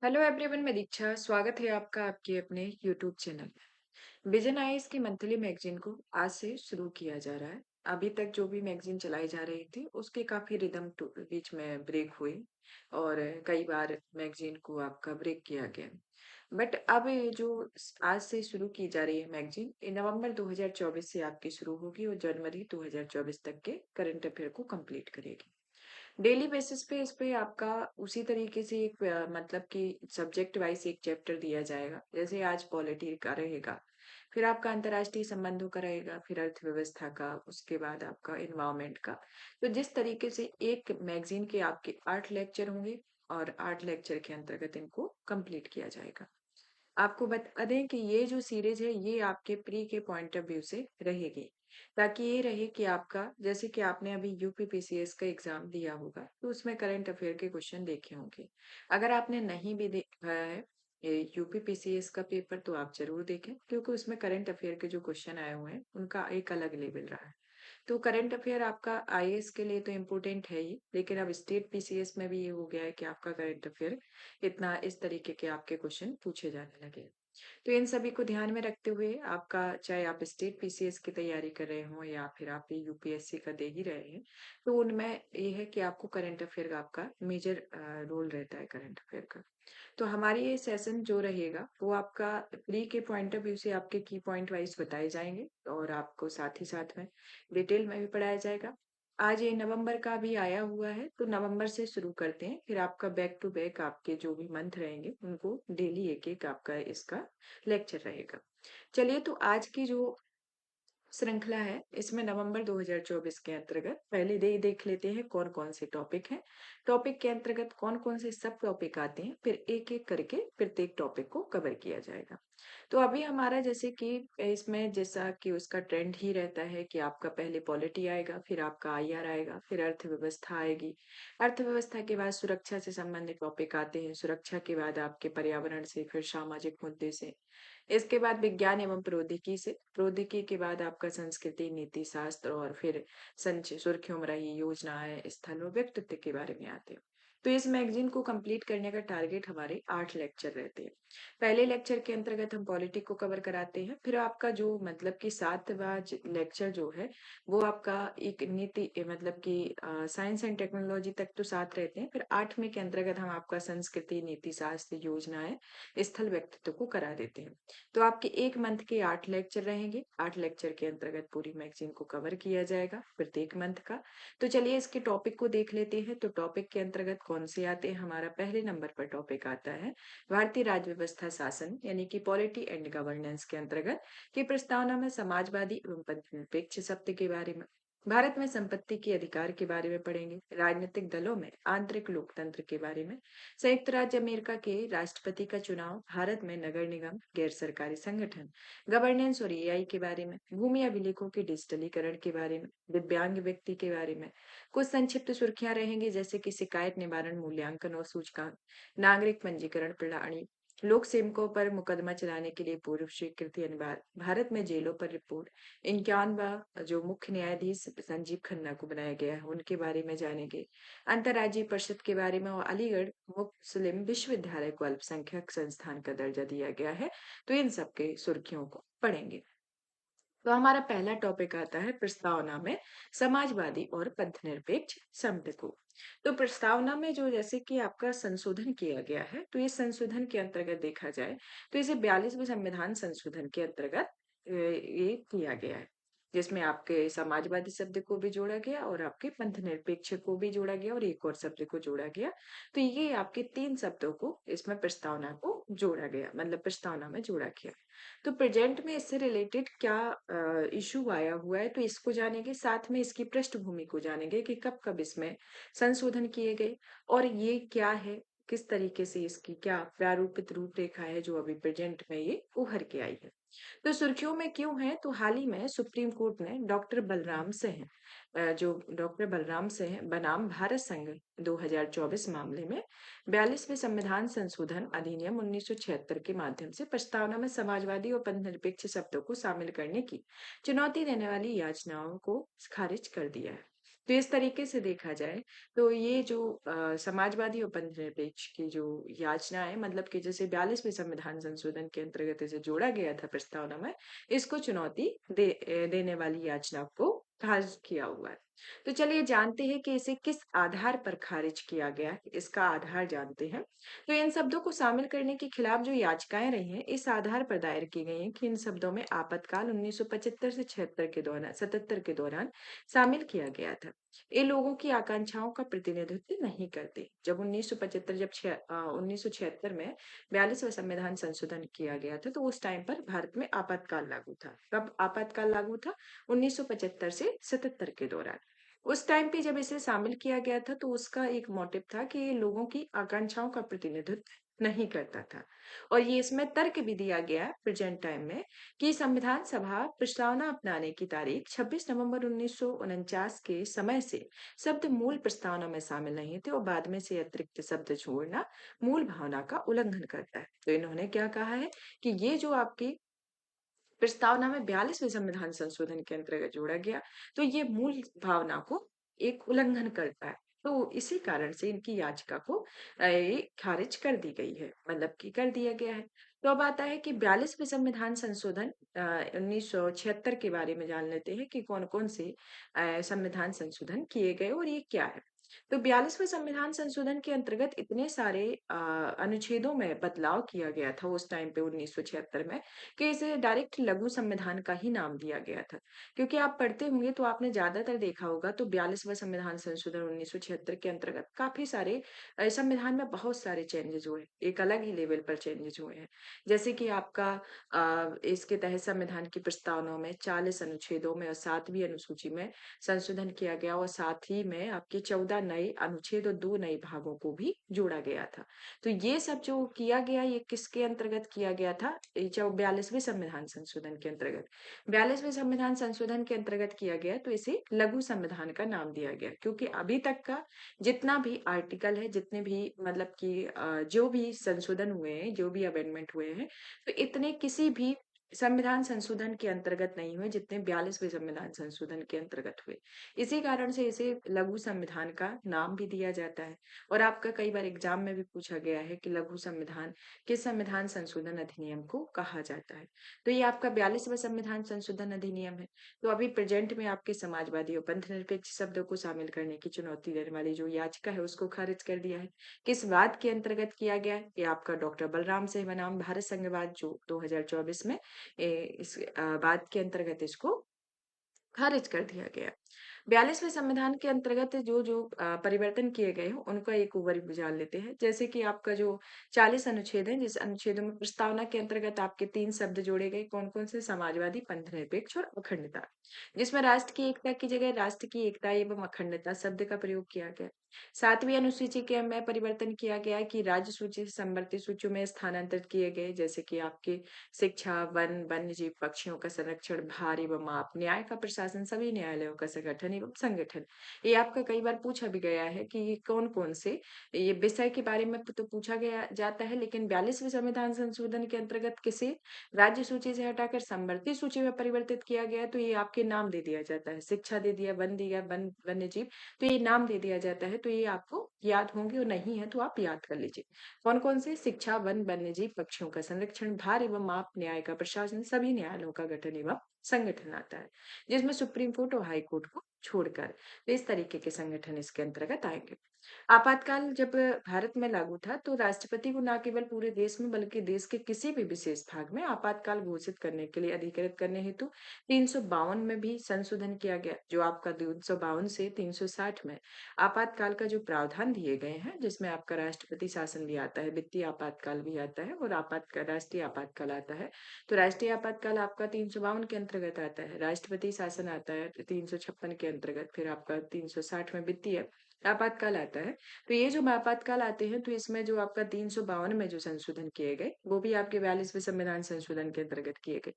Hello everyone, मैं दीक्षा। स्वागत है आपका आपके अपने यूट्यूब चैनल विजन आइज की मंथली मैगजीन को आज से शुरू किया जा रहा है। अभी तक जो भी मैगजीन चलाई जा रही थी उसके काफी रिदम बीच में ब्रेक हुई और कई बार मैगजीन को आपका ब्रेक किया गया। बट अब ये जो आज से शुरू की जा रही है मैगजीन, ये नवंबर 2024 से आपकी शुरू होगी और जनवरी 2024 तक के करंट अफेयर को कंप्लीट करेगी। डेली बेसिस पे इस पे आपका उसी तरीके से एक मतलब कि सब्जेक्ट वाइज एक चैप्टर दिया जाएगा। जैसे आज पॉलिटी का रहेगा, फिर आपका अंतर्राष्ट्रीय संबंधों का रहेगा, फिर अर्थव्यवस्था का, उसके बाद आपका एनवायरमेंट का। तो जिस तरीके से एक मैगजीन के आपके 8 लेक्चर होंगे और 8 लेक्चर के अंतर्गत इनको कंप्लीट किया जाएगा। आपको बता दें कि ये जो सीरीज है ये आपके प्री के पॉइंट ऑफ व्यू से रहेगी, ताकि ये रहे कि आपका जैसे कि आपने अभी यूपीपीसीएस का एग्जाम दिया होगा तो उसमें करंट अफेयर के क्वेश्चन देखे होंगे। अगर आपने नहीं भी देखा है ये यूपीपीसीएस का पेपर तो आप जरूर देखें, क्योंकि उसमें करंट अफेयर के जो क्वेश्चन आए हुए हैं उनका एक अलग लेवल रहा है। तो करंट अफेयर आपका आईएएस के लिए तो इम्पोर्टेंट है ही, लेकिन अब स्टेट पीसीएस में भी ये हो गया है कि आपका करंट अफेयर इतना इस तरीके के आपके क्वेश्चन पूछे जाने लगे। तो इन सभी को ध्यान में रखते हुए आपका, चाहे आप स्टेट पीसीएस की तैयारी कर रहे हो या फिर आप ये यूपीएससी का दे ही रहे हैं, तो उनमें ये है कि आपको करंट अफेयर का आपका मेजर रोल रहता है करंट अफेयर का। तो हमारी ये सेशन जो रहेगा वो आपका प्री के पॉइंट ऑफ व्यू से आपके की पॉइंट वाइज बताए जाएंगे और आपको साथ ही साथ में डिटेल में भी पढ़ाया जाएगा। आज ये नवंबर का भी आया हुआ है तो नवंबर से शुरू करते हैं, फिर आपका बैक टू बैक आपके जो भी मंथ रहेंगे उनको डेली एक एक आपका इसका लेक्चर रहेगा। चलिए, तो आज की जो श्रृंखला है इसमें नवंबर 2024 के अंतर्गत पहले दे देख लेते हैं कौन कौन से टॉपिक हैं। टॉपिक के अंतर्गत कौन कौन से सब टॉपिक आते हैं, फिर एक एक करके प्रत्येक टॉपिक को कवर किया जाएगा। तो अभी हमारा जैसे कि इसमें जैसा कि उसका ट्रेंड ही रहता है कि आपका पहले पॉलिटी आएगा, फिर आपका आईआर आएगा, फिर अर्थव्यवस्था आएगी। अर्थव्यवस्था के बाद सुरक्षा से संबंधित टॉपिक आते हैं, सुरक्षा के बाद आपके पर्यावरण से, फिर सामाजिक मुद्दे से, इसके बाद विज्ञान एवं प्रौद्योगिकी से, प्रौद्योगिकी के बाद आपका संस्कृति, नीति शास्त्र और फिर संच सुर्खियों में रही योजनाएं, स्थल और व्यक्तित्व के बारे में आते हैं। तो इस मैगजीन को कंप्लीट करने का टारगेट हमारे 8 लेक्चर रहते हैं। पहले लेक्चर के अंतर्गत हम पॉलिटी को कवर कराते हैं, फिर आपका जो मतलब कि 7वां लेक्चर जो है वो आपका एक नीति मतलब कि साइंस एंड टेक्नोलॉजी तक तो साथ रहते हैं, फिर 8वें के अंतर्गत हम आपका संस्कृति, नीति शास्त्र, योजनाएं, स्थल, व्यक्तित्व को करा देते हैं। तो आपके एक मंथ के 8 लेक्चर रहेंगे। 8 लेक्चर के अंतर्गत पूरी मैगजीन को कवर किया जाएगा प्रत्येक मंथ का। तो चलिए इसके टॉपिक को देख लेते हैं। तो टॉपिक के अंतर्गत कौन से आते हैं, हमारा पहले नंबर पर टॉपिक आता है भारतीय राज्य व्यवस्था शासन यानी कि पॉलिटी एंड गवर्नेंस के अंतर्गत की प्रस्तावना में समाजवादी एवं निरपेक्ष शब्द के बारे में, भारत में संपत्ति के अधिकार के बारे में पढ़ेंगे, राजनीतिक दलों में आंतरिक लोकतंत्र के बारे में, संयुक्त राज्य अमेरिका के राष्ट्रपति का चुनाव, भारत में नगर निगम, गैर सरकारी संगठन, गवर्नेंस और एआई के बारे में, भूमि अभिलेखों के डिजिटलीकरण के बारे में, दिव्यांग व्यक्ति के बारे में। कुछ संक्षिप्त सुर्खियां रहेंगी जैसे कि शिकायत निवारण मूल्यांकन और सूचकांक, नागरिक पंजीकरण प्रणाली, लोक सेवकों पर मुकदमा चलाने के लिए पूर्व स्वीकृति अनिवार्य, भारत में जेलों पर रिपोर्ट, 51वां जो मुख्य न्यायाधीश संजीव खन्ना को बनाया गया है उनके बारे में जानेंगे, अंतर्राज्यीय परिषद के बारे में और अलीगढ़ मुस्लिम विश्वविद्यालय को अल्पसंख्यक संस्थान का दर्जा दिया गया है। तो इन सब के सुर्खियों को पढ़ेंगे। तो हमारा पहला टॉपिक आता है प्रस्तावना में समाजवादी और पथनिरपेक्ष शब्द को। तो प्रस्तावना में जो जैसे कि आपका संशोधन किया गया है, तो इस संशोधन के अंतर्गत देखा जाए तो इसे 42वें संविधान संशोधन के अंतर्गत ये किया गया है, जिसमें आपके समाजवादी शब्द को भी जोड़ा गया और आपके पंथ निरपेक्ष को भी जोड़ा गया और एक और शब्द को जोड़ा गया। तो ये आपके 3 शब्दों को इसमें प्रस्तावना को जोड़ा गया, मतलब प्रस्तावना में जोड़ा गया। तो प्रेजेंट में इससे रिलेटेड क्या इशू आया हुआ है तो इसको जानेंगे, साथ में इसकी पृष्ठभूमि को जानेंगे कि कब कब इसमें संशोधन किए गए और ये क्या है, किस तरीके से इसकी क्या प्रारूपित रूपरेखा है जो अभी प्रेजेंट में ये उभर के आई है। तो सुर्खियों में क्यों है, तो हाल ही में सुप्रीम कोर्ट ने डॉक्टर बलराम सिंह जो डॉक्टर बलराम सिंह बनाम भारत संघ 2024 मामले में 42वें संविधान संशोधन अधिनियम 1976 के माध्यम से प्रस्तावना में समाजवादी और पंथनिरपेक्ष शब्दों को शामिल करने की चुनौती देने वाली याचनाओं को खारिज कर दिया है। तो इस तरीके से देखा जाए तो ये जो समाजवादी और पंथनिरपेक्ष की जो याचना है, मतलब कि जैसे 42वें संविधान संशोधन के अंतर्गत इसे जोड़ा गया था प्रस्तावना में, इसको चुनौती देने वाली याचना को खारिज किया हुआ है। तो चलिए जानते हैं कि इसे किस आधार पर खारिज किया गया है, इसका आधार जानते हैं। तो इन शब्दों को शामिल करने के खिलाफ जो याचिकाएं रही हैं, इस आधार पर दायर की गई हैं कि इन शब्दों में आपातकाल 1975 से 76 के दौरान 77 के दौरान शामिल किया गया था। ये लोगों की आकांक्षाओं का प्रतिनिधित्व नहीं करते। जब 1975 1976 में 42वां संविधान संशोधन किया गया था, तो उस टाइम पर भारत में आपातकाल लागू था। कब आपातकाल लागू था? 1975 से 77 के दौरान। उस टाइम पे जब इसे शामिल किया गया था, तो उसका एक मोटिव था कि ये लोगों की आकांक्षाओं का प्रतिनिधित्व नहीं करता था। और ये इसमें तर्क भी दिया गया प्रेजेंट टाइम में कि संविधान सभा प्रस्तावना अपनाने की तारीख 26 नवंबर 1949 के समय से शब्द मूल प्रस्तावना में शामिल नहीं थे और बाद में से अतिरिक्त शब्द छोड़ना मूल भावना का उल्लंघन करता है। तो इन्होंने क्या कहा है कि ये जो आपकी प्रस्तावना में 42वें संविधान संशोधन के अंतर्गत जोड़ा गया, तो ये मूल भावना को एक उल्लंघन करता है। तो इसी कारण से इनकी याचिका को खारिज कर दी गई है, मतलब कि कर दिया गया है। तो अब आता है कि 42वें संविधान संशोधन 1976 के बारे में जान लेते हैं कि कौन-कौन से संविधान संशोधन किए गए और ये क्या है। तो 42वें संविधान संशोधन के अंतर्गत इतने सारे अनुच्छेदों में बदलाव किया गया था उस टाइम पे 1976 में, कि इसे डायरेक्ट लघु संविधान का ही नाम दिया गया था। क्योंकि आप पढ़ते होंगे तो आपने ज्यादातर देखा होगा, तो 42वां संविधान संशोधन 1976 के अंतर्गत काफी सारे संविधान में बहुत सारे चेंजेस हुए, एक अलग ही लेवल पर चेंजेस हुए हैं। जैसे कि आपका इसके तहत संविधान की प्रस्तावना में 40 अनुच्छेदों में और 7वीं अनुसूची में संशोधन किया गया और साथ ही में आपके 14 नए अनुच्छेद और 2 नए भागों को भी जोड़ा गया था। तो ये सब जो किया गया, ये किसके अंतर्गत किया गया था? ये जो 42वें संविधान संशोधन के अंतर्गत। 42वें संविधान संशोधन के अंतर्गत किया गया, तो इसे लघु संविधान का नाम दिया गया, क्योंकि अभी तक का जितना भी आर्टिकल है, जितने भी मतलब कि जो भी संशोधन हुए हैं, जो भी अमेंडमेंट हुए हैं, तो इतने किसी भी संविधान संशोधन के अंतर्गत नहीं हुए जितने 42वें संविधान संशोधन के अंतर्गत हुए। इसी कारण से इसे लघु संविधान का नाम भी दिया जाता है। और आपका कई बार एग्जाम में भी पूछा गया है कि लघु संविधान किस संविधान संशोधन अधिनियम को कहा जाता है। तो ये आपका 42वां संविधान संशोधन अधिनियम है। तो अभी प्रेजेंट में आपके समाजवादी और पंथनिरपेक्ष शब्दों को शामिल करने की चुनौती देने वाली जो याचिका है, उसको खारिज कर दिया है। किस बात के अंतर्गत किया गया है? ये आपका डॉक्टर बलराम सिंह बनाम भारत संघवाद जो 2024 में इस बात के अंतर्गत इसको खारिज कर दिया गया। 42वें संविधान के अंतर्गत जो जो परिवर्तन किए गए हैं, उनका एक ओवरव्यू जान लेते हैं। जैसे कि आपका जो 40 अनुच्छेद है, जिस अनुच्छेदों में प्रस्तावना के अंतर्गत आपके 3 शब्द जोड़े गए, कौन-कौन से? समाजवादी, पंथनिरपेक्ष और अखंडता। जिसमें राष्ट्र की एकता की जगह राष्ट्र की एकता एवं अखंडता शब्द का प्रयोग किया गया। 7वीं अनुसूची के में परिवर्तन किया गया कि राज्य सूची से समवर्ती सूचियों में स्थानांतरित किए गए, जैसे कि आपके शिक्षा, वन, वन्यजीव, पक्षियों का संरक्षण, भार एवं माप, न्याय का प्रशासन, सभी न्यायालयों का संगठन एवं संगठन। ये आपका कई बार पूछा भी गया है कि ये कौन-कौन से ये विषय के बारे में तो पूछा गया जाता है, लेकिन 42वें संविधान संशोधन के अंतर्गत किसे राज्य सूची से हटाकर समवर्ती सूची में परिवर्तित किया गया, तो ये आपके नाम दे दिया जाता है। शिक्षा दे दिया, वन दिया, वन्यजीव, तो ये नाम दे दिया जाता है। तो ये आपको याद होंगे और नहीं है तो आप याद कर लीजिए। कौन-कौन से? शिक्षा, वन, वन्यजीव, पक्षियों का संरक्षण, भार एवं माप, न्याय का प्रशासन, सभी न्यायालयों का गठन एवं संगठन आता है, जिसमें सुप्रीम कोर्ट और हाई कोर्ट को छोड़कर। तो इस तरीके के संगठन इसके अंतर्गत आएंगे। आपातकाल जब भारत में लागू था, तो राष्ट्रपति को न केवल पूरे देश में बल्कि देश के किसी भी विशेष भाग में आपातकाल घोषित करने के लिए अधिकृत करने हेतु 352 में भी संशोधन किया गया, जो आपका 352 से 360 में आपातकाल का जो प्रावधान दिए गए हैं, जिसमें आपका राष्ट्रपति शासन भी आता है, वित्तीय आपातकाल भी आता है और आपातकाल राष्ट्रीय आपातकाल आता है। तो राष्ट्रीय आपातकाल आपका 352 के अंतर्गत आता है, राष्ट्रपति शासन आता है 356 के अंतर्गत, फिर आपका 360 में वित्तीय आपातकाल आता है। तो ये जो आपातकाल आते हैं, तो इसमें जो आपका 352 में जो संशोधन किए गए, वो भी आपके 42वें संविधान संशोधन के अंतर्गत किए गए।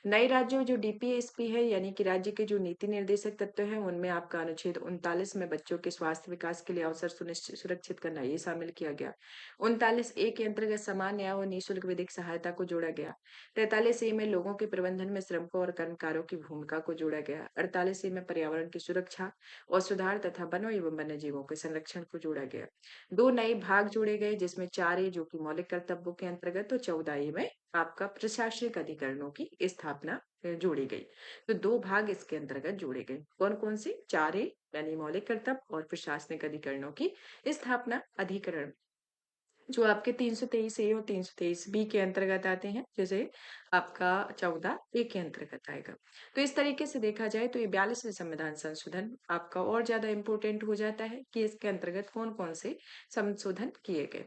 नए राज्यों जो डीपीएसपी है, यानी कि राज्य के जो नीति निर्देशक तत्व हैं, उनमें आपका अनुच्छेद 39 में बच्चों के स्वास्थ्य विकास के लिए अवसर सुरक्षित करना, ये शामिल किया गया। 39 ए के अंतर्गत समान न्याय और निःशुल्क विधिक सहायता को जोड़ा गया। 43 ए में लोगों के प्रबंधन में श्रमिकों और कर्मकारों की भूमिका को जोड़ा गया। 48 में पर्यावरण की सुरक्षा और सुधार तथा वनों एवं वन्य जीवों के संरक्षण को जोड़ा गया। 2 नए भाग जोड़े गए जिसमें 4 ए जो कि मौलिक कर्तव्यों के अंतर्गत, और 14 ए में आपका प्रशासनिक अधिकरणों की स्थापना जोड़ी गई। तो 2 भाग इसके अंतर्गत जोड़े गए। कौन-कौन से? 4 ए यानी मौलिक कर्तव्य और प्रशासनिक अधिकरणों की स्थापना अधिकरण, जो आपके 323 ए और 323 बी के अंतर्गत आते हैं, जैसे आपका 14 ए के अंतर्गत आएगा। तो इस तरीके से देखा जाए तो ये 42वें संविधान संशोधन आपका और ज्यादा इंपॉर्टेंट हो जाता है कि इसके अंतर्गत कौन-कौन से संशोधन किए गए।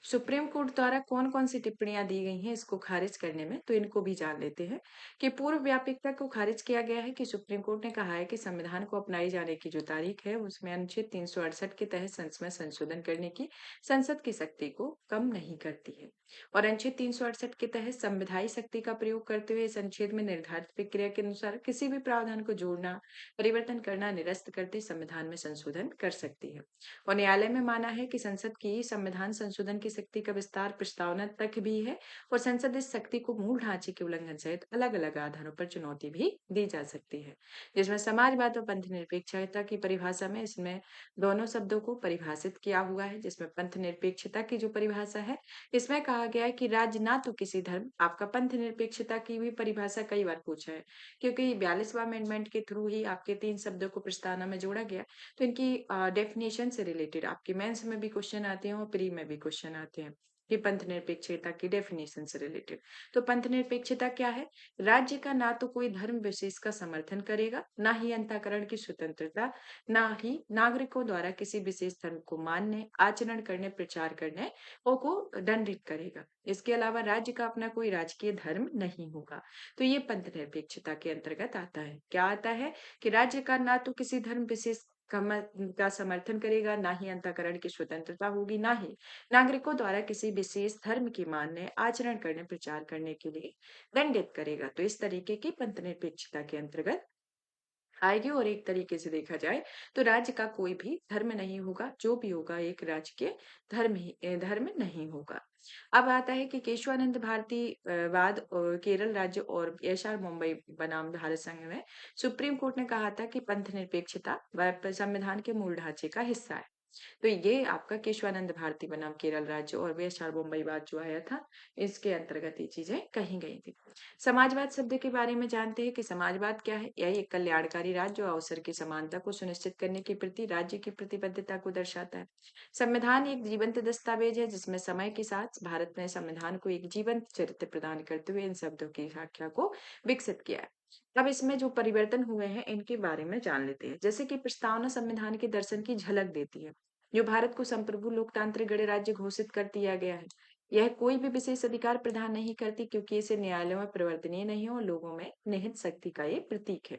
सुप्रीम कोर्ट द्वारा कौन-कौन सी टिप्पणियां दी गई हैं इसको खारिज करने में, तो इनको भी जान लेते हैं कि पूर्व व्यापकता को खारिज किया गया है कि सुप्रीम कोर्ट ने कहा है कि संविधान को अपनाई जाने की जो तारीख है उसमें अनुच्छेद 368 के तहत संसद में संशोधन करने की संसद की शक्ति को कम नहीं करती है, और अनुच्छेद 368 के तहत संविधायी शक्ति का प्रयोग करते हुए इस अनुच्छेद में निर्धारित प्रक्रिया के अनुसार किसी भी प्रावधान को जोड़ना, परिवर्तन करना, निरस्त करते संविधान में संशोधन कर सकती है। और न्यायालय में माना है कि संसद की संविधान संशोधन की शक्ति का विस्तार प्रस्तावना तक भी है, और संसद इस शक्ति को मूल ढांचे के उल्लंघन सहित अलग-अलग आधारों पर चुनौती भी दी जा सकती है, जिसमें समाजवाद और पंथ निरपेक्षता की परिभाषा में इसमें दोनों शब्दों को परिभाषित किया हुआ है। जिसमें पंथ निरपेक्षता की जो परिभाषा है, इसमें कहा गया है कि राज्य ना तो किसी धर्म, आपका पंथ निरपेक्षता की भी परिभाषा कई बार पूछा है, क्योंकि 42वां अमेंडमेंट के थ्रू ही आपके 3 शब्दों को प्रस्तावना में जोड़ा गया। तो इनकी डेफिनेशन से रिलेटेड आपके मेंस में भी क्वेश्चन आते हैं और प्री में भी क्वेश्चन आते हैं कि पंथ निरपेक्षता की डेफिनेशन से रिलेटेड। तो पंथ निरपेक्षता क्या है? राज्य का ना तो कोई धर्म विशेष का समर्थन करेगा, ना ही अंतःकरण की स्वतंत्रता, ना ही नागरिकों द्वारा किसी विशेष धर्म को मानने, आचरण करने, प्रचार करने और को दंडित करेगा। इसके अलावा राज्य का अपना कोई राजकीय धर्म नहीं होगा। तो ये पंथ निरपेक्षता के अंतर्गत आता है। क्या आता है? कि राज्य का ना तो किसी धर्म विशेष का समर्थन करेगा, ना ही अंतःकरण की स्वतंत्रता होगी, ना ही नागरिकों द्वारा किसी विशेष धर्म की मानने, आचरण करने, प्रचार करने के लिए दंडित करेगा। तो इस तरीके की पंथ निरपेक्षता के अंतर्गत आएगी। और एक तरीके से देखा जाए तो राज्य का कोई भी धर्म नहीं होगा, जो भी होगा एक राज्य के धर्म नहीं होगा। अब आता है कि केशवानंद भारती वाद और केरल राज्य और एशआर मुंबई बनाम भारत संघ में सुप्रीम कोर्ट ने कहा था कि पंथ निरपेक्षता संविधान के मूल ढांचे का हिस्सा है। तो ये आपका केशवानंद भारती बनाम केरल राज्य और एशआर मुंबई वाद जो आया था, इसके अंतर्गत ये चीजें कही गई थी। समाजवाद शब्द के बारे में जानते हैं कि समाजवाद क्या है? यह एक कल्याणकारी राज्य और अवसर की समानता को सुनिश्चित करने के प्रति राज्य की प्रतिबद्धता को दर्शाता है। संविधान एक जीवंत दस्तावेज है जिसमें समय के साथ भारत ने संविधान को एक जीवंत चरित्र प्रदान करते हुए इन शब्दों की व्याख्या को विकसित किया है। अब इसमें जो परिवर्तन हुए हैं इनके बारे में जान लेते हैं। जैसे कि प्रस्तावना संविधान के दर्शन की झलक देती है, जो भारत को संप्रभु लोकतांत्रिक गणराज्य घोषित कर दिया गया है। यह कोई भी विशेष अधिकार प्रदान नहीं करती, क्योंकि इसे न्यायालयों में परिवर्तनीय नहीं हो, लोगों में निहित शक्ति का ये प्रतीक है।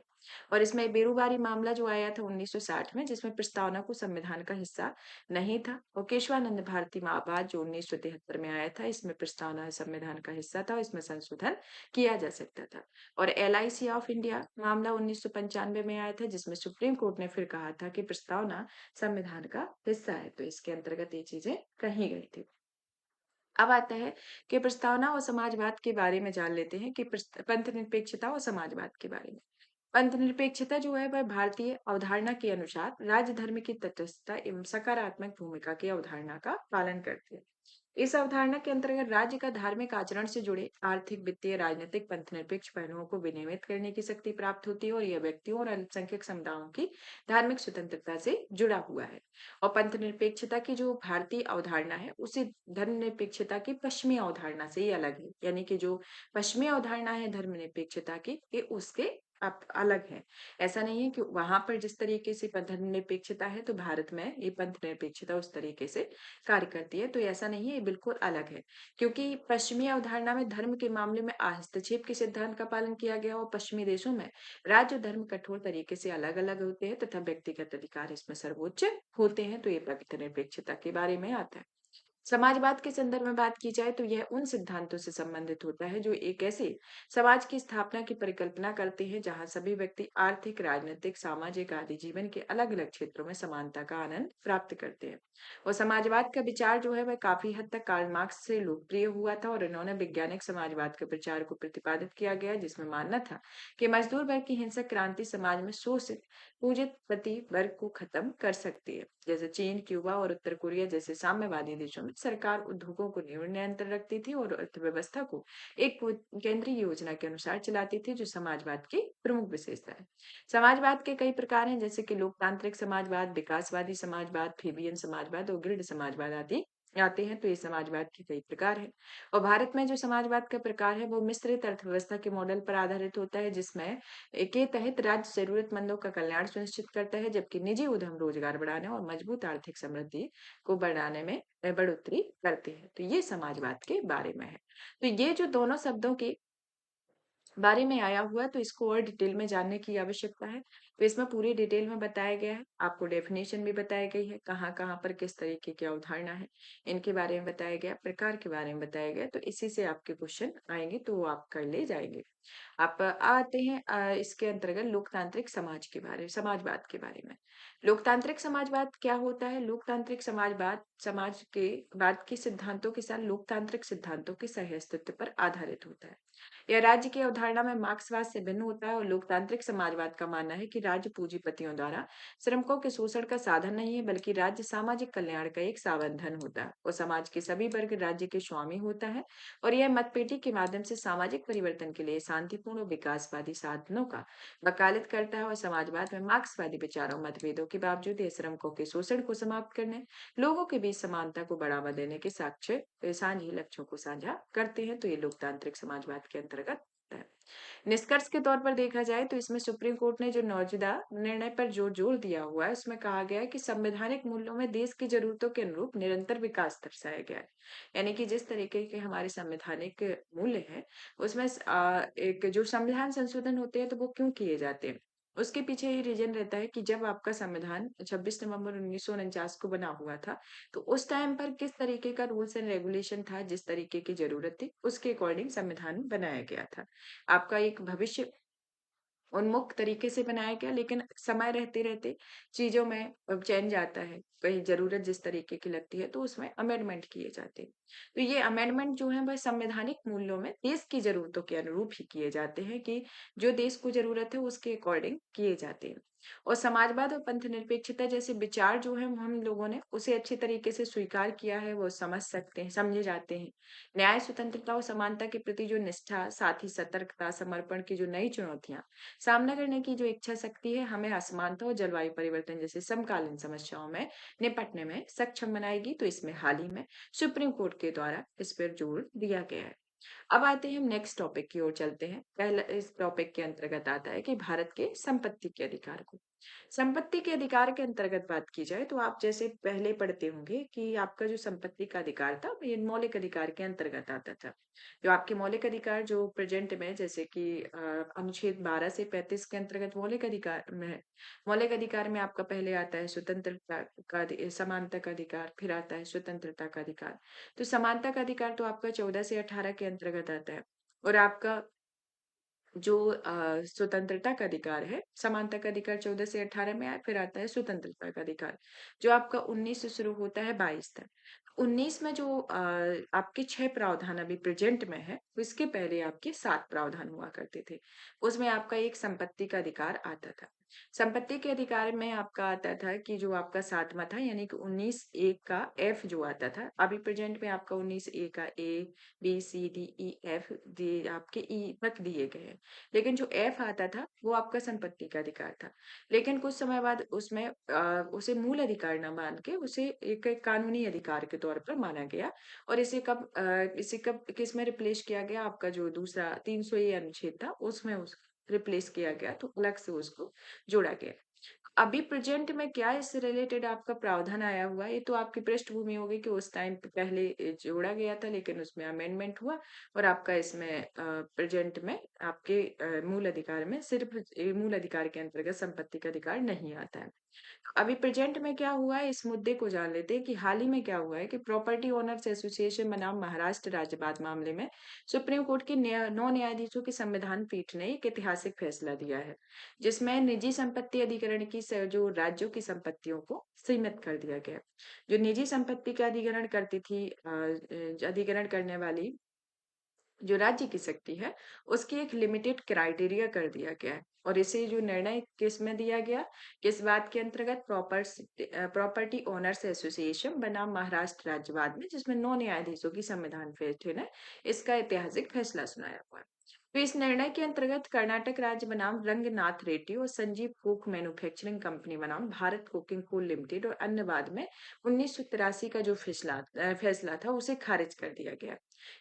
और इसमें बेरोजगारी मामला जो आया था 1960 में, जिसमें प्रस्तावना को संविधान का हिस्सा नहीं था, और केशवानंद भारती मामला जो 1973 में आया था, इसमें प्रस्तावना संविधान का हिस्सा था, इसमें संशोधन किया जा सकता था। और एलआईसी ऑफ इंडिया मामला 1995 में आया था, जिसमें सुप्रीम कोर्ट ने फिर कहा था कि प्रस्तावना संविधान का हिस्सा है। तो इसके अंतर्गत ये चीजें कही गई थी। अब आता है कि प्रस्तावना और समाजवाद के बारे में जान लेते हैं कि पंथ निरपेक्षता और समाजवाद के बारे में। पंथ निरपेक्षता जो है वह भारतीय अवधारणा के अनुसार राज्य धर्म की तटस्थता एवं सकारात्मक भूमिका की अवधारणा का पालन करती है। इस अवधारणा के अंतर्गत राज्य का धार्मिक आचरण से जुड़े आर्थिक, वित्तीय, राजनीतिक, पंथ निरपेक्ष पहलुओं को विनियमित करने की शक्ति प्राप्त होती है, और यह व्यक्तियों और अल्पसंख्यक समुदायों की धार्मिक स्वतंत्रता से जुड़ा हुआ है। और पंथ निरपेक्षता की जो भारतीय अवधारणा है उसे धर्मनिरपेक्षता की पश्चिमी अवधारणा से ही अलग है। यानी कि जो पश्चिमी अवधारणा है धर्मनिरपेक्षता की, ये उसके आप अलग है। ऐसा नहीं है कि वहां पर जिस तरीके से धर्मनिरपेक्षता है तो भारत में ये पंथ निरपेक्षता उस तरीके से कार्य करती है। तो ऐसा नहीं है, ये बिल्कुल अलग है। क्योंकि पश्चिमी अवधारणा में धर्म के मामले में हस्तक्षेप के सिद्धांत का पालन किया गया, और पश्चिमी देशों में राज्य और धर्म कठोर तरीके से अलग अलग होते हैं तथा व्यक्तिगत अधिकार इसमें सर्वोच्च होते हैं। तो ये पंथ निरपेक्षता के बारे में आता है। समाजवाद के संदर्भ में बात की जाए तो यह उन सिद्धांतों से संबंधित होता है जो एक ऐसे समाज की स्थापना की परिकल्पना करते हैं जहां सभी व्यक्ति आर्थिक, राजनीतिक, सामाजिक आदि जीवन के अलग-अलग क्षेत्रों में समानता का आनंद प्राप्त करते हैं। और समाजवाद का विचार जो है वह काफी हद तक कार्ल मार्क्स से लोकप्रिय हुआ था और इन्होंने वैज्ञानिक समाजवाद के प्रचार को प्रतिपादित किया गया जिसमें मानना था कि मजदूर वर्ग की हिंसक क्रांति समाज में शोषित पूजित प्रति वर्ग को खत्म कर सकती है। जैसे चीन, क्यूबा और उत्तर कोरिया जैसे साम्यवादी देशों में सरकार उद्योगों को नियंत्रण रखती थी और अर्थव्यवस्था को एक केंद्रीय योजना के अनुसार चलाती थी, जो समाजवाद की प्रमुख विशेषता है। समाजवाद के कई प्रकार हैं, जैसे कि लोकतांत्रिक समाजवाद, विकासवादी समाजवाद, फेबियन समाजवाद और ग्रिड समाजवाद आदि आते हैं। तो ये समाजवाद के कई प्रकार हैं। और भारत में जो समाजवाद का प्रकार है वो मिश्रित अर्थव्यवस्था के मॉडल पर आधारित होता है, जिसमें के तहत राज्य जरूरतमंदों का कल्याण सुनिश्चित करता है, जबकि निजी उद्यम रोजगार बढ़ाने और मजबूत आर्थिक समृद्धि को बढ़ाने में बढ़ोतरी करते हैं। तो ये समाजवाद के बारे में है। तो ये जो दोनों शब्दों की बारे में आया हुआ है, तो इसको और डिटेल में जानने की आवश्यकता है। तो इसमें पूरी डिटेल में बताया गया है, आपको डेफिनेशन भी बताई गई है, कहाँ-कहाँ पर किस तरीके की अवधारणा है, इनके बारे में बताया गया, प्रकार के बारे में बताया गया। तो इसी से आपके क्वेश्चन आएंगे तो वो आप कर ले जाएंगे। आप आते हैं इसके अंतर्गत लोकतांत्रिक समाजवाद के बारे में। लोकतांत्रिक समाजवाद क्या होता है? लोकतांत्रिक समाजवाद समाज के बाद के सिद्धांतों के साथ लोकतांत्रिक सिद्धांतों के सह-अस्तित्व पर आधारित होता है। यह राज्य की अवधारणा में मार्क्सवाद से भिन्न होता है और लोकतांत्रिक समाजवाद का मानना है कि राज्य पूंजीपतियों द्वारा श्रमिकों के शोषण का साधन नहीं है, बल्कि राज्य सामाजिक कल्याण का एक साधन होता है और समाज के सभी वर्ग राज्य के स्वामी होता है। और यह मतपेटी के माध्यम से सामाजिक परिवर्तन के लिए शांतिपूर्ण और विकासवादी साधनों का वकालत करता है। और समाजवाद में मार्क्सवादी विचारों मतभेदों के बावजूद ये श्रमिकों के शोषण को समाप्त करने, लोगों के बीच समानता को बढ़ावा देने के साक्ष्य साझी लक्ष्यों को साझा करते हैं। तो ये लोकतांत्रिक समाजवाद के अंतर्गत आता है। निष्कर्ष के तौर पर देखा जाए तो इसमें सुप्रीम कोर्ट ने जो मौजूदा निर्णय पर जो जोर दिया हुआ है, उसमें कहा गया है कि संवैधानिक मूल्यों में देश की जरूरतों के अनुरूप निरंतर विकास दर्शाया गया है। यानी कि जिस तरीके के हमारे संवैधानिक मूल्य हैं, उसमें एक जो संविधान संशोधन होते हैं तो वो क्यों किए जाते हैं? उसके पीछे ये रीजन रहता है कि जब आपका संविधान 26 नवंबर 1949 को बना हुआ था, तो उस टाइम पर किस तरीके का रूल्स एंड रेगुलेशन था, जिस तरीके की जरूरत थी, उसके अकॉर्डिंग संविधान बनाया गया था। आपका एक भविष्य उन्मुख तरीके से बनाया गया, लेकिन समय रहते-रहते चीज़ों में चेंज आता है। कहीं ज़रूरत जिस तरीके की लगती है, तो उसमें अमेंडमेंट किए जाते हैं। तो ये अमेंडमेंट जो है वह संवैधानिक मूल्यों में देश की ज़रूरतों के अनुरूप ही किए जाते हैं कि जो देश को ज़रूरत है उसके अकॉर्डिंग किए जाते हैं। और समाजवाद और पंथनिरपेक्षता जैसे विचार जो हैं हम लोगों ने उसे अच्छे तरीके से स्वीकार किया है, वो समझ सकते हैं, समझे जाते हैं। न्याय, स्वतंत्रता और समानता के प्रति जो निष्ठा, साथ ही सतर्कता, समर्पण की जो नई चुनौतियाँ सामना करने की जो इच्छा शक्ति है, हमें असमानता और जलवायु परिवर्तन जैसे समकालीन समस्याओं में निपटने में सक्षम बनाएगी। तो इसमें हाल ही में सुप्रीम कोर्ट के द्वारा इस पर जोर दिया गया है। अब आते हैं हम नेक्स्ट टॉपिक की ओर चलते हैं। पहला इस टॉपिक के अंतर्गत आता है कि भारत के संपत्ति के अधिकार को। संपत्ति के अधिकार के अंतर्गत बात की जाए तो आप जैसे पहले पढ़ते होंगे कि आपका जो संपत्ति का अधिकार था ये मौलिक अधिकार के अंतर्गत आता था। जो आपके मौलिक अधिकार जो प्रेजेंट में जैसे कि अनुच्छेद 12 से 35 के अंतर्गत मौलिक अधिकार में है। मौलिक अधिकार में आपका पहले आता है स्वतंत्रता समानता का अधिकार, फिर आता है स्वतंत्रता का अधिकार। तो समानता का अधिकार तो आपका 14 से 18 के अंतर्गत आता है। और आपका जो स्वतंत्रता का अधिकार है, समानता का अधिकार 14 से 18 में फिर आता है स्वतंत्रता का अधिकार, जो आपका 19 से शुरू होता है 22 तक। 19 में जो आपके 6 प्रावधान अभी प्रेजेंट में है, उसके पहले आपके 7 प्रावधान हुआ करते थे। उसमें आपका एक संपत्ति का अधिकार आता था। संपत्ति के अधिकार में आपका आता था कि जो आपका 7वां था, यानी कि 19 ए का एफ जो आता था, अभी प्रेजेंट में आपका 19 ए का ए, बी, सी, डी, ई, एफ दिए आपके ई तक दिए गए हैं। लेकिन जो एफ आता था वो आपका संपत्ति का अधिकार था। लेकिन कुछ समय बाद उसमें उसे मूल अधिकार न मान के उसे एक कानूनी अधिकार के तौर पर माना गया। और इसे कब किस में रिप्लेस किया गया, आपका जो दूसरा 300 ए अनुच्छेद था उसमें उस रिप्लेस किया गया, तो अलग से उसको जोड़ा गया। अभी प्रेजेंट में क्या इससे रिलेटेड आपका प्रावधान आया हुआ है, ये तो आपकी पृष्ठभूमि होगी कि उस टाइम पे पहले जोड़ा गया था, लेकिन उसमें अमेंडमेंट हुआ और आपका इसमें प्रेजेंट में आपके मूल अधिकार में सिर्फ मूल अधिकार के अंतर्गत संपत्ति का अधिकार नहीं आता है। अभी प्रेजेंट में क्या हुआ है इस मुद्दे को जान लेते हैं कि हाल ही में क्या हुआ है कि प्रॉपर्टी ओनर्स एसोसिएशन बनाम महाराष्ट्र राज्यवाद मामले में सुप्रीम कोर्ट के 9 न्यायाधीशों की संविधान पीठ ने एक ऐतिहासिक फैसला दिया है, जिसमें निजी संपत्ति अधिकरण की जो राज्यों की संपत्तियों को सीमित कर दिया गया है। जो निजी संपत्ति का अधिकरण करती थी अधिकरण करने वाली जो राज्य की शक्ति है, उसकी एक लिमिटेड क्राइटेरिया कर दिया गया है। और इसे जो निर्णय किस में दिया गया, किस बात के अंतर्गत, प्रॉपर्टी ओनर्स एसोसिएशन बनाम महाराष्ट्र राज्यवाद में, जिसमें 9 न्यायाधीशों की संविधान पीठ ने इसका ऐतिहासिक फैसला सुनाया हुआ है। तो इस निर्णय के अंतर्गत कर्नाटक राज्य बनाम रंगनाथ रेड्डी और संजीव कुक मैन्युफैक्चरिंग कंपनी बनाम भारत कुकिंग कोल लिमिटेड और अन्य वाद में 1983 का जो फैसला था उसे खारिज कर दिया गया।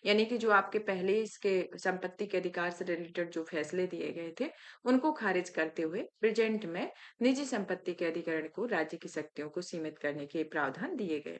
यानी कि जो आपके पहले इसके संपत्ति के अधिकार से रिलेटेड जो फैसले दिए गए थे, उनको खारिज करते हुए प्रेजेंट में निजी संपत्ति के अधिकरण को राज्य की शक्तियों को सीमित करने के प्रावधान दिए गए।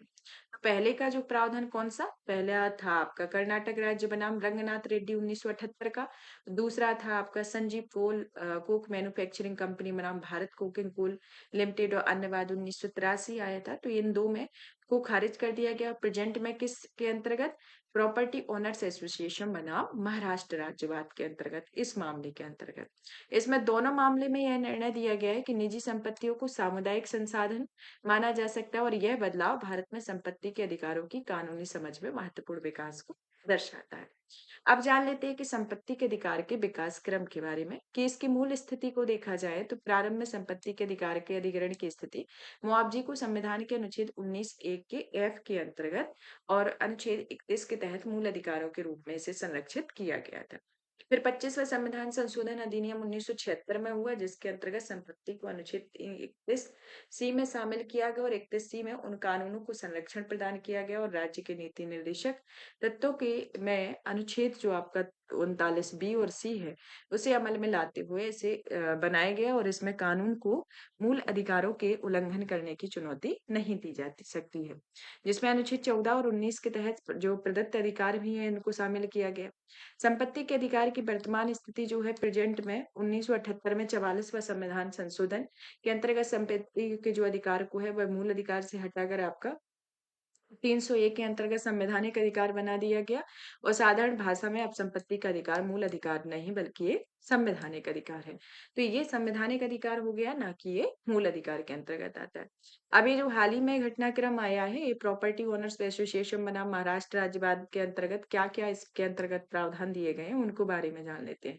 तो पहले का जो प्रावधान कौन सा? पहला था आपका कर्नाटक राज्य बनाम रंगनाथ रेड्डी 1978 का। दूसरा था आपका संजीव कोक मैन्युफैक्चरिंग कंपनी बनाम भारत कोकिंग कोल लिमिटेड और अन्य वाद 1983 आया था। तो इन दो में को खारिज कर दिया गया। प्रेजेंट में किस के अंतर्गत? प्रॉपर्टी ओनर्स एसोसिएशन बनाम महाराष्ट्र राज्यवाद के अंतर्गत, इस मामले के अंतर्गत। इसमें दोनों मामले में यह निर्णय दिया गया है कि निजी संपत्तियों को सामुदायिक संसाधन माना जा सकता है और यह बदलाव भारत में संपत्ति के अधिकारों की कानूनी समझ में महत्वपूर्ण विकास को दर्शाता है। अब जान लेते हैं कि संपत्ति के अधिकार के विकास क्रम के बारे में, कि इसकी मूल स्थिति को देखा जाए तो प्रारंभ में संपत्ति के अधिकार के अधिग्रहण की स्थिति मुआवजे को संविधान के अनुच्छेद 19(1) के एफ के अंतर्गत और अनुच्छेद 31 के तहत मूल अधिकारों के रूप में इसे संरक्षित किया गया था। फिर 25वां संविधान संशोधन अधिनियम 1976 में हुआ, जिसके अंतर्गत संपत्ति को अनुच्छेद 31 सी में शामिल किया गया और 31 सी में उन कानूनों को संरक्षण प्रदान किया गया और राज्य के नीति निर्देशक तत्वों के में अनुच्छेद जो आपका 39 बी और सी है, उसे अमल में लाते हुए इसे बनाया गया और इसमें कानून को मूल अधिकारों के उल्लंघन करने की चुनौती नहीं दी जाती सकती है। जिसमें अनुच्छेद 14 और 19 के तहत जो प्रदत्त अधिकार भी है, इनको शामिल किया गया। संपत्ति के अधिकार की वर्तमान स्थिति जो है प्रेजेंट में 1978 में 44वां संविधान संशोधन के अंतर्गत संपत्ति के जो अधिकार को है वह मूल अधिकार से हटाकर आपका 301 के अंतर्गत संवैधानिक अधिकार बना दिया गया और साधारण भाषा में अब संपत्ति का अधिकार मूल अधिकार नहीं बल्कि ये संवैधानिक अधिकार है। तो ये संवैधानिक अधिकार हो गया, ना कि ये मूल अधिकार के अंतर्गत आता है। अब ये जो हाल ही में घटनाक्रम आया है, ये प्रॉपर्टी ओनर्स एसोसिएशन बनाम महाराष्ट्र राज्यवाद के अंतर्गत क्या क्या इसके अंतर्गत प्रावधान दिए गए हैं उनको बारे में जान लेते हैं।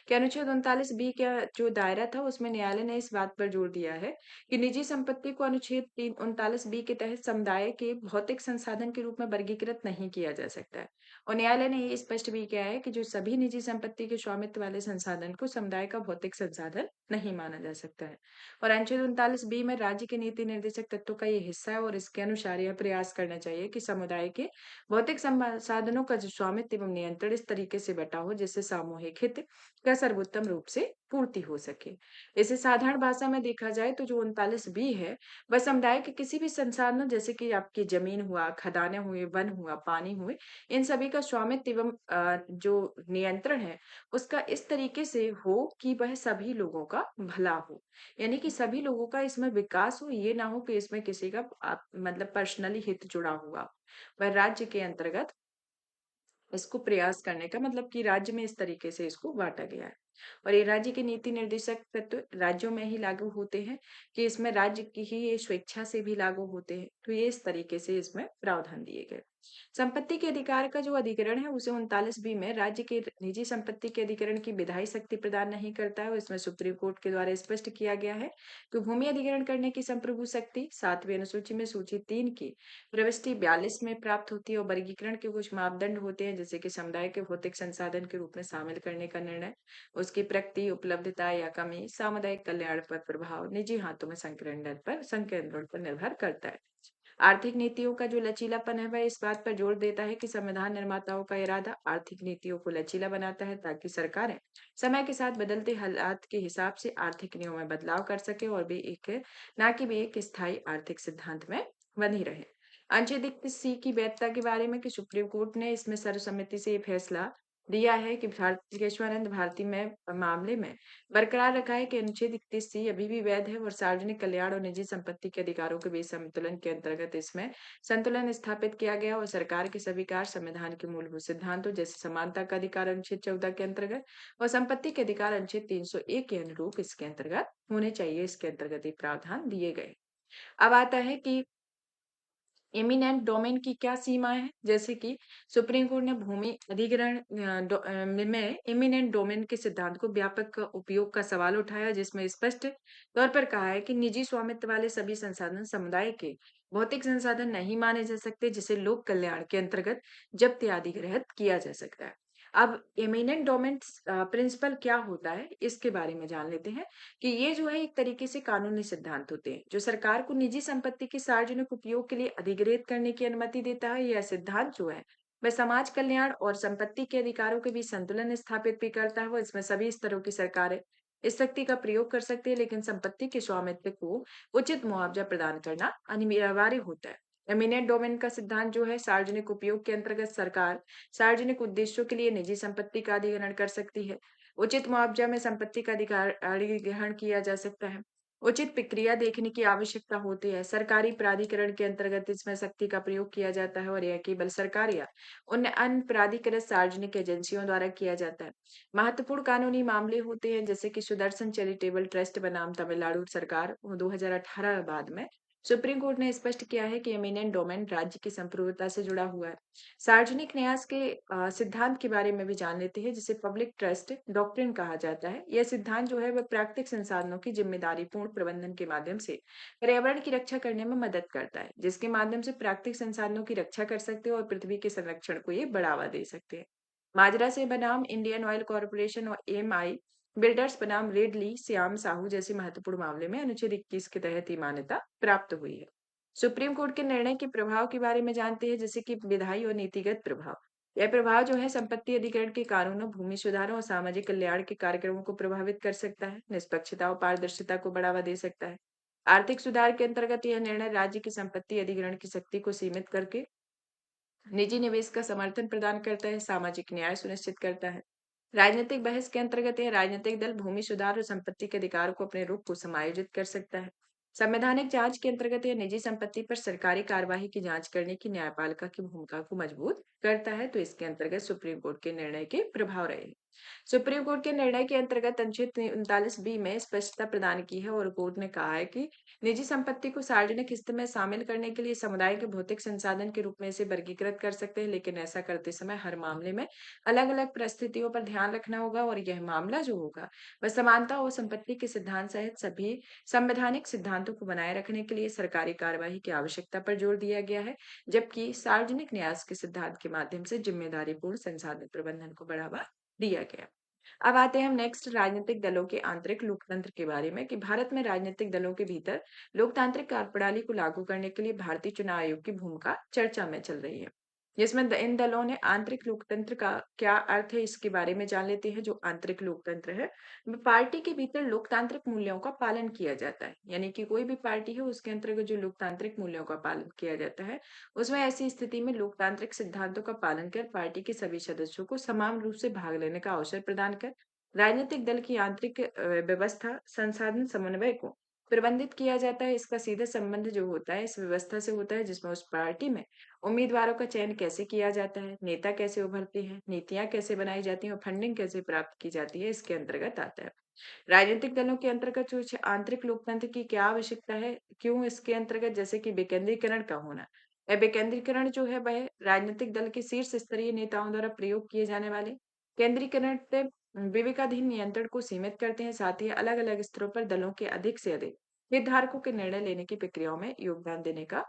कि अनुच्छेद 39 बी का जो दायरा था उसमें न्यायालय ने इस बात पर जोर दिया है कि निजी संपत्ति को अनुच्छेद 39 बी के तहत समुदाय के भौतिक संसाधन के रूप में वर्गीकृत नहीं किया जा सकता है। और न्यायालय ने ये स्पष्ट भी किया है कि जो सभी निजी संपत्ति के स्वामित्व वाले संसाधन को समुदाय का भौतिक संसाधन नहीं माना जा सकता है। और अनुच्छेद 39 बी में राज्य के नीति निर्देशक तत्वों का ये हिस्सा है और इसके अनुसार यह प्रयास करना चाहिए कि समुदाय के भौतिक संसाधनों का जो स्वामित्व एवं नियंत्रण इस तरीके से बटा हो जिससे सामूहिक हित का सर्वोत्तम रूप से पूर्ति हो सके। इसे साधारण भाषा में देखा जाए तो जो 39 बी है, वह समुदाय के किसी भी संसाधनों जैसे कि आपकी जमीन हुआ, खदानें हुए, वन हुआ, पानी हुए, इन सभी का स्वामित्व एवं जो नियंत्रण है, उसका इस तरीके से हो कि वह सभी लोगों का भला हो। यानी कि सभी लोगों का इसमें विकास हो, ये ना हो कि इसमें किसी का मतलब पर्सनली हित जुड़ा हुआ हो। वह राज्य के अंतर्गत इसको प्रयास करने का मतलब कि राज्य में इस तरीके से इसको बांटा गया है। और ये राज्य के नीति निर्देशक तत्व राज्यों में ही लागू होते हैं, कि इसमें राज्य की ही ये स्वेच्छा से भी लागू होते हैं। तो ये इस तरीके से इसमें प्रावधान दिए गए। संपत्ति के अधिकार का जो अधिकरण है उसे 39 बी में राज्य के निजी संपत्ति के अधिकरण की विधायी शक्ति प्रदान नहीं करता है और इसमें सुप्रीम कोर्ट के द्वारा स्पष्ट किया गया है कि भूमि अधिग्रहण करने की संप्रभु शक्ति 7वीं अनुसूची में सूची 3 की प्रविष्टि 42 में प्राप्त होती है और वर्गीकरण के कुछ मापदंड होते हैं, जैसे कि समुदाय के भौतिक संसाधन के रूप में शामिल करने का निर्णय, उसकी प्रकृति, उपलब्धता या कमी, सामुदायिक कल्याण पर प्रभाव, निजी हाथों में संकेंद्रण पर निर्भर करता है। आर्थिक नीतियों का जो लचीलापन है वह इस बात पर जोर देता है कि संविधान निर्माताओं का इरादा आर्थिक नीतियों को लचीला बनाता है ताकि सरकारें समय के साथ बदलते हालात के हिसाब से आर्थिक नियमों में बदलाव कर सके और भी एक ना कि भी एक स्थायी आर्थिक सिद्धांत में बनी रहे। अनुच्छेद 31 सी की वैधता के बारे में कि सुप्रीम कोर्ट ने इसमें सर्वसम्मति से ये फैसला दिया है कि केशवानंद भारती में मामले में बरकरार रखा है कि अनुच्छेद 31C अभी भी वैध है और सार्वजनिक कल्याण और निजी संपत्ति के अधिकारों के बीच संतुलन के अंतर्गत इसमें संतुलन स्थापित किया गया और सरकार के सभी कार्य संविधान के मूलभूत सिद्धांतों जैसे समानता का अधिकार अनुच्छेद 14 के अंतर्गत और संपत्ति के अधिकार अनुच्छेद 301 के अनुरूप इसके अंतर्गत होने चाहिए। इसके अंतर्गत ये प्रावधान दिए गए। अब आता है कि एमिनेंट डोमेन की क्या सीमाएं हैं? जैसे कि सुप्रीम कोर्ट ने भूमि अधिग्रहण में एमिनेंट डोमेन के सिद्धांत को व्यापक उपयोग का सवाल उठाया, जिसमें स्पष्ट तौर पर कहा है कि निजी स्वामित्व वाले सभी संसाधन समुदाय के भौतिक संसाधन नहीं माने जा सकते, जिसे लोक कल्याण के अंतर्गत जब्त या अधिग्रहित किया जा सकता है। अब एमिनेंट डोमेन प्रिंसिपल क्या होता है, इसके बारे में जान लेते हैं कि ये जो है एक तरीके से कानूनी सिद्धांत होते हैं जो सरकार को निजी संपत्ति के सार्वजनिक उपयोग के लिए अधिग्रहित करने की अनुमति देता है। यह सिद्धांत जो है वह समाज कल्याण और संपत्ति के अधिकारों के बीच संतुलन स्थापित भी करता है। वो इसमें सभी स्तरों की सरकारें इस शक्ति का प्रयोग कर सकती है, लेकिन संपत्ति के स्वामित्व को उचित मुआवजा प्रदान करना अनिवार्य होता है। एमिनेंट डोमेन का सिद्धांत जो है सार्वजनिक उपयोग के अंतर्गत सरकार सार्वजनिक उद्देश्यों के लिए निजी संपत्ति का अधिग्रहण कर सकती है। उचित मुआवजा में संपत्ति का अधिग्रहण किया जा सकता है। उचित प्रक्रिया देखने की आवश्यकता होती है। सरकारी प्राधिकरण के अंतर्गत इसमें शक्ति का प्रयोग किया जाता है और यह केवल सरकार या उन अन्य प्राधिकृत सार्वजनिक एजेंसियों द्वारा किया जाता है। महत्वपूर्ण कानूनी मामले होते हैं जैसे कि सुदर्शन चैरिटेबल ट्रस्ट बनाम तमिलनाडु सरकार 2018 बाद में सुप्रीम कोर्ट ने स्पष्ट किया है कि एमिनेंट डोमेन राज्य की संप्रभुता से जुड़ा हुआ है। सार्वजनिक न्यास के सिद्धांत के बारे में भी जान लेते हैं, जिसे पब्लिक ट्रस्ट डॉक्ट्रिन कहा जाता है। यह सिद्धांत जो है वह प्राकृतिक संसाधनों की जिम्मेदारी पूर्ण प्रबंधन के माध्यम से पर्यावरण की रक्षा करने में मदद करता है, जिसके माध्यम से प्राकृतिक संसाधनों की रक्षा कर सकते हैं और पृथ्वी के संरक्षण को ये बढ़ावा दे सकते हैं। माजरा से बनाम इंडियन ऑयल कॉरपोरेशन और एमआई बिल्डर्स बनाम रेडली श्याम साहू जैसे महत्वपूर्ण मामले में अनुच्छेद 21 के तहत ही मान्यता प्राप्त हुई है। सुप्रीम कोर्ट के निर्णय के प्रभाव के बारे में जानते हैं, जैसे कि विधायी और नीतिगत प्रभाव। यह प्रभाव जो है संपत्ति अधिग्रहण के कानूनों, भूमि सुधारों और सामाजिक कल्याण के कार्यक्रमों को प्रभावित कर सकता है। निष्पक्षता और पारदर्शिता को बढ़ावा दे सकता है। आर्थिक सुधार के अंतर्गत यह निर्णय राज्य की संपत्ति अधिग्रहण की शक्ति को सीमित करके निजी निवेश का समर्थन प्रदान करता है, सामाजिक न्याय सुनिश्चित करता है। राजनीतिक बहस के अंतर्गत यह राजनीतिक दल भूमि सुधार और संपत्ति के अधिकार को अपने रुख को समायोजित कर सकता है। संवैधानिक जांच के अंतर्गत यह निजी संपत्ति पर सरकारी कार्यवाही की जांच करने की न्यायपालिका की भूमिका को मजबूत करता है। तो इसके अंतर्गत सुप्रीम कोर्ट के निर्णय के प्रभाव रहे। सुप्रीम कोर्ट के निर्णय के अंतर्गत अनुच्छेद 39 बी में स्पष्टता प्रदान की है और कोर्ट ने कहा है कि निजी संपत्ति को सार्वजनिक हित में शामिल करने के लिए समुदाय के भौतिक संसाधन के रूप में इसे वर्गीकृत कर सकते हैं, लेकिन ऐसा करते समय हर मामले में अलग अलग परिस्थितियों पर ध्यान रखना होगा और यह मामला जो होगा वह समानता और संपत्ति के सिद्धांत सहित सभी संवैधानिक सिद्धांतों को बनाए रखने के लिए सरकारी कार्यवाही की आवश्यकता पर जोर दिया गया है, जबकि सार्वजनिक न्यास के सिद्धांत के माध्यम से जिम्मेदारी पूर्ण संसाधन प्रबंधन को बढ़ावा दिया गया। अब आते हैं हम नेक्स्ट राजनीतिक दलों के आंतरिक लोकतंत्र के बारे में कि भारत में राजनीतिक दलों के भीतर लोकतांत्रिक कार्यप्रणाली को लागू करने के लिए भारतीय चुनाव आयोग की भूमिका चर्चा में चल रही है, जिसमें इन दलों ने आंतरिक लोकतंत्र का क्या अर्थ है इसके बारे में जान लेते हैं। जो आंतरिक लोकतंत्र है वह पार्टी के भीतर लोकतांत्रिक मूल्यों का पालन किया जाता है, यानी कि कोई भी पार्टी है उसके अंतर्गत जो लोकतांत्रिक मूल्यों का पालन किया जाता है उसमें ऐसी स्थिति में लोकतांत्रिक सिद्धांतों का पालन कर पार्टी के सभी सदस्यों को समान रूप से भाग लेने का अवसर प्रदान कर राजनीतिक दल की आंतरिक व्यवस्था संसाधन समन्वय को प्रबंधित किया जाता है। इसका सीधा संबंध जो होता है इस व्यवस्था से होता है, जिसमें उस पार्टी में उम्मीदवारों का चयन कैसे किया जाता है, नेता कैसे उभरते हैं, नीतियां कैसे बनाई जाती हैं और फंडिंग कैसे प्राप्त की जाती है, इसके अंतर्गत आता है। राजनीतिक दलों के अंतर्गत जो आंतरिक लोकतंत्र की क्या आवश्यकता है, क्यों इसके अंतर्गत, जैसे कि विकेंद्रीकरण का होना। विकेंद्रीकरण जो है वह राजनीतिक दल के शीर्ष स्तरीय नेताओं द्वारा प्रयोग किए जाने वाले केंद्रीकरण से विवेकाधीन नियंत्रण को सीमित करते हैं, साथ ही अलग अलग स्तरों पर दलों के अधिक से अधिक हितधारकों के निर्णय लेने की प्रक्रियाओं में योगदान देने का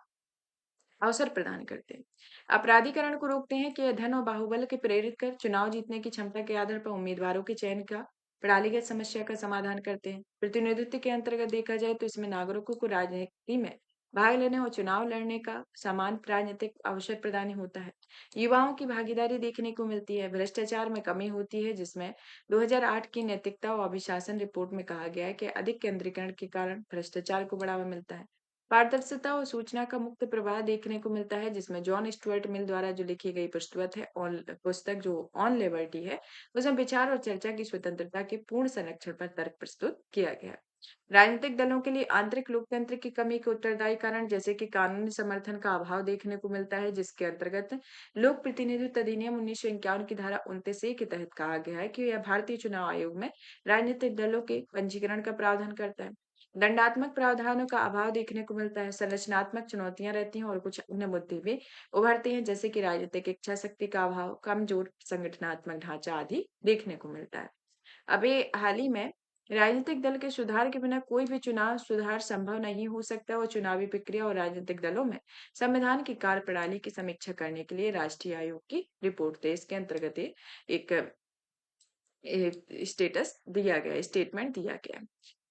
अवसर प्रदान करते हैं। अपराधीकरण को रोकते हैं कि धन और बाहुबल के प्रेरित कर चुनाव जीतने की क्षमता के आधार पर उम्मीदवारों के चयन का प्रणालीगत समस्या का समाधान करते हैं। प्रतिनिधित्व के अंतर्गत देखा जाए तो इसमें नागरिकों को राजनीति में भाग लेने और चुनाव लड़ने का समान राजनीतिक अवसर प्रदान होता है। युवाओं की भागीदारी देखने को मिलती है। भ्रष्टाचार में कमी होती है, जिसमें 2008 की नैतिकता और अभिशासन रिपोर्ट में कहा गया है कि अधिक केंद्रीकरण के कारण भ्रष्टाचार को बढ़ावा मिलता है। पारदर्शिता और सूचना का मुक्त प्रवाह देखने को मिलता है, जिसमें जॉन स्टुअर्ट मिल द्वारा जो लिखी गई पुस्तक जो ऑन लिबर्टी है, उसमें विचार और चर्चा की स्वतंत्रता के पूर्ण संरक्षण पर तर्क प्रस्तुत किया गया है। राजनीतिक दलों के लिए आंतरिक लोकतंत्र की कमी के उत्तरदायी कारण जैसे कि कानूनी समर्थन का अभाव देखने को मिलता है, जिसके अंतर्गत लोक प्रतिनिधित्व अधिनियम 1951 की धारा 29 के तहत कहा गया है कि यह भारतीय चुनाव आयोग में राजनीतिक दलों के पंजीकरण का प्रावधान करता है। दंडात्मक प्रावधानों का अभाव देखने को मिलता है, संरचनात्मक चुनौतियां रहती हैं और कुछ अन्य मुद्दे भी उभरते हैं, जैसे कि राजनीतिक इच्छा शक्ति का अभाव, कमजोर संगठनात्मक ढांचा आदि देखने को मिलता है। अभी हाल ही में राजनीतिक दल के सुधार के बिना कोई भी चुनाव सुधार संभव नहीं हो सकता और चुनावी प्रक्रिया और राजनीतिक दलों में संविधान की कार्यप्रणाली की समीक्षा करने के लिए राष्ट्रीय आयोग की रिपोर्ट थे। इसके अंतर्गत एक स्टेटमेंट दिया गया है।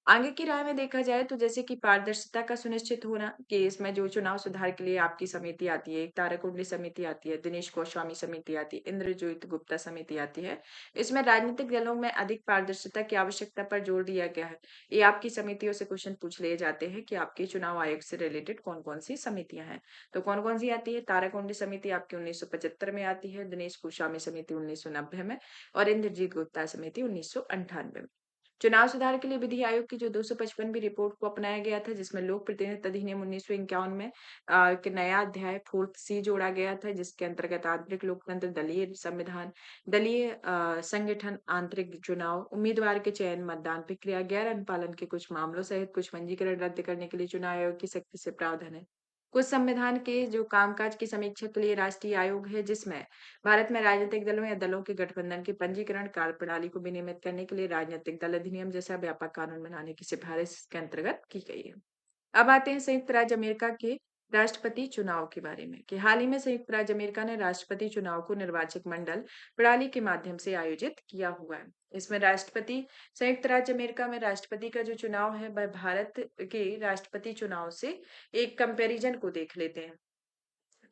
आगे की राय में देखा जाए तो जैसे कि पारदर्शिता का सुनिश्चित होना कि इसमें जो चुनाव सुधार के लिए आपकी समिति आती है, एक ताराकुंडली समिति आती है, दिनेश गोस्वामी समिति आती है, इंद्रजीत गुप्ता समिति आती है। इसमें राजनीतिक दलों में अधिक पारदर्शिता की आवश्यकता पर जोर दिया गया है। ये आपकी समितियों से क्वेश्चन पूछ लिए जाते हैं कि आपके चुनाव आयोग से रिलेटेड कौन-कौन सी समितियां हैं। तो कौन-कौन सी आती है? ताराकुंडली समिति आपकी 1975 में आती है, दिनेश गोस्वामी समिति 1990 में और इंद्रजीत गुप्ता समिति 1998 में। चुनाव सुधार के लिए विधि आयोग की जो 255वीं रिपोर्ट को अपनाया गया था, जिसमें लोक प्रतिनिधित्व अधिनियम 1951 में एक नया अध्याय 4th सी जोड़ा गया था, जिसके अंतर्गत आंतरिक लोकतंत्र, दलीय संविधान, दलीय संगठन, आंतरिक चुनाव, उम्मीदवार के चयन, मतदान प्रक्रिया, गैर अनुपालन के कुछ मामलों सहित कुछ पंजीकरण रद्द करने के लिए चुनाव आयोग की सख्ती से प्रावधान है। कुछ संविधान के जो कामकाज की समीक्षा के लिए राष्ट्रीय आयोग है, जिसमें भारत में राजनीतिक दलों या दलों के गठबंधन के पंजीकरण कार्यप्रणाली को विनियमित करने के लिए राजनीतिक दल अधिनियम जैसा व्यापक कानून बनाने की सिफारिश इसके अंतर्गत की गई है। अब आते हैं संयुक्त राज्य अमेरिका के राष्ट्रपति चुनाव के बारे में कि हाल ही में संयुक्त राज्य अमेरिका ने राष्ट्रपति चुनाव को निर्वाचक मंडल प्रणाली के माध्यम से आयोजित किया हुआ है। इसमें राष्ट्रपति संयुक्त राज्य अमेरिका में राष्ट्रपति का जो चुनाव है वह भारत के राष्ट्रपति चुनाव से एक कंपैरिजन को देख लेते हैं।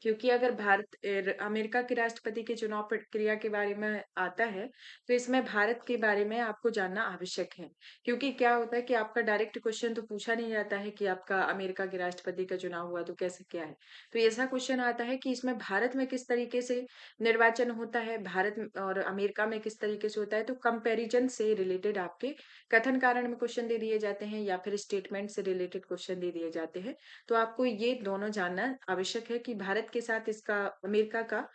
क्योंकि अगर अमेरिका के राष्ट्रपति के चुनाव प्रक्रिया के बारे में आता है, तो इसमें भारत के बारे में आपको जानना आवश्यक है। क्योंकि क्या होता है कि आपका डायरेक्ट क्वेश्चन तो पूछा नहीं जाता है कि आपका अमेरिका के राष्ट्रपति का चुनाव हुआ तो कैसे क्या है। तो ऐसा क्वेश्चन आता है कि इसमें भारत में किस तरीके से निर्वाचन होता है, भारत और अमेरिका में किस तरीके से होता है, तो कंपैरिजन से रिलेटेड आपके कथन कारण में क्वेश्चन दे दिए जाते हैं या फिर स्टेटमेंट से रिलेटेड क्वेश्चन दे दिए जाते हैं। तो आपको ये दोनों जानना आवश्यक है कि भारत के साथ इसका अमेरिका का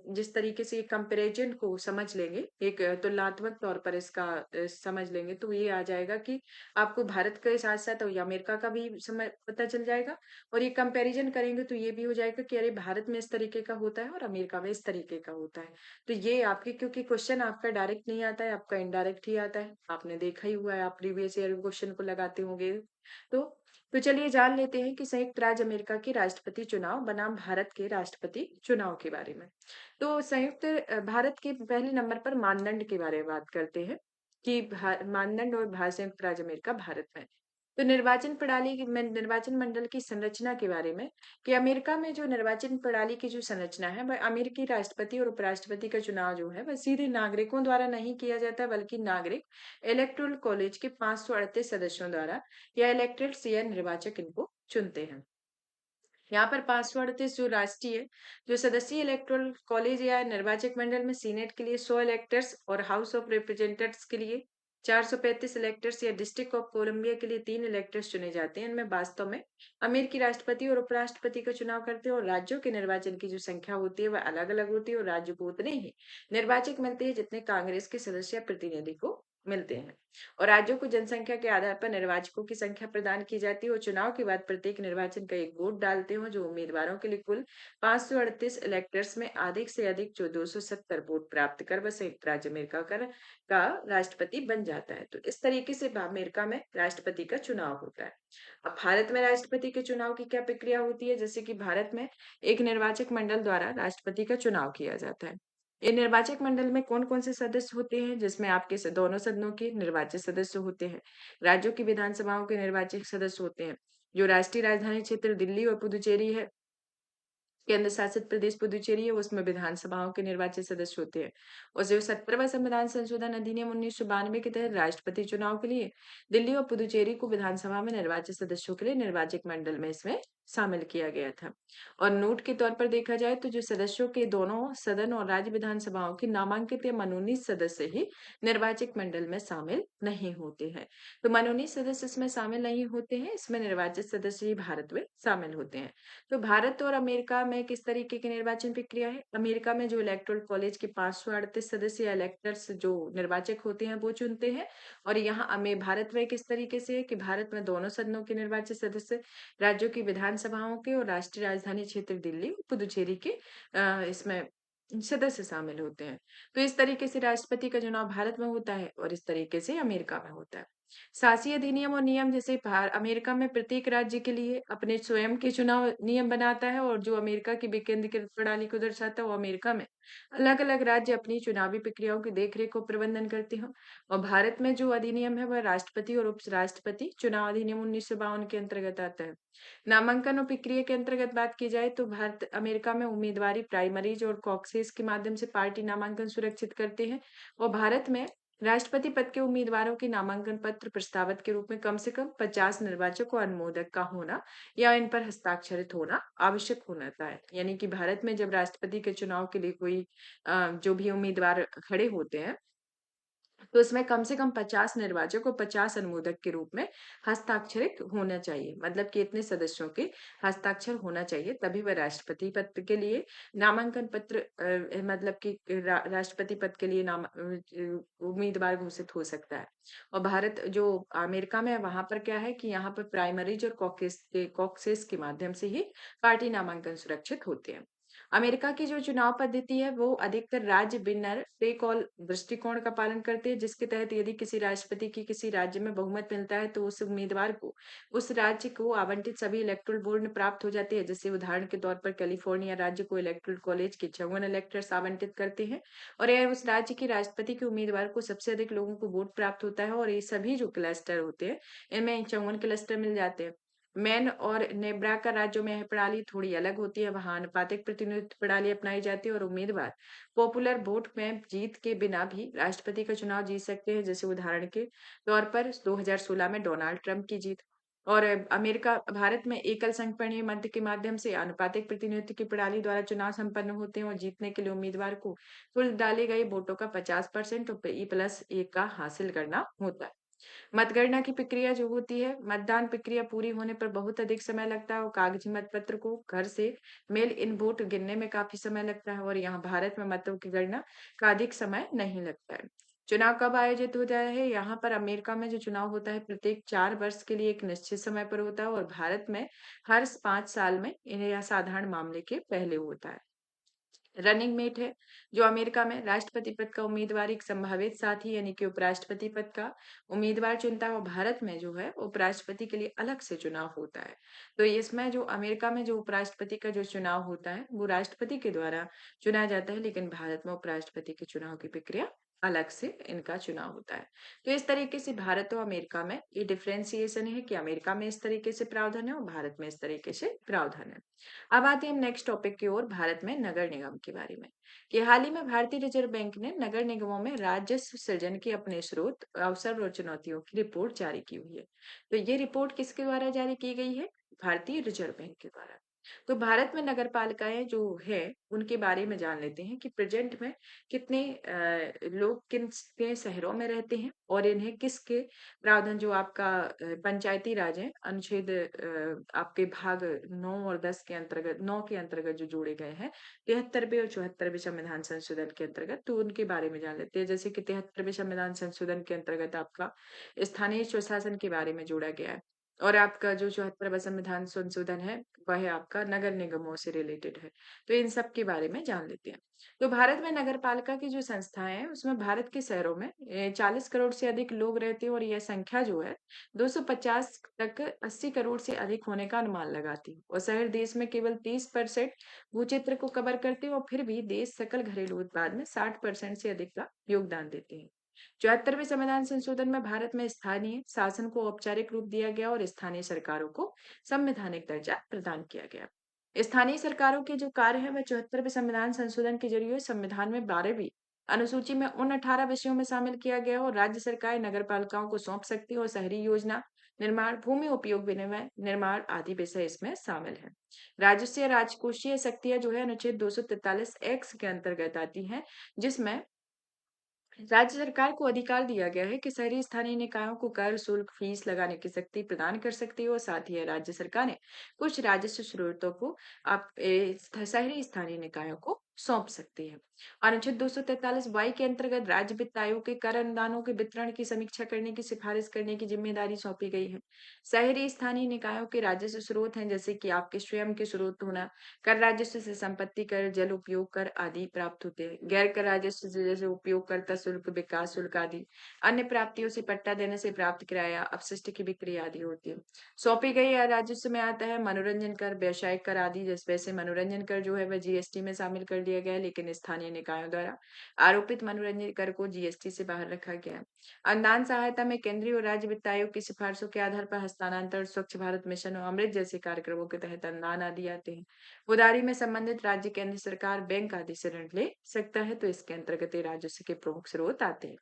जिस तरीके से कंपैरिजन को समझ लेंगे, एक तुलनात्मक तौर पर इसका समझ लेंगे, तो ये आ जाएगा कि आपको भारत के साथ-साथ या अमेरिका का भी समय पता चल जाएगा और ये कंपैरिजन करेंगे तो ये भी हो जाएगा कि अरे भारत में इस तरीके का होता है और अमेरिका में इस तरीके का होता है। तो ये आपके क्योंकि क्वेश्चन आपका डायरेक्ट नहीं आता है, आपका इनडायरेक्ट ही आता है। आपने देखा ही हुआ है, आप प्रीवियस ईयर क्वेश्चन को लगाते होंगे। तो तो चलिए जान लेते हैं कि संयुक्त राज्य अमेरिका के राष्ट्रपति चुनाव बनाम भारत के राष्ट्रपति चुनाव के बारे में। तो भारत के पहले नंबर पर मानदंड के बारे में बात करते हैं कि मानदंड और संयुक्त राज्य अमेरिका भारत में। तो निर्वाचन मंडल की संरचना के बारे में कि अमेरिका में जो निर्वाचन प्रणाली की जो संरचना है वह अमेरिकी राष्ट्रपति और उपराष्ट्रपति का चुनाव जो है वह सीधे नागरिकों द्वारा नहीं किया जाता, बल्कि नागरिक इलेक्टोरल कॉलेज के 538 सदस्यों द्वारा या इलेक्टेड या निर्वाचक इनको चुनते हैं। यहाँ पर 538 जो सदस्यीय इलेक्टोरल कॉलेज या निर्वाचक मंडल में सीनेट के लिए 100 इलेक्टर्स और हाउस ऑफ रिप्रेजेंटेटिव्स के लिए 435 इलेक्टर्स या डिस्ट्रिक्ट ऑफ कोलंबिया के लिए 3 इलेक्टर्स चुने जाते हैं। इनमें वास्तव में अमेरिकी राष्ट्रपति और उपराष्ट्रपति का चुनाव करते हैं और राज्यों के निर्वाचन की जो संख्या होती है वह अलग अलग होती है और राज्य को उतने ही निर्वाचक मिलते हैं जितने कांग्रेस के सदस्य या प्रतिनिधि को मिलते हैं। और राज्यों को जनसंख्या के आधार पर निर्वाचकों की संख्या प्रदान की जाती है और चुनाव के बाद प्रत्येक निर्वाचन का एक वोट डालते हो जो उम्मीदवारों के लिए कुल 538 इलेक्टर्स में अधिक से अधिक जो 270 वोट प्राप्त कर वह संयुक्त राज्य अमेरिका का राष्ट्रपति बन जाता है। तो इस तरीके से अमेरिका में राष्ट्रपति का चुनाव होता है। अब भारत में राष्ट्रपति के चुनाव की क्या प्रक्रिया होती है, जैसे कि भारत में एक निर्वाचक मंडल द्वारा राष्ट्रपति का चुनाव किया जाता है। ये निर्वाचक मंडल में कौन-कौन से सदस्य होते हैं, जिसमें आपके दोनों सदनों के निर्वाचित सदस्य होते हैं, राज्यों की विधानसभाओं के निर्वाचित सदस्य होते हैं, जो राष्ट्रीय राजधानी क्षेत्र दिल्ली और पुदुचेरी है केंद्र शासित प्रदेश पुदुचेरी है, उसमें विधानसभाओं के निर्वाचित सदस्य होते हैं। और जो 17वां संविधान संशोधन अधिनियम 1992 के तहत राष्ट्रपति चुनाव के लिए दिल्ली और पुदुचेरी को विधानसभा में निर्वाचित सदस्यों के लिए निर्वाचक मंडल में इसमें शामिल किया गया था। और नोट के तौर पर देखा जाए तो जो सदस्यों के दोनों सदन और राज्य विधानसभाओं के नामांकित या मनोनीत सदस्य ही निर्वाचक मंडल में शामिल नहीं होते हैं। तो मनोनीत सदस्य इसमें शामिल नहीं होते हैं, इसमें निर्वाचित सदस्य ही भारत में शामिल होते हैं। तो भारत और अमेरिका में किस तरीके की निर्वाचन प्रक्रिया है? अमेरिका में जो इलेक्टोरल कॉलेज के 538 सदस्य या इलेक्टर्स जो निर्वाचक होते हैं वो चुनते हैं। और यहाँ हमें भारत में किस तरीके से है कि भारत में दोनों सदनों के निर्वाचित सदस्य राज्यों की विधानसभाओं के और राष्ट्रीय राजधानी क्षेत्र दिल्ली पुदुचेरी के इसमें सदस्य शामिल होते हैं। तो इस तरीके से राष्ट्रपति का चुनाव भारत में होता है और इस तरीके से अमेरिका में होता है। शासी अधिनियम और नियम जैसे अमेरिका में प्रत्येक राज्य के लिए अपने स्वयं के चुनाव नियम बनाता है, और जो अमेरिका की विकेंद्रीकृत प्रणाली को दर्शाता है वो अमेरिका में अलग अलग राज्य अपनी चुनावी प्रक्रियाओं की देखरेख और प्रबंधन करते हैं। और भारत में जो अधिनियम है वह राष्ट्रपति और उपराष्ट्रपति चुनाव अधिनियम 1952 के अंतर्गत आता है। नामांकन और प्रक्रिया के अंतर्गत बात की जाए तो भारत अमेरिका में उम्मीदवारी प्राइमरीज और कॉकसेस के माध्यम से पार्टी नामांकन सुरक्षित करते हैं। और भारत में राष्ट्रपति पद के उम्मीदवारों के नामांकन पत्र प्रस्तावक के रूप में कम से कम 50 निर्वाचक और अनुमोदक का होना या इन पर हस्ताक्षरित होना आवश्यक होता है। यानी कि भारत में जब राष्ट्रपति के चुनाव के लिए कोई जो भी उम्मीदवार खड़े होते हैं तो इसमें कम से कम 50 निर्वाचक और 50 अनुमोदक के रूप में हस्ताक्षरित होना चाहिए। मतलब कि इतने सदस्यों के हस्ताक्षर होना चाहिए, तभी वह राष्ट्रपति पद के लिए नामांकन पत्र मतलब कि राष्ट्रपति पद के लिए उम्मीदवार घोषित हो सकता है। और भारत जो अमेरिका में है वहां पर क्या है कि यहाँ पर प्राइमरीज और कॉकसेस के माध्यम से ही पार्टी नामांकन सुरक्षित होते हैं। अमेरिका की जो चुनाव पद्धति है वो अधिकतर राज्य विनर टेक ऑल दृष्टिकोण का पालन करते हैं, जिसके तहत यदि किसी राष्ट्रपति की किसी राज्य में बहुमत मिलता है तो उस उम्मीदवार को उस राज्य को आवंटित सभी इलेक्टोरल बोर्ड में प्राप्त हो जाती है। जैसे उदाहरण के तौर पर कैलिफोर्निया राज्य को इलेक्टोरल कॉलेज के 54 इलेक्टर्स आवंटित करते हैं, और यह उस राज्य के राष्ट्रपति के उम्मीदवार को सबसे अधिक लोगों को वोट प्राप्त होता है। और ये सभी जो क्लस्टर होते हैं इनमें 54 क्लस्टर मिल जाते हैं। मैन और नेब्राका राज्यों में यह प्रणाली थोड़ी अलग होती है, वहां अनुपातिक प्रतिनिधित्व प्रणाली अपनाई जाती है और उम्मीदवार पॉपुलर वोट में जीत के बिना भी राष्ट्रपति का चुनाव जीत सकते हैं। जैसे उदाहरण के तौर पर 2016 में डोनाल्ड ट्रंप की जीत। और अमेरिका भारत में एकल संगणीय मध्य के माध्यम से अनुपातिक प्रतिनिधित्व की प्रणाली द्वारा चुनाव संपन्न होते हैं, और जीतने के लिए उम्मीदवार को कुल डाले गए वोटों का 50% और E+1 का हासिल करना होता है। मतगणना की प्रक्रिया जो होती है, मतदान प्रक्रिया पूरी होने पर बहुत अधिक समय लगता है और कागजी मतपत्र को घर से मेल इन वोट गिनने में काफी समय लगता है, और यहाँ भारत में मतों की गणना का अधिक समय नहीं लगता है। चुनाव कब आयोजित होता है? यहाँ पर अमेरिका में जो चुनाव होता है प्रत्येक 4 वर्ष के लिए एक निश्चित समय पर होता है, और भारत में हर 5 साल में इन्हें यह साधारण मामले के पहले होता है। रनिंग मेट है, जो अमेरिका में राष्ट्रपति पद का उम्मीदवार एक संभावित साथी यानी कि उपराष्ट्रपति पद का उम्मीदवार चुनता है, और भारत में जो है उपराष्ट्रपति के लिए अलग से चुनाव होता है। तो इसमें जो अमेरिका में जो उपराष्ट्रपति का जो चुनाव होता है वो राष्ट्रपति के द्वारा चुना जाता है, लेकिन भारत में उपराष्ट्रपति के चुनाव की प्रक्रिया अलग से इनका चुनाव होता है। तो इस तरीके से भारत और अमेरिका में ये डिफ्रेंसिएशन है कि अमेरिका में इस तरीके से प्रावधान है और भारत में इस तरीके से प्रावधान है। अब आते हैं हम नेक्स्ट टॉपिक की ओर, भारत में नगर निगम के बारे में। कि हाल ही में भारतीय रिजर्व बैंक ने नगर निगमों में राजस्व सृजन के अपने स्रोत, अवसर और चुनौतियों की रिपोर्ट जारी की हुई है। तो ये रिपोर्ट किसके द्वारा जारी की गई है? भारतीय रिजर्व बैंक के द्वारा। तो भारत में नगर पालिकाएं जो है उनके बारे में जान लेते हैं कि प्रेजेंट में कितने लोग किन के शहरों में रहते हैं, और इन्हें किसके प्रावधान जो आपका पंचायती राज है अनुच्छेद आपके भाग 9 और 10 के अंतर्गत 9 के अंतर्गत जो जोड़े गए हैं 73वें और 74वें संविधान संशोधन के अंतर्गत, तो उनके बारे में जान लेते हैं। जैसे कि 73वें संविधान संशोधन के अंतर्गत आपका स्थानीय स्वशासन के बारे में जोड़ा गया है, और आपका जो 74वां संविधान संशोधन है वह आपका नगर निगमों से रिलेटेड है। तो इन सब के बारे में जान लेते हैं। तो भारत में नगर पालिका की जो संस्थाएं हैं उसमें भारत के शहरों में 40 करोड़ से अधिक लोग रहते हैं, और यह संख्या जो है 250 तक 80 करोड़ से अधिक होने का अनुमान लगाती है। और शहर देश में केवल 30% भूक्षेत्र को कवर करते हैं, और फिर भी देश सकल घरेलू उत्पाद में 60% से अधिक का योगदान देते हैं। 74वें संविधान संशोधन में भारत में स्थानीय शासन को औपचारिक रूप दिया गया और स्थानीय सरकारों को संवैधानिक दर्जा प्रदान किया गया। स्थानीय सरकारों के जो कार्य है वह 74वें संविधान संशोधन के जरिए संविधान में 12वीं अनुसूची में उन 18 विषयों में शामिल किया गया हो। राज्य सरकार नगर पालिकाओं को सौंप सकती है और शहरी योजना निर्माण, भूमि उपयोग विनिमय, निर्माण आदि विषय इसमें शामिल है। राजस्व या राजकोषीय शक्तियां जो है अनुच्छेद 243 एक्स के अंतर्गत आती हैं, जिसमें राज्य सरकार को अधिकार दिया गया है कि शहरी स्थानीय निकायों को कर, शुल्क, फीस लगाने की शक्ति प्रदान कर सकती है और साथ ही राज्य सरकारें कुछ राजस्व स्रोतों को शहरी स्थानीय निकायों को सौंप सकती है। अनुच्छेद 243 वाई के अंतर्गत राज्य वित्त आयोग के कर अनुदानों के वितरण की समीक्षा करने की सिफारिश करने की जिम्मेदारी सौंपी गई है। शहरी स्थानीय निकायों के राजस्व स्रोत हैं जैसे कि आपके स्वयं के स्रोत होना, कर राजस्व से संपत्ति कर, जल उपयोग कर आदि प्राप्त होते हैं। गैर कर राजस्व से जैसे उपयोगकर्ता शुल्क, विकास शुल्क आदि। अन्य प्राप्तियों से पट्टा देने से प्राप्त किराया, अपशिष्ट की बिक्री आदि होती है। सौंपी गई राजस्व में आता है मनोरंजन कर, व्यवसायिक कर आदि। जैसे वैसे मनोरंजन कर जो है वह जीएसटी में शामिल कर दिया गया है, लेकिन स्थानीय निकायों द्वारा आरोपित मनोरंजन कर को जीएसटी से बाहर रखा गया है। अनुदान सहायता में केंद्रीय और राज्य वित्त आयोग की सिफारिशों के आधार पर हस्तांतरण, स्वच्छ भारत मिशन और अमृत जैसे कार्यक्रमों के तहत अनुदान आदि आते हैं। उधारी में संबंधित राज्य केंद्र सरकार बैंक आदि से ऋण ले सकता है, तो इसके अंतर्गत ये राजस्व के प्रमुख स्रोत आते हैं।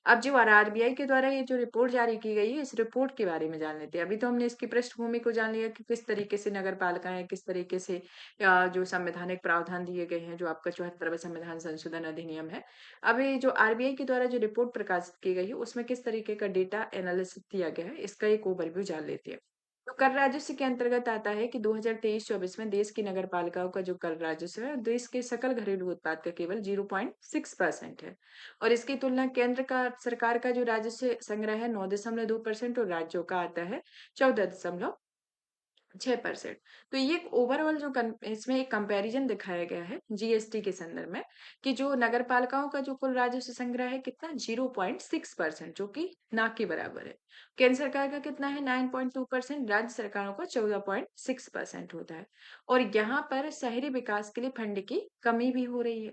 अब जो आरबीआई के द्वारा ये जो रिपोर्ट जारी की गई है, इस रिपोर्ट के बारे में जान लेते हैं। अभी तो हमने इसकी पृष्ठभूमि को जान लिया कि किस तरीके से नगर पालिकाएं, किस तरीके से जो संवैधानिक प्रावधान दिए गए हैं, जो आपका 74वां संविधान संशोधन अधिनियम है। अभी जो आरबीआई के द्वारा जो रिपोर्ट प्रकाशित की गई है, उसमें किस तरीके का डेटा एनालिसिस दिया गया है, इसका एक ओवरव्यू जान लेते हैं। तो कर राजस्व के अंतर्गत आता है कि 2023-24 में देश की नगर पालिकाओं का जो कर राजस्व है, देश के सकल घरेलू उत्पाद का केवल 0.6% है। और इसकी तुलना केंद्र का सरकार का जो राजस्व संग्रह है 9.2% और राज्यों का आता है 14.6%। तो ये एक ओवरऑल जो इसमें एक कंपैरिजन दिखाया गया है जीएसटी के संदर्भ में, कि जो नगर पालिकाओं का जो कुल राजस्व संग्रह है कितना 0.6%, जो कि ना के बराबर है। केंद्र सरकार का कितना है 9.2%, राज्य सरकारों का 14.6% होता है। और यहाँ पर शहरी विकास के लिए फंड की कमी भी हो रही है।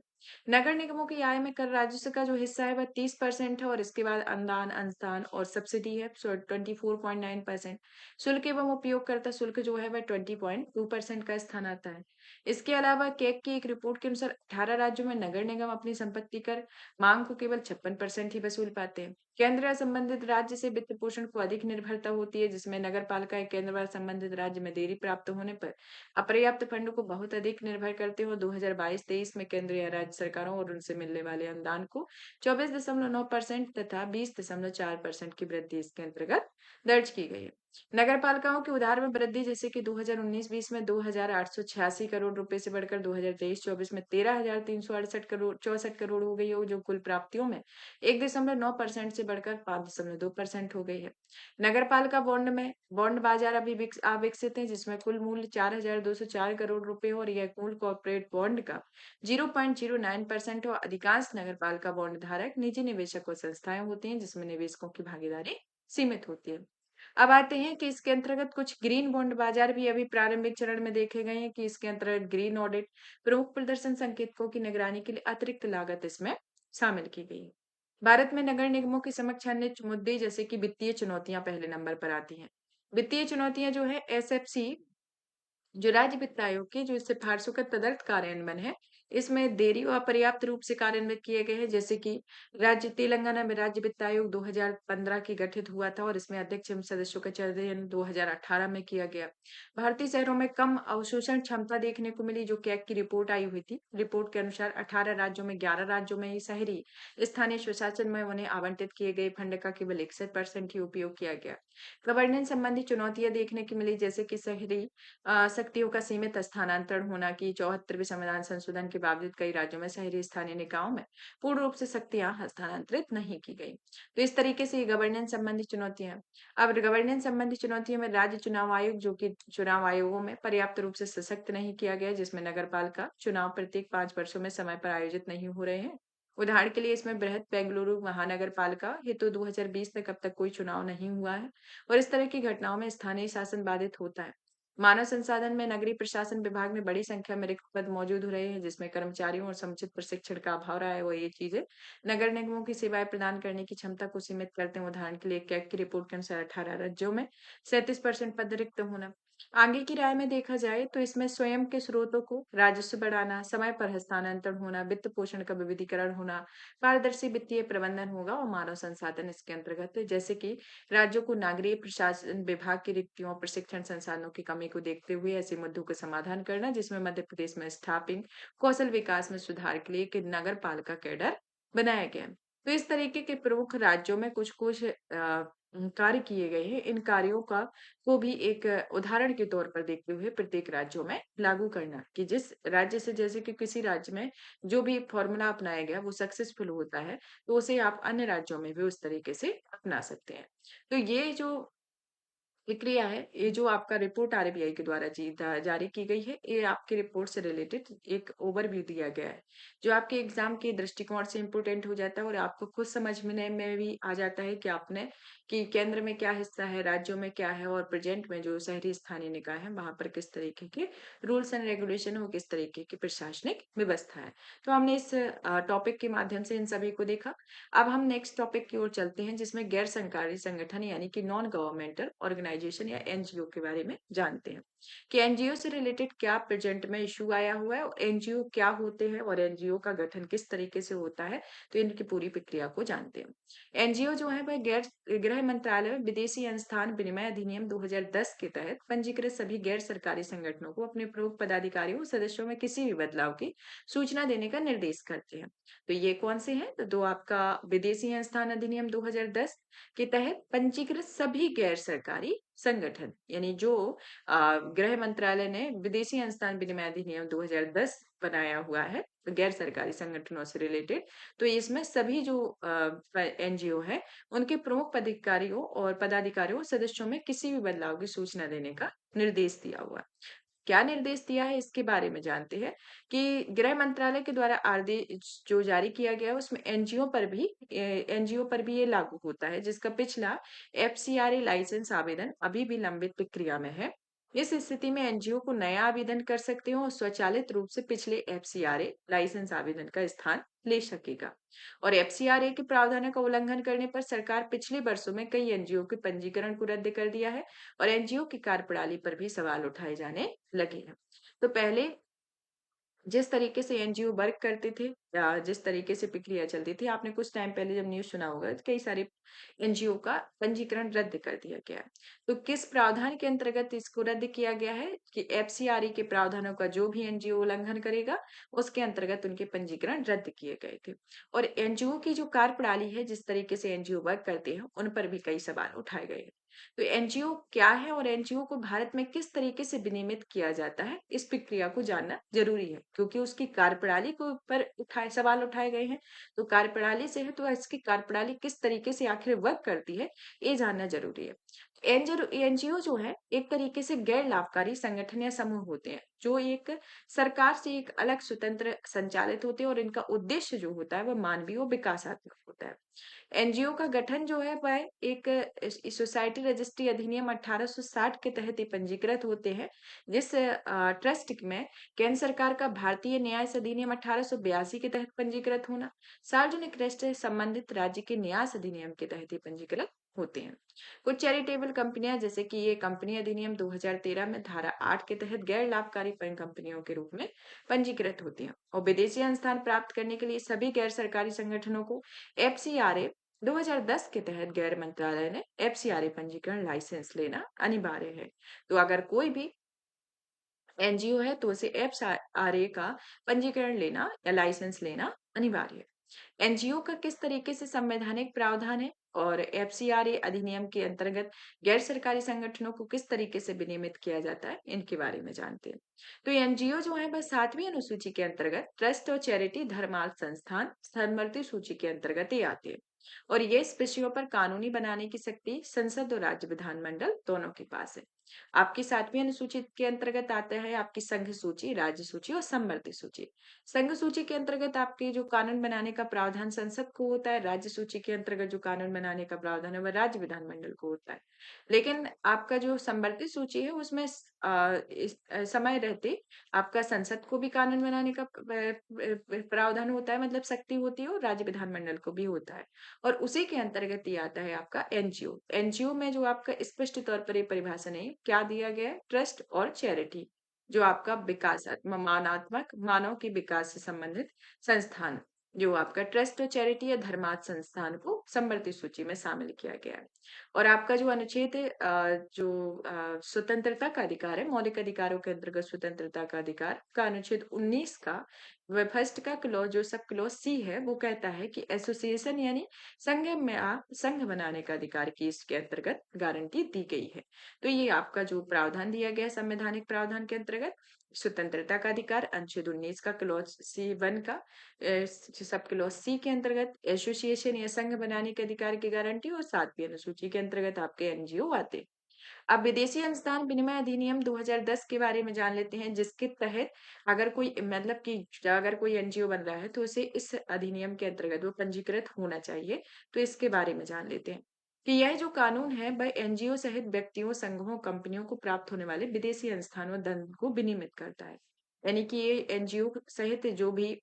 नगर निगमों की आय में कर राजस्व का जो हिस्सा है वह 30% है और इसके बाद अनुदान, अंशदान और सब्सिडी है 24.9%। शुल्क एवं उपयोगकर्ता शुल्क जो है वह 20.2% का स्थान आता है। इसके अलावा कैग की एक रिपोर्ट के अनुसार 18 राज्यों में नगर निगम अपनी संपत्ति कर मांग को केवल 56% ही वसूल पाते हैं। केंद्र या संबंधित राज्य से वित्त पोषण को अधिक निर्भरता होती है, जिसमें नगर पालिका केंद्र व संबंधित राज्य में देरी प्राप्त होने पर अपर्याप्त फंड को बहुत अधिक निर्भर करते हो। 2022-23 में केंद्र या राज्य सरकारों और उनसे मिलने वाले अनुदान को 24.9% तथा 20.4% की वृद्धि इसके अंतर्गत दर्ज की गई है। नगर पालिकाओं के उधार में वृद्धि जैसे कि 2019-20 में 2,886 करोड़ रुपए से बढ़कर 2023-24 में 13,368 करोड़ 64 करोड़ हो गई हो, जो कुल प्राप्तियों में 1.9% से बढ़कर 5.2% हो गई है। नगर पालिका बॉन्ड में बॉन्ड बाजार अभी अविकसित है, जिसमें कुल मूल्य 4,204 करोड़ रुपए हो और यह मूल कॉर्पोरेट बॉन्ड का 0.09% और अधिकांश नगर पालिका बॉन्ड धारक निजी निवेशक और संस्थाएं होती हैं, जिसमें निवेशकों की भागीदारी सीमित होती है। अब आते हैं कि इसके अंतर्गत कुछ ग्रीन बॉन्ड बाजार भी अभी प्रारंभिक चरण में देखे गए हैं, कि इसके अंतर्गत ग्रीन ऑडिट, प्रमुख प्रदर्शन संकेतकों की निगरानी के लिए अतिरिक्त लागत इसमें शामिल की गई है। भारत में नगर निगमों के समक्ष अन्य मुद्दे जैसे कि वित्तीय चुनौतियां पहले नंबर पर आती हैं। वित्तीय चुनौतियां जो है एसएफसी, जो राज्य वित्त आयोग की जो सिफारिशों का तदर्थ कार्यान्वयन है, इसमें देरी व अपर्याप्त रूप से कार्यान्वित किए गए हैं। जैसे कि राज्य तेलंगाना में राज्य वित्त आयोग 2015 की गठित हुआ था और इसमें अध्यक्ष एवं सदस्यों का चयन 2018 में किया गया। भारतीय शहरों में कम अवशोषण क्षमता देखने को मिली, जो कैग की रिपोर्ट आई हुई थी। रिपोर्ट के अनुसार 18 राज्यों में 11 राज्यों में ही शहरी स्थानीय स्वशासन में उन्हें आवंटित किए गए फंड का केवल 61% ही उपयोग किया गया। गवर्नेंस संबंधी चुनौतियां देखने की मिली, जैसे कि शहरी शक्तियों का सीमित स्थानांतरण होना, कि 74वें संविधान संशोधन के बावजूद कई राज्यों में शहरी स्थानीय निकायों में पूर्ण रूप से शक्तियां हस्तांतरित नहीं की गई। तो इस तरीके से ये गवर्नेंस संबंधी चुनौतियां। अब गवर्नेंस संबंधी चुनौतियों में राज्य चुनाव आयोग, जो कि चुनाव आयोगों में पर्याप्त रूप से सशक्त नहीं किया गया, जिसमें नगर पालिका चुनाव प्रत्येक 5 वर्षों में समय पर आयोजित नहीं हो रहे हैं। उदाहरण के लिए इसमें बृहद बेंगलुरु महानगर पालिका हेतु 2020 तक अब तक कोई चुनाव नहीं हुआ है और इस तरह की घटनाओं में स्थानीय शासन बाधित होता है। मानव संसाधन में नगरीय प्रशासन विभाग में बड़ी संख्या में रिक्त पद मौजूद हो रहे हैं, जिसमें कर्मचारियों और समुचित प्रशिक्षण का अभाव रहा है। वो ये चीजें नगर निगमों की सेवाएं प्रदान करने की क्षमता को सीमित करते हैं। उदाहरण के लिए कैग की रिपोर्ट के अनुसार 18 राज्यों में 37% पद रिक्त होना। आगे की राय में देखा जाए तो इसमें स्वयं के स्रोतों को राजस्व बढ़ाना, समय पर हस्तांतरण होना, वित्त पोषण का विविधीकरण होना, पारदर्शी वित्तीय प्रबंधन होगा और मानव संसाधन इसके अंतर्गत है। जैसे कि राज्यों को नागरिक प्रशासन विभाग की रिक्तियों और प्रशिक्षण संसाधनों की कमी को देखते हुए ऐसे मुद्दों का समाधान करना, जिसमें मध्य प्रदेश में स्थापित कौशल विकास में सुधार के लिए एक नगर पालिका कैडर बनाया गया है। तो इस तरीके के प्रमुख राज्यों में कुछ कुछ कार्य किए गए हैं। इन कार्यों का को भी एक उदाहरण के तौर पर देखते हुए प्रत्येक राज्यों में लागू करना, कि जिस राज्य से, जैसे कि किसी राज्य में जो भी फॉर्मूला अपनाया गया वो सक्सेसफुल होता है, तो उसे आप अन्य राज्यों में भी उस तरीके से अपना सकते हैं। तो ये जो प्रक्रिया है, ये जो आपका रिपोर्ट आरबीआई के द्वारा जारी की गई है, ये आपके रिपोर्ट से रिलेटेड एक ओवरव्यू दिया गया है, जो आपके एग्जाम के दृष्टिकोण से इम्पोर्टेंट हो जाता है और आपको खुद समझने में भी आ जाता है कि आपने कि केंद्र में क्या हिस्सा है, राज्यों में क्या है और प्रेजेंट में जो शहरी स्थानीय निकाय है वहां पर किस तरीके के रूल्स एंड रेगुलेशन और किस तरीके की प्रशासनिक व्यवस्था है। तो हमने इस टॉपिक के माध्यम से इन सभी को देखा। अब हम नेक्स्ट टॉपिक की ओर चलते हैं, जिसमें गैर सरकारी संगठन यानी कि नॉन गवर्नमेंटल ऑर्गेनाइजेशन या एनजीओ के बारे में जानते हैं कि एनजीओ से रिलेटेड क्या प्रेजेंट में इशू आया हुआ है और एनजीओ क्या होते हैं और एनजीओ का गठन किस तरीके से होता है। तो इनकी पूरी प्रक्रिया को जानते हैं। एनजीओ जो है वह गैर गृह मंत्रालय में विदेशी अनुसंधान विनिमय अधिनियम 2010 के तहत पंजीकृत सभी गैर सरकारी संगठनों को अपने प्रमुख पदाधिकारियों और सदस्यों में किसी भी बदलाव की सूचना देने का निर्देश करते हैं। तो ये कौन से हैं? तो दो आपका विदेशी संस्थान अधिनियम 2010 के तहत पंजीकृत सभी गैर सरकारी संगठन, यानी जो गृह मंत्रालय ने विदेशी संस्थान विनिमय अधिनियम 2010 बनाया हुआ है तो गैर सरकारी संगठनों से रिलेटेड। तो इसमें सभी जो एनजीओ है उनके प्रमुख पदाधिकारियों और सदस्यों में किसी भी बदलाव की सूचना देने का निर्देश दिया हुआ है। क्या निर्देश दिया है इसके बारे में जानते हैं कि गृह मंत्रालय के द्वारा आदेश जो जारी किया गया है उसमें एनजीओ पर भी ये लागू होता है, जिसका पिछला एफसीआरए लाइसेंस आवेदन अभी भी लंबित प्रक्रिया में है। इस स्थिति में एनजीओ को नया आवेदन कर सकते हो और स्वचालित रूप से पिछले एफसीआरए लाइसेंस आवेदन का स्थान ले सकेगा। और एफसीआरए के प्रावधानों का उल्लंघन करने पर सरकार पिछले वर्षों में कई एनजीओ के पंजीकरण को रद्द कर दिया है और एनजीओ की कार्यप्रणाली पर भी सवाल उठाए जाने लगे हैं। तो पहले जिस तरीके से एनजीओ वर्क करते थे या जिस तरीके से प्रक्रिया चलती थी, आपने कुछ टाइम पहले जब न्यूज़ सुना होगा, तो कई सारे एनजीओ का पंजीकरण रद्द कर दिया गया है। तो किस प्रावधान के अंतर्गत इसको रद्द किया गया है कि एफसीआरए के प्रावधानों का जो भी एनजीओ उल्लंघन करेगा, उसके अंतर्गत उनके पंजीकरण रद्द किए गए थे। और एनजीओ की जो कार्यप्रणाली है, जिस तरीके से एनजीओ वर्क करते हैं, उन पर भी कई सवाल उठाए गए हैं। तो एनजीओ क्या है और एनजीओ को भारत में किस तरीके से विनियमित किया जाता है, इस प्रक्रिया को जानना जरूरी है, क्योंकि उसकी कार्यप्रणाली के ऊपर उठाए सवाल उठाए गए हैं। तो कार्यप्रणाली से है तो इसकी कार्यप्रणाली किस तरीके से आखिर वर्क करती है, ये जानना जरूरी है। एनजीओ जो है एक तरीके से गैर लाभकारी संगठन या समूह होते हैं, जो एक सरकार से एक अलग स्वतंत्र संचालित होते हैं और इनका उद्देश्य जो होता है वह मानवीय और विकासात्मक होता है। एनजीओ का गठन जो है वह एक सोसाइटी रजिस्ट्री अधिनियम 1860 के तहत ही पंजीकृत होते हैं, जिस ट्रस्ट में केंद्र सरकार का भारतीय न्यास अधिनियम 1882 के तहत पंजीकृत होना, सार्वजनिक ट्रस्ट से संबंधित राज्य के न्यास अधिनियम के तहत ही पंजीकृत होते हैं। कुछ चैरिटेबल कंपनियां, जैसे कि ये कंपनी अधिनियम 2013 में धारा 8 के तहत गैर लाभकारी कंपनियों के रूप में पंजीकृत होती हैं और विदेशी अनुदान प्राप्त करने के लिए सभी गैर सरकारी संगठनों को एफसीआरए 2010 के तहत गैर मंत्रालय ने एफसीआरए पंजीकरण लाइसेंस लेना अनिवार्य है। तो अगर कोई भी एनजीओ है तो उसे एफसीआरए का पंजीकरण लेना या लाइसेंस लेना अनिवार्य है। एनजीओ का किस तरीके से संवैधानिक प्रावधान है और एफसीआरए अधिनियम के अंतर्गत गैर सरकारी संगठनों को किस तरीके से विनियमित किया जाता है, इनके बारे में जानते हैं। तो एनजीओ जो है वह 7वीं अनुसूची के अंतर्गत ट्रस्ट और चैरिटी धर्मार्थ संस्थान समवर्ती सूची के अंतर्गत ही आते हैं और ये इस विषयों पर कानूनी बनाने की शक्ति संसद और राज्य विधानमंडल दोनों के पास है। आपकी 7वीं अनुसूची के अंतर्गत आता है आपकी संघ सूची, राज्य सूची और समवर्ती सूची। संघ सूची के अंतर्गत आपके जो कानून बनाने का प्रावधान संसद को होता है, राज्य सूची के अंतर्गत जो कानून बनाने का प्रावधान है वह राज्य विधानमंडल को होता है। लेकिन आपका जो समवर्ती सूची है उसमें समय रहते आपका संसद को भी कानून बनाने का प्रावधान होता है, मतलब शक्ति होती है, और राज्य विधानमंडल को भी होता है। और उसी के अंतर्गत ये आता है आपका एनजीओ। एनजीओ में जो आपका स्पष्ट तौर पर ये परिभाषा नहीं, क्या दिया गया है? ट्रस्ट और चैरिटी, जो आपका मानात्मक मानव के विकास से संबंधित संस्थान, जो आपका ट्रस्ट और चैरिटी या धर्मार्थ संस्थान को समवर्ती सूची में शामिल किया गया है। और आपका जो अनुच्छेद है, स्वतंत्रता का अधिकार है, मौलिक अधिकारों के अंतर्गत स्वतंत्रता का अधिकार का अनुच्छेद 19 का फर्स्ट का क्लॉज, जो सब क्लॉज सी है, वो कहता है कि एसोसिएशन यानी संघ बनाने का अधिकार की इसके अंतर्गत गारंटी दी गई है। तो ये आपका जो प्रावधान दिया गया है संवैधानिक प्रावधान के अंतर्गत, स्वतंत्रता का अधिकार अनुच्छेद 19 का क्लॉज सी वन का सब क्लॉज सी के अंतर्गत एसोसिएशन या संघ बनाने के अधिकार की गारंटी, और 7वीं अनुसूची के अंतर्गत आपके एनजीओ आते हैं। अब विदेशी अनुदान विनिमय अधिनियम 2010 के बारे में जान लेते हैं, जिसके तहत अगर कोई मतलब कि अगर कोई एनजीओ बन रहा है तो उसे इस अधिनियम के अंतर्गत वो पंजीकृत होना चाहिए। तो इसके बारे में जान लेते हैं कि यह जो कानून है वह एनजीओ सहित व्यक्तियों, संघों, कंपनियों को प्राप्त होने वाले विदेशी अनुदानों धन को विनियमित करता है। यानी कि ये एनजीओ सहित जो भी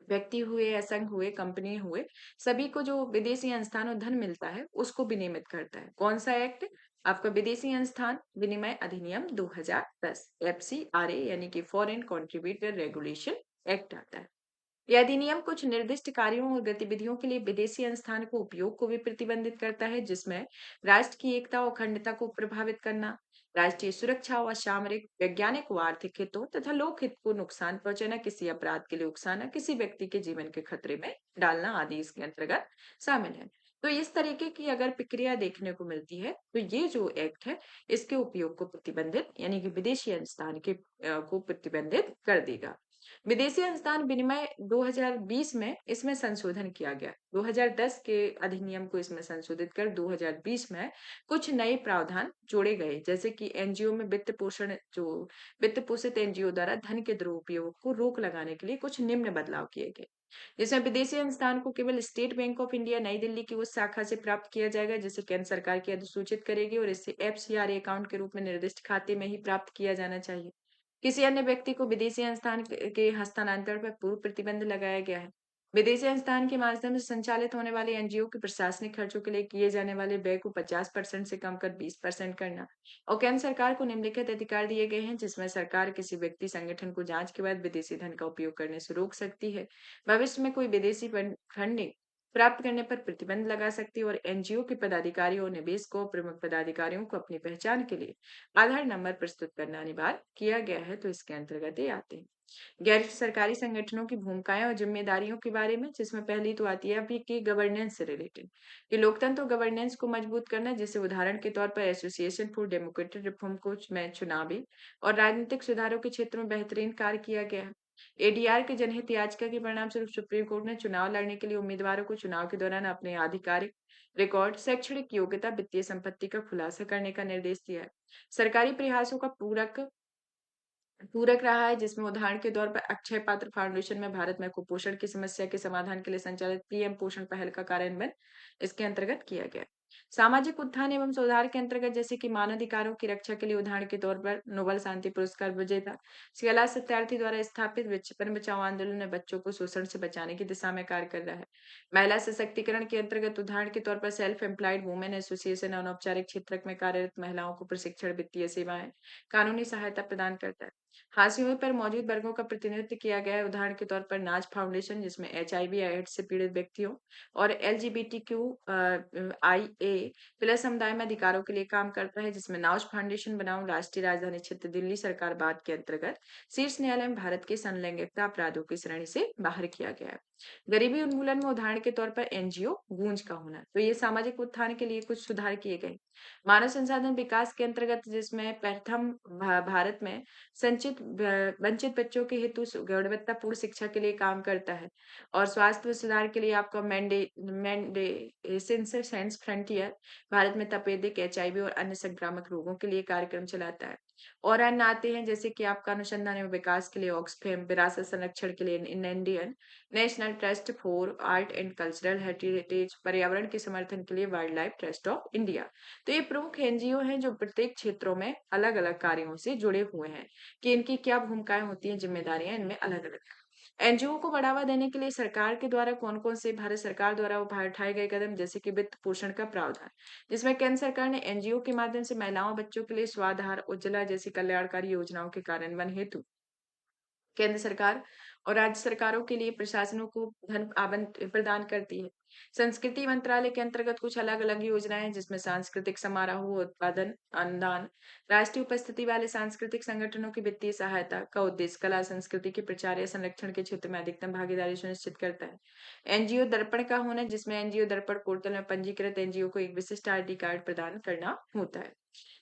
व्यक्ति हुए या संघ हुए, कंपनी हुए, सभी को जो विदेशी संस्थान और धन मिलता है, उसको विनियमित करता है। कौन सा एक्ट? आपका विदेशी संस्थान विनिमय अधिनियम 2010, एफसीआरए यानी कि फॉरेन कंट्रीब्यूटर रेगुलेशन एक्ट आता है। यह अधिनियम कुछ निर्दिष्ट कार्यों और गतिविधियों के लिए विदेशी संस्थान को उपयोग को भी प्रतिबंधित करता है, जिसमें राष्ट्र की एकता और अखंडता को प्रभावित करना, राष्ट्रीय सुरक्षा व सामरिक, वैज्ञानिक व आर्थिक हितों तथा लोक हित को नुकसान पहुंचाना, किसी अपराध के लिए उकसाना, किसी व्यक्ति के जीवन के खतरे में डालना आदि इसके अंतर्गत शामिल है। तो इस तरीके की अगर प्रक्रिया देखने को मिलती है, तो ये जो एक्ट है, इसके उपयोग को प्रतिबंधित यानी कि विदेशी अनुदान के को प्रतिबंधित कर देगा। विदेशी अनुदान विनिमय 2020 में इसमें संशोधन किया गया। 2010 के अधिनियम को इसमें संशोधित कर 2020 में कुछ नए प्रावधान जोड़े गए, जैसे कि एनजीओ में वित्त पोषित एनजीओ द्वारा धन के दुरुपयोग को रोक लगाने के लिए कुछ निम्न बदलाव किए गए। जिसमें विदेशी अनुदान को केवल स्टेट बैंक ऑफ इंडिया नई दिल्ली की उस शाखा से प्राप्त किया जाएगा जिसे केंद्र सरकार की अधिसूचित करेगी, और इससे एफसीआरए अकाउंट के रूप में निर्दिष्ट खाते में ही प्राप्त किया जाना चाहिए। किसी अन्य व्यक्ति को विदेशी संस्थान के हस्तांतरण पर पूर्व प्रतिबंध लगाया गया है। विदेशी संस्थान के माध्यम से संचालित होने वाले एनजीओ के प्रशासनिक खर्चों के लिए किए जाने वाले व्यय को 50% से कम कर 20% करना, और केंद्र सरकार को निम्नलिखित अधिकार दिए गए हैं, जिसमें सरकार किसी व्यक्ति संगठन को जांच के बाद विदेशी धन का उपयोग करने से रोक सकती है। भविष्य में कोई विदेशी फंडिंग प्राप्त करने पर प्रतिबंध लगा सकती है, और एनजीओ के पदाधिकारियों और निवेशकों, प्रमुख पदाधिकारियों को अपनी पहचान के लिए आधार नंबर प्रस्तुत करना अनिवार्य किया गया है। तो इसके अंतर्गत ये आते हैं गैर सरकारी संगठनों की भूमिकाएं और जिम्मेदारियों के बारे में, जिसमें पहली तो आती है अभी की गवर्नेंस से रिलेटेड, कि लोकतंत्र और गवर्नेंस को मजबूत करना, जैसे उदाहरण के तौर पर एसोसिएशन फॉर डेमोक्रेटिक रिफॉर्म को में चुनावी और राजनीतिक सुधारों के क्षेत्र में बेहतरीन कार्य किया गया है। एडीआर के जनहित याचिका के परिणाम स्वरूप सुप्रीम कोर्ट ने चुनाव लड़ने के लिए उम्मीदवारों को चुनाव के दौरान अपने आधिकारिक रिकॉर्ड, शैक्षणिक योग्यता, वित्तीय संपत्ति का खुलासा करने का निर्देश दिया है। सरकारी प्रयासों का पूरक पूरक रहा है, जिसमें उदाहरण के तौर पर अक्षय पात्र फाउंडेशन में भारत में कुपोषण की समस्या के समाधान के लिए संचालित पीएम पोषण पहल का कार्यान्वयन इसके अंतर्गत किया गया। सामाजिक उत्थान एवं सुधार के अंतर्गत, जैसे कि मानवाधिकारों की रक्षा के लिए उदाहरण के तौर पर नोबेल शांति पुरस्कार विजेता कैलाश सत्यार्थी द्वारा स्थापित बचपन बचाओ आंदोलन ने बच्चों को शोषण से बचाने की दिशा में कार्य कर रहा है। महिला सशक्तिकरण के अंतर्गत उदाहरण के तौर पर सेल्फ एम्प्लॉयड वुमेन एसोसिएशन अनौपचारिक क्षेत्र में कार्यरत महिलाओं को प्रशिक्षण, वित्तीय सेवाएं, कानूनी सहायता प्रदान करता है। हाशिए पर मौजूद वर्गों का प्रतिनिधित्व किया गया है, उदाहरण के तौर पर नाज फाउंडेशन, जिसमें एचआईवी एड्स से पीड़ित व्यक्तियों और एलजीबीटीक्यू आई ए प्लस समुदाय में अधिकारों के लिए काम करता है, जिसमें नाज फाउंडेशन बनाम राष्ट्रीय राजधानी क्षेत्र दिल्ली सरकार बाद के अंतर्गत शीर्ष न्यायालय में भारत के समलैंगिकता अपराधों की श्रेणी से बाहर किया गया है। गरीबी उन्मूलन में उदाहरण के तौर पर एनजीओ गूंज का होना, तो ये सामाजिक उत्थान के लिए कुछ सुधार किए गए। मानव संसाधन विकास के अंतर्गत, जिसमें प्रथम भारत में वंचित बच्चों के हेतु गुणवत्तापूर्ण शिक्षा के लिए काम करता है, और स्वास्थ्य सुधार के लिए आपका मेंडेसेंस साइंस फ्रंटियर भारत में तपेदिक, एचआईवी और अन्य संक्रामक रोगों के लिए कार्यक्रम चलाता है। और अन्य आते हैं, जैसे कि आपका अनुसंधान एवं विकास के लिए ऑक्सफैम, विरासत संरक्षण के लिए Indian national trust for art and cultural heritage, पर्यावरण के समर्थन के लिए wild life trust of India. तो ये प्रमुख एनजीओ हैं जो प्रत्येक क्षेत्रों में अलग अलग कार्यों से जुड़े हुए हैं, कि इनकी क्या भूमिकाएं होती हैं, जिम्मेदारियां इनमें अलग अलग। एनजीओ को बढ़ावा देने के लिए सरकार के द्वारा कौन-कौन से भारत सरकार द्वारा उठाए गए कदम, जैसे कि वित्त पोषण का प्रावधान, जिसमें केंद्र सरकार ने एनजीओ के माध्यम से महिलाओं, बच्चों के लिए स्वाधार, उज्ज्वला जैसी कल्याणकारी योजनाओं के कार्यान्वयन हेतु केंद्र सरकार और राज्य सरकारों के लिए प्रशासनों को धन प्रदान करती है। संस्कृति मंत्रालय के अंतर्गत कुछ अलग-अलग योजनाएं हैं, जिसमें सांस्कृतिक समारोह, उत्पादन, अनुदान, राष्ट्रीय उपस्थिति वाले सांस्कृतिक संगठनों की वित्तीय सहायता का उद्देश्य कला संस्कृति के प्रचार या संरक्षण के क्षेत्र में अधिकतम भागीदारी सुनिश्चित करता है। एनजीओ दर्पण का होना, जिसमें एनजीओ दर्पण पोर्टल में पंजीकृत एनजीओ को एक विशिष्ट आईडी कार्ड प्रदान करना होता है।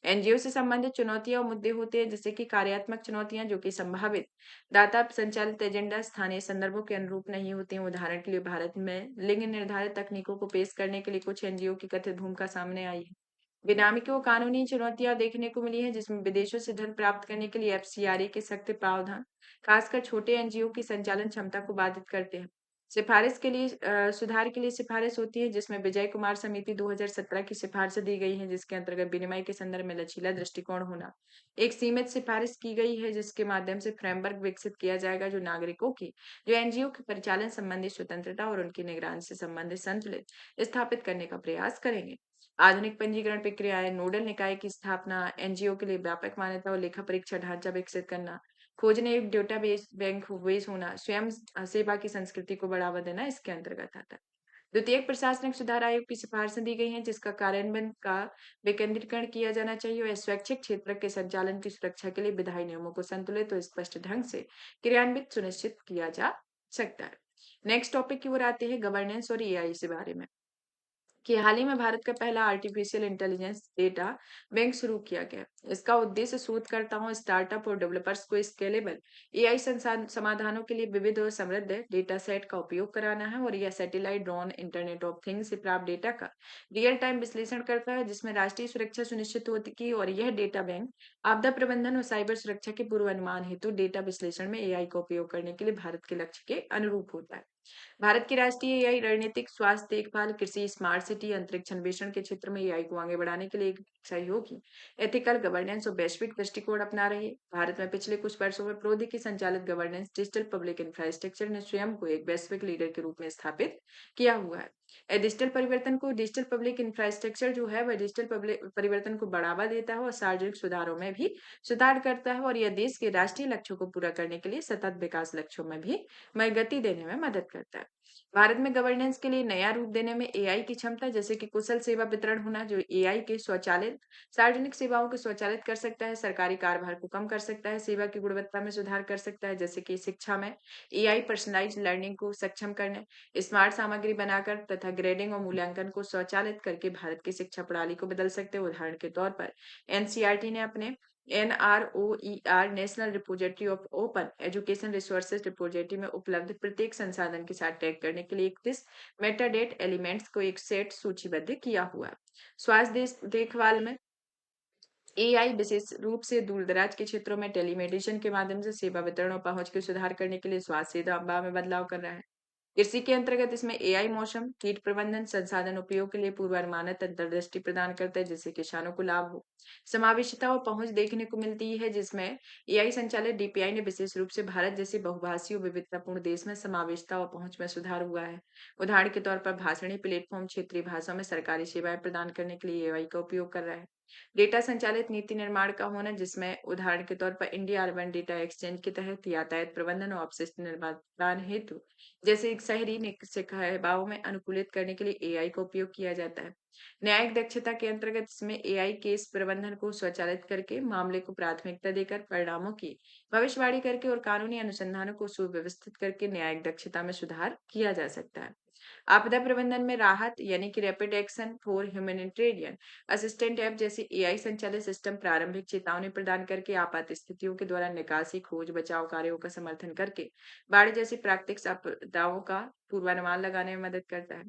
एनजीओ से संबंधित चुनौतियां और मुद्दे होते हैं, जैसे कि कार्यात्मक चुनौतियां जो कि संभावित दाता संचालित एजेंडा स्थानीय संदर्भों के अनुरूप नहीं होती हैं। उदाहरण के लिए भारत में लिंग निर्धारित तकनीकों को पेश करने के लिए कुछ एनजीओ की कथित भूमिका सामने आई है। बेनामी को कानूनी चुनौतियां देखने को मिली है, जिसमें विदेशों से धन प्राप्त करने के लिए एफसीआरए के सख्त प्रावधान खासकर छोटे एनजीओ की संचालन क्षमता को बाधित करते हैं। सिफारिश के लिए सुधार के लिए सिफारिश होती है, जिसमें विजय कुमार समिति 2017 की सिफारिश दी गई है, जिसके अंतर्गत विनिमय के संदर्भ में लचीला दृष्टिकोण होना एक सीमित सिफारिश की गई है, जिसके माध्यम से फ्रेमवर्क विकसित किया जाएगा जो नागरिकों की जो एनजीओ के परिचालन संबंधी स्वतंत्रता और उनकी निगरानी से संबंधित संतुलित स्थापित करने का प्रयास करेंगे। आधुनिक पंजीकरण प्रक्रियाएं, नोडल निकाय की स्थापना, एनजीओ के लिए व्यापक मान्यता और लेखा परीक्षा ढांचा विकसित करना, खोजने एक डेटाबेस बैंक बेस होना, स्वयं सेवा की संस्कृति को बढ़ावा देना इसके अंतर्गत आता है। द्वितीयक प्रशासनिक सुधार आयोग की सिफारिशें दी गई हैं, जिसका कार्यान्वयन का विकेंद्रीकरण किया जाना चाहिए और स्वैच्छिक क्षेत्र के संचालन की सुरक्षा के लिए विधायी नियमों को संतुलित और स्पष्ट ढंग से क्रियान्वित सुनिश्चित किया जा सकता है। नेक्स्ट टॉपिक की ओर आते हैं गवर्नेंस और एआई से बारे में कि हाल ही में भारत का पहला आर्टिफिशियल इंटेलिजेंस डेटा बैंक शुरू किया गया। इसका उद्देश्य शोधकर्ताओं, स्टार्टअप और डेवलपर्स को स्केलेबल एआई समाधानों के लिए विविध और समृद्ध डेटा सेट का उपयोग कराना है और यह satellite, drone, internet of things से प्राप्त डेटा का रियल टाइम विश्लेषण करता है, जिसमें राष्ट्रीय सुरक्षा सुनिश्चित होती की और यह डेटा बैंक आपदा प्रबंधन और साइबर सुरक्षा के पूर्वानुमान हेतु डेटा विश्लेषण में एआई का उपयोग करने के लिए भारत के लक्ष्य के अनुरूप होता है। भारत की राष्ट्रीय एआई रणनीतिक स्वास्थ्य देखभाल, कृषि, स्मार्ट सिटी, अंतरिक्ष अन्वेषण के क्षेत्र में एआई को आगे बढ़ाने के लिए एक सहयोगी, एथिकल गवर्नेंस और वैश्विक दृष्टिकोण अपना रही है। भारत में पिछले कुछ वर्षों में प्रौद्योगिकी संचालित गवर्नेंस डिजिटल पब्लिक इंफ्रास्ट्रक्चर ने स्वयं को एक वैश्विक लीडर के रूप में स्थापित किया हुआ है। डिजिटल पब्लिक इंफ्रास्ट्रक्चर जो है वह डिजिटल पब्लिक परिवर्तन को बढ़ावा देता है और सार्वजनिक सुधारों में भी सुधार करता है और यह देश के राष्ट्रीय लक्ष्यों को पूरा करने के लिए सतत विकास लक्ष्यों में भी में गति देने में मदद करता है। भारत में गवर्नेंस के लिए नया रूप देने में एआई की क्षमता, जैसे कि कुशल सेवा वितरण होना जो एआई के स्वचालित सार्वजनिक सेवाओं को स्वचालित कर सकता है, सरकारी कार्यभार को कम कर सकता है, सेवा की गुणवत्ता में सुधार कर सकता है, जैसे कि शिक्षा में एआई पर्सनलाइज्ड लर्निंग को सक्षम करने, स्मार्ट सामग्री बनाकर तथा ग्रेडिंग और मूल्यांकन को स्वचालित करके भारत की शिक्षा प्रणाली को बदल सकते हैं। उदाहरण के तौर पर एनसीईआरटी ने अपने NROER national repository of open education resources repository में उपलब्ध प्रत्येक संसाधन के साथ टैग करने के लिए 31 मेटाडेट एलिमेंट्स को एक सेट सूचीबद्ध किया हुआ है। स्वास्थ्य देखभाल में एआई विशेष रूप से दूर-दराज के क्षेत्रों में टेलीमेडिसिन के माध्यम से सेवा वितरण और पहुंच के सुधार करने के लिए स्वास्थ्य सेवा में बदलाव कर रहा है। कृषि के अंतर्गत इसमें एआई मौसम, कीट प्रबंधन, संसाधन उपयोग के लिए पूर्वानुमानित अंतर्दृष्टि प्रदान करता है, जिससे किसानों को लाभ हो। समावेशिता और पहुंच देखने को मिलती है, जिसमें एआई संचालित डीपीआई ने विशेष रूप से भारत जैसे बहुभाषी और विविधतापूर्ण देश में समावेशिता और पहुंच में सुधार हुआ है। उदाहरण के तौर पर भाषणी प्लेटफॉर्म क्षेत्रीय भाषा में सरकारी सेवाएं प्रदान करने के लिए एआई का उपयोग कर रहा है। डेटा संचालित नीति निर्माण का होना, जिसमें उदाहरण के तौर पर इंडिया अर्बन डेटा एक्सचेंज के तहत यातायात प्रबंधन और अपशिष्ट निर्माण हेतु जैसे एक शहरी सेवाओं में अनुकूलित करने के लिए एआई का उपयोग किया जाता है। न्यायिक दक्षता के अंतर्गत इसमें एआई केस प्रबंधन को स्वचालित करके मामले को प्राथमिकता देकर परिणामों की भविष्यवाणी करके और कानूनी अनुसंधानों को सुव्यवस्थित करके न्यायिक दक्षता में सुधार किया जा सकता है। आपदा प्रबंधन में राहत यानी कि rapid action for humanitarian assistant app जैसे एआई संचालित सिस्टम प्रारंभिक चेतावनी प्रदान करके आपात स्थितियों के दौरान निकासी, खोज, बचाव कार्यों का समर्थन करके बाढ़ जैसी प्राकृतिक आपदाओं का पूर्वानुमान लगाने में मदद करता है।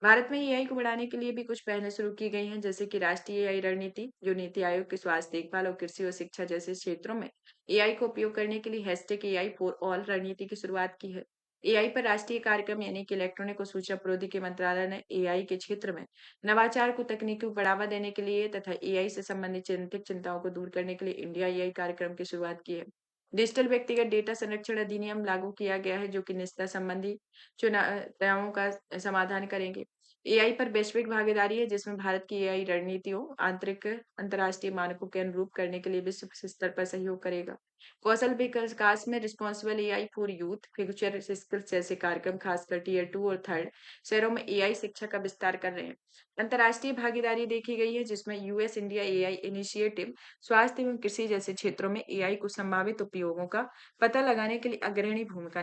भारत में एआई को बढ़ाने के लिए भी कुछ पहलें शुरू की गई हैं, जैसे कि राष्ट्रीय एआई रणनीति जो नीति आयोग के स्वास्थ्य देखभाल और कृषि और शिक्षा जैसे क्षेत्रों में एआई को उपयोग करने के लिए हैशटैग एआई फॉर ऑल रणनीति की शुरुआत की है। एआई पर राष्ट्रीय कार्यक्रम यानी कि इलेक्ट्रॉनिक और सूचना प्रौद्योगिकी मंत्रालय ने एआई के क्षेत्र में नवाचार को तकनीकी को बढ़ावा देने के लिए तथा एआई से संबंधित चिंताओं को दूर करने के लिए इंडिया एआई कार्यक्रम की शुरुआत की है। डिजिटल व्यक्तिगत डेटा संरक्षण अधिनियम लागू किया गया है, जो कि निजता संबंधी चुनौतियों का समाधान करेंगे। एआई पर वैश्विक भागीदारी है, जिसमें भारत की एआई रणनीतियों आंतरिक अंतर्राष्ट्रीय मानकों के अनुरूप करने के लिए विश्व स्तर पर सहयोग करेगा। कौशल विकास में responsible AI for youth, future skills जैसे कार्यक्रम खासकर टीयर 2 और थर्ड शहरों में एआई शिक्षा का विस्तार कर रहे हैं। अंतर्राष्ट्रीय भागीदारी देखी गई है, जिसमें यूएस इंडिया एआई इनिशिएटिव स्वास्थ्य एवं कृषि जैसे क्षेत्रों में एआई को संभावित उपयोगों का पता लगाने के लिए अग्रणी भूमिका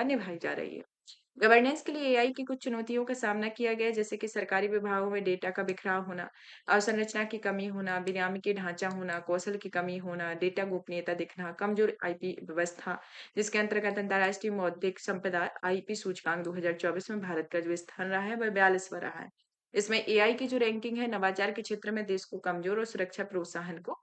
निभाई जा रही है। गवर्नेंस के लिए एआई की कुछ चुनौतियों का सामना किया गया है, जैसे कि सरकारी विभागों में डेटा का बिखराव होना, अवसंरचना की कमी होना, विनियामकी ढांचा होना, कौशल की कमी होना, डेटा गोपनीयता दिखना, कमजोर आईपी व्यवस्था, जिसके अंतर्गत अंतर्राष्ट्रीय बौद्धिक संपदा आईपी सूचकांक 2024 में भारत का जो स्थान रहा है वह 42वां रहा है। इसमें एआई की जो रैंकिंग है नवाचार के क्षेत्र में देश को कमजोर और सुरक्षा प्रोत्साहन को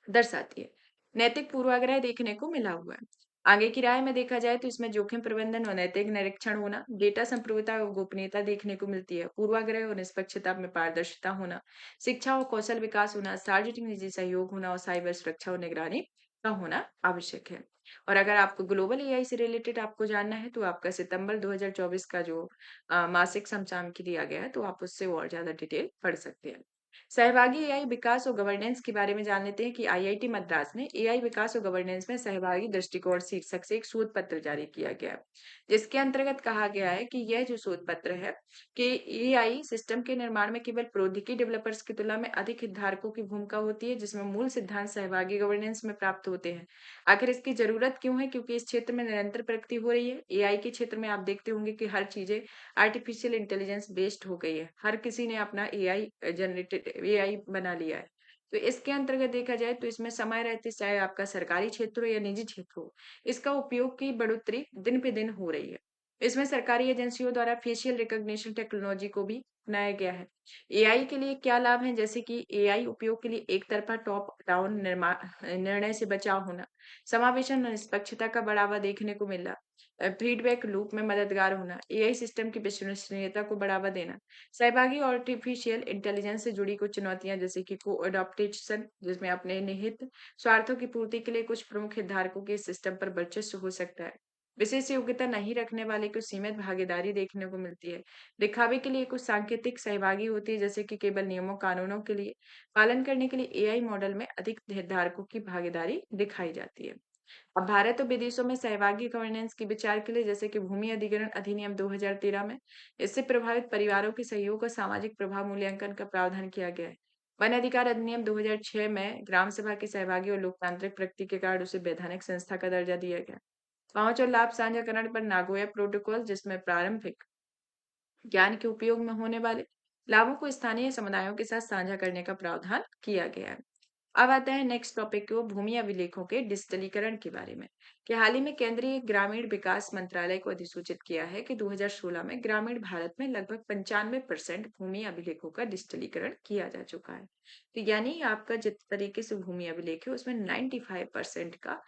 दर्शाती है। नैतिक पूर्वाग्रह देखने को मिला हुआ है। आगे की राय में देखा जाए तो इसमें जोखिम प्रबंधन और नैतिक निरीक्षण होना, डेटा संप्रभुता और गोपनीयता देखने को मिलती है, पूर्वाग्रह और निष्पक्षता में पारदर्शिता होना, शिक्षा और कौशल विकास होना, सार्वजनिक निजी सहयोग होना और साइबर सुरक्षा और निगरानी का होना आवश्यक है। और अगर आपको ग्लोबल एआई से रिलेटेड आपको जानना है तो आपका सितंबर 2024 का जो मासिक समसामयिकी दिया गया है तो आप उससे और ज्यादा डिटेल पढ़ सकते हैं। सहभागी एआई विकास और गवर्नेंस के बारे में जान लेते हैं कि आईआईटी मद्रास ने एआई विकास और गवर्नेंस में सहभागी दृष्टिकोण शीर्षक से एक शोध पत्र जारी किया गया है, जिसके अंतर्गत कहा गया है कि यह जो शोध पत्र है कि एआई सिस्टम के निर्माण में केवल प्रौद्योगिकी डेवलपर्स की तुलना में अधिक हितधारकों की भूमिका होती है, जिसमें मूल सिद्धांत सहभागी गवर्नेंस में प्राप्त होते हैं। आखिर इसकी जरूरत क्यों है? क्योंकि इस क्षेत्र में निरंतर प्रगति हो रही है। एआई के क्षेत्र में आप देखते होंगे कि हर चीजें आर्टिफिशियल इंटेलिजेंस बेस्ड हो गई है। हर किसी ने अपना एआई जनरेटेड एआई बना लिया है। तो इसके अंतर्गत देखा जाए तो इसमें समय रहते चाहे आपका सरकारी क्षेत्र हो या निजी क्षेत्र हो, इसका उपयोग की बढ़ोतरी दिन पे दिन हो रही है। इसमें सरकारी एजेंसियों द्वारा फेशियल रिकॉग्निशन टेक्नोलॉजी को भी अपनाया गया है। एआई के लिए क्या लाभ है? जैसे कि एआई उपयोग के लिए एक तरफा टॉप डाउन निर्णय से बचाव होना, समावेशन और निष्पक्षता का बढ़ावा देखने को मिला, फीडबैक लूप में मददगार होना, एआई सिस्टम की विश्वसनीयता को बढ़ावा देना, सहभागी और आर्टिफिशियल इंटेलिजेंस से जुड़ी कुछ चुनौतियां जैसे कि को अडॉप्टेशन, जिसमें अपने निहित स्वार्थों की पूर्ति के लिए कुछ प्रमुख हितधारकों के सिस्टम पर वर्चस्व हो सकता है। विशेष योग्यता नहीं रखने वाले को सीमित भागीदारी देखने को मिलती है। दिखावे के लिए कुछ सांकेतिक सहभागी होती है, जैसे कि केवल नियमों कानूनों के लिए पालन करने के लिए एआई मॉडल में अधिक हितधारकों की भागीदारी दिखाई जाती है। अब भारत और विदेशों में सहभागी गवर्नेंस के विचार के लिए जैसे कि भूमि अधिग्रहण अधिनियम 2013 में इससे प्रभावित परिवारों के सहयोग और सामाजिक प्रभाव मूल्यांकन का प्रावधान किया गया है। वन अधिकार अधिनियम 2006 में ग्राम सभा के सहभागी और लोकतांत्रिक प्रगति के कारण उसे वैधानिक संस्था का दर्जा दिया गया। पहुंच और लाभ साझाकरण पर नागोया प्रोटोकॉल, जिसमें प्रारंभिक ज्ञान के उपयोग में होने वाले लाभों को स्थानीय समुदायों के साथ साझा करने का प्रावधान किया गया है। अब आता है नेक्स्ट टॉपिक को भूमि अभिलेखों के डिजिटलीकरण के बारे में कि हाल ही में केंद्रीय ग्रामीण विकास मंत्रालय को अधिसूचित किया है कि 2016 में ग्रामीण भारत में लगभग 95% भूमि अभिलेखों का डिजिटलीकरण किया जा चुका है। तो यानी आपका जिस तरीके से भूमि अभिलेख है उसमें 95% का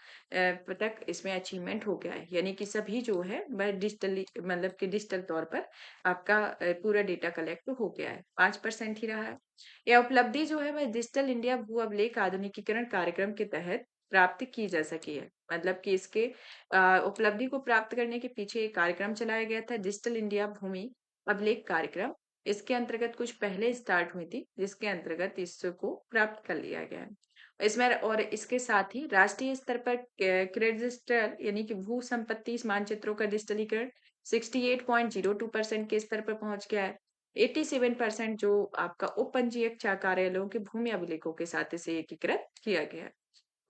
तक इसमें अचीवमेंट हो गया है, यानी कि सभी जो है वह डिजिटली मतलब कि डिजिटल तौर पर आपका पूरा डेटा कलेक्ट हो गया है। 5% ही रहा है। यह उपलब्धि जो है वह डिजिटल इंडिया भू अभिलेख आधुनिकीकरण कार्यक्रम के तहत प्राप्त की जा सकी है। मतलब कि इसके उपलब्धि को प्राप्त करने के पीछे एक कार्यक्रम चलाया गया था, डिजिटल इंडिया भूमि अभिलेख कार्यक्रम। इसके अंतर्गत कुछ पहले स्टार्ट हुई थी, जिसके अंतर्गत इसको प्राप्त कर लिया गया है। इसमें और इसके साथ ही राष्ट्रीय स्तर पर क्रेडिस्टल यानी कि भू संपत्ति मानचित्रों का डिजिटलीकरण 68.02% के स्तर पर पहुंच गया है। 87% जो आपका उप पंजीयक कार्यालयों के भूमि अभिलेखों के साथ इसे एकीकृत किया गया है।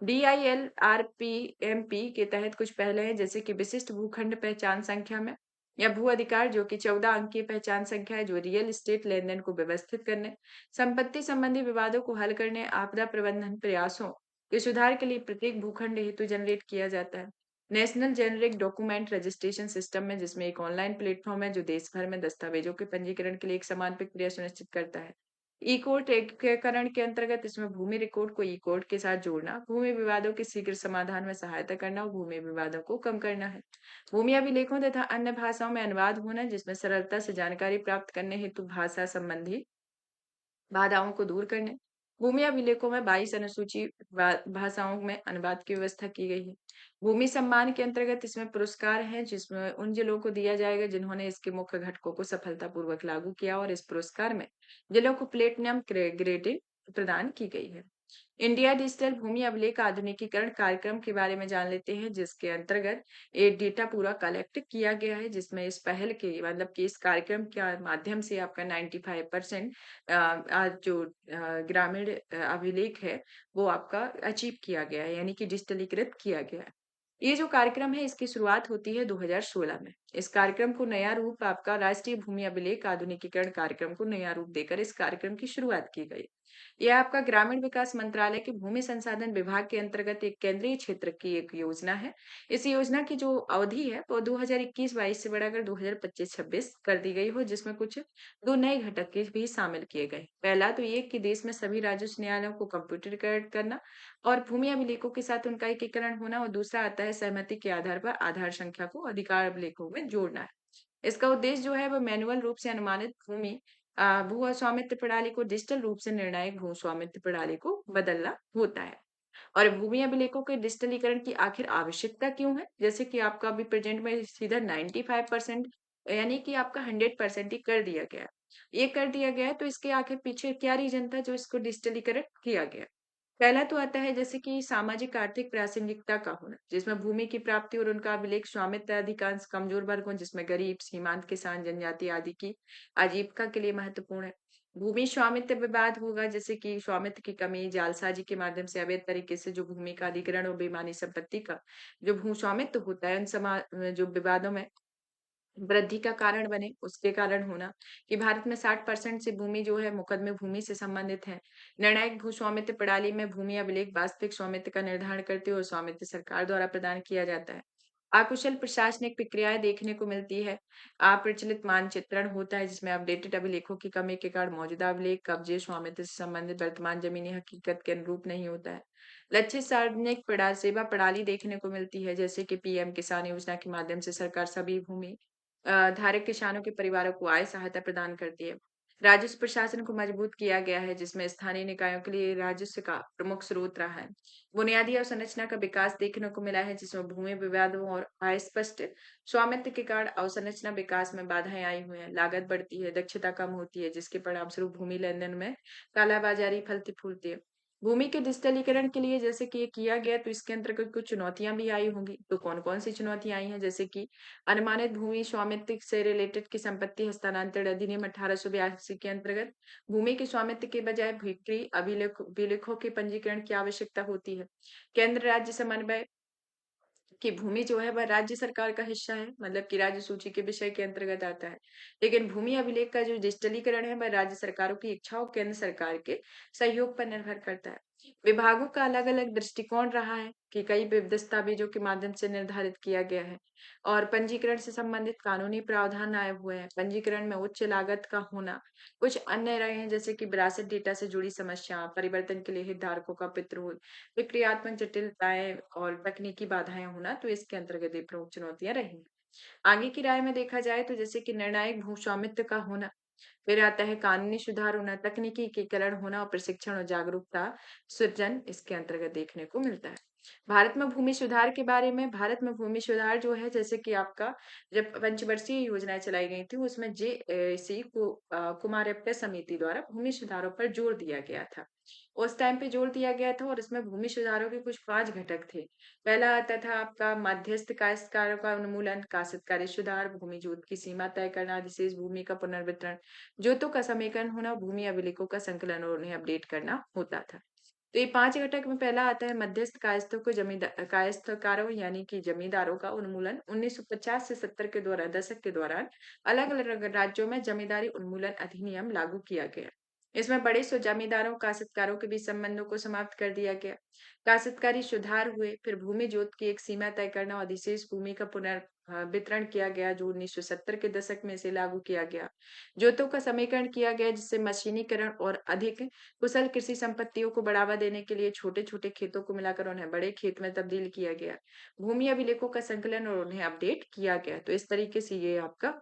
DILRPMP के तहत कुछ पहले हैं, जैसे कि विशिष्ट भूखंड पहचान संख्या में या भू अधिकार, जो कि 14 अंकीय पहचान संख्या है, जो रियल एस्टेट लेनदेन को व्यवस्थित करने, संपत्ति संबंधी विवादों को हल करने, आपदा प्रबंधन प्रयासों के सुधार के लिए प्रत्येक भूखंड हेतु जनरेट किया जाता है। National generic document registration system में, जिसमें एक ऑनलाइन प्लेटफॉर्म है जो देश भर में दस्तावेजों के पंजीकरण के लिए एक समान प्रक्रिया सुनिश्चित करता है। ई कोर्ट एकीकरण के अंतर्गत इसमें भूमि रिकॉर्ड को ई कोर्ट के साथ जोड़ना, भूमि विवादों के शीघ्र समाधान में सहायता करना और भूमि विवादों को कम करना है। भूमि अभिलेखों तथा अन्य भाषाओं में अनुवाद होना, जिसमें सरलता से जानकारी प्राप्त करने हेतु भाषा संबंधी बाधाओं को दूर करने भूमि अभिलेखों में 22 अनुसूची भाषाओं में अनुवाद की व्यवस्था की गई है। भूमि सम्मान के अंतर्गत इसमें पुरस्कार हैं, जिसमें उन जिलों को दिया जाएगा जिन्होंने इसके मुख्य घटकों को सफलतापूर्वक लागू किया, और इस पुरस्कार में जिलों को प्लेटिनम ग्रेडिंग प्रदान की गई है। इंडिया डिजिटल भूमि अभिलेख आधुनिकीकरण कार्यक्रम के बारे में जान लेते हैं, जिसके अंतर्गत एक डेटा पूरा कलेक्ट किया गया है, जिसमें इस पहल के मतलब कि इस कार्यक्रम के माध्यम से आपका 95% जो ग्रामीण अभिलेख है वो आपका अचीव किया गया है, यानी कि डिजिटलीकृत किया गया है। ये जो कार्यक्रम है इसकी शुरुआत होती है 2016 में। इस कार्यक्रम को नया रूप आपका राष्ट्रीय भूमि अभिलेख आधुनिकीकरण कार्यक्रम को नया रूप देकर इस कार्यक्रम की शुरुआत की गई। यह आपका ग्रामीण विकास मंत्रालय के भूमि संसाधन विभाग के अंतर्गत एक केंद्रीय क्षेत्र की एक योजना है। इस योजना की जो अवधि है वो 2021-22 से बढ़ाकर 2025-26 कर दी गई हो, जिसमें कुछ दो नए घटक के भी शामिल किए गए। पहला तो ये कि देश में सभी राजस्व न्यायालयों को कंप्यूटरीकरण करना और भूमि अभिलेखों के साथ उनका एकीकरण होना, और दूसरा आता है सहमति के आधार पर आधार संख्या को अधिकार अभिलेखों में जोड़ना है। इसका उद्देश्य जो है वो मैनुअल रूप से अनुमानित भूमि भू स्वामित्व प्रणाली को डिजिटल रूप से निर्णायक भू स्वामित्व प्रणाली को बदलना होता है। और भूमि अभिलेखों के डिजिटलीकरण की आखिर आवश्यकता क्यों है? जैसे कि आपका अभी प्रेजेंट में सीधा 95% यानी कि आपका 100% ही कर दिया गया है। ये कर दिया गया है तो इसके आखिर पीछे क्या रीज़न था जो इसको डिजिटलीकरण किया गया? पहला तो आता है जैसे कि सामाजिक आर्थिक प्रासंगिकता का होना, जिसमें भूमि की प्राप्ति और उनका अभिलेख स्वामित्व अधिकांश कमजोर वर्गों जिसमें गरीब, सीमांत किसान, जनजाति आदि की आजीविका के लिए महत्वपूर्ण है। भूमि स्वामित्व विवाद होगा, जैसे कि स्वामित्व की कमी, जालसाजी के माध्यम से अवैध तरीके से जो भूमि का अधिग्रहण और बेईमानी संपत्ति का जो भू स्वामित्व होता है, उन जो विवादों में वृद्धि का कारण बने, उसके कारण होना कि भारत में 60% से भूमि जो है मुकदमे भूमि से संबंधित है। निर्णायक भू स्वामित्व प्रणाली में भूमि अभिलेख वास्तविक स्वामित्व का निर्धारण करते हुए स्वामित्व सरकार द्वारा प्रदान किया जाता है। अकुशल प्रशासनिक प्रक्रियाएं देखने को मिलती है। अप्रचलित मानचित्रण होता है, जिसमें अपडेटेड अभिलेखों की कमी के कारण मौजूदा अभिलेख कब्जे स्वामित्व से संबंधित वर्तमान जमीनी हकीकत के अनुरूप नहीं होता है। लक्षित सार्वजनिक सेवा प्रणाली देखने को मिलती है, जैसे कि पीएम किसान योजना के माध्यम से सरकार सभी भूमि धारक किसानों के परिवारों को आय सहायता प्रदान करती है। राजस्व प्रशासन को मजबूत किया गया है, जिसमें स्थानीय निकायों के लिए राजस्व का प्रमुख स्रोत रहा है। बुनियादी अवसंरचना का विकास देखने को मिला है, जिसमें भूमि विवादों और अस्पष्ट स्वामित्व के कारण अवसंरचना विकास में बाधाएं आई हुई हैं। लागत बढ़ती है, दक्षता कम होती है, जिसके परिणामस्वरूप भूमि लेनदेन में कालाबाजारी फलती फूलती है। भूमि के डिजिटलीकरण के लिए जैसे कि ये किया गया तो इसके अंतर्गत कुछ चुनौतियां भी आई होंगी। तो कौन-कौन सी चुनौतियां आई हैं? जैसे कि अनुमानित भूमि स्वामित्व से रिलेटेड की संपत्ति हस्तांतरण अधिनियम 1882 के अंतर्गत भूमि के स्वामित्व के बजाय भीतरी अभिलेखों के पंजीकरण की आवश्यकता होती है। केंद्र राज्य समन्वय कि भूमि जो है वह राज्य सरकार का हिस्सा है, मतलब कि राज्य सूची के विषय के अंतर्गत आता है। लेकिन भूमि अभिलेख का जो डिजिटलीकरण है वह राज्य सरकारों की इच्छा और केंद्र सरकार के सहयोग पर निर्भर करता है। विभागों का अलग-अलग दृष्टिकोण रहा है कि कई दस्तावेजों के माध्यम से निर्धारित किया गया है, और पंजीकरण से संबंधित कानूनी प्रावधान आए हुए हैं। पंजीकरण में उच्च लागत का होना, कुछ अन्य रहे हैं जैसे कि विरासत डेटा से जुड़ी समस्या, परिवर्तन के लिए हितधारकों का पितृ विक्रियात्मक जटिलताएं और तकनीकी बाधाएं होना, तो इसके अंतर्गत ये प्रमुख चुनौतियां रही। आगे की राय में देखा जाए तो जैसे कि निर्णायक भू स्वामित्व का होना, फिर आता है कानूनी सुधार होना, तकनीकी एकीकरण होना और प्रशिक्षण और जागरूकता सृजन इसके अंतर्गत देखने को मिलता है। भारत में भूमि सुधार के बारे में, भारत में भूमि सुधार जो है जैसे कि आपका जब पंचवर्षीय योजनाएं चलाई गई थी उसमें सी कुमारप्पा समिति द्वारा भूमि सुधारों पर जोर दिया गया था। उस टाइम पे जोर दिया गया था और इसमें भूमि सुधारों के कुछ 5 घटक थे। पहला आता था आपका मध्यस्थ काश्तकारों का उन्मूलन, काश्तकारी सुधार, भूमि जोत की सीमा तय करना, अधिशेष भूमि का पुनर्वितरण, जोतों का समीकरण होना, भूमि अभिलेखों का संकलन और उन्हें अपडेट करना होता था। तो ये 5 घटक में पहला आता है मध्यस्थ कायस्थों को कायस्थकारों यानी कि जमींदारों का उन्मूलन। 1950 से 70 के दौरान दशक के दौरान अलग-अलग राज्यों में जमींदारी उन्मूलन अधिनियम लागू किया गया। इसमें बड़े सो जमींदारों काश्तकारों के बीच संबंधों को समाप्त कर दिया गया। काश्तकारी सुधार हुए, फिर भूमि जोत की एक सीमा तय करना और अधिशेष भूमि का वितरण किया गया जो 1970 के दशक में इसे लागू किया गया। जोतों का समीकरण किया गया जिससे मशीनीकरण और अधिक कुशल कृषि संपत्तियों को बढ़ावा देने के लिए छोटे-छोटे खेतों को मिलाकर उन्हें बड़े खेत में तब्दील किया गया। भूमि अभिलेखों का संकलन और उन्हें अपडेट किया गया। तो इस तरीके से ये आपका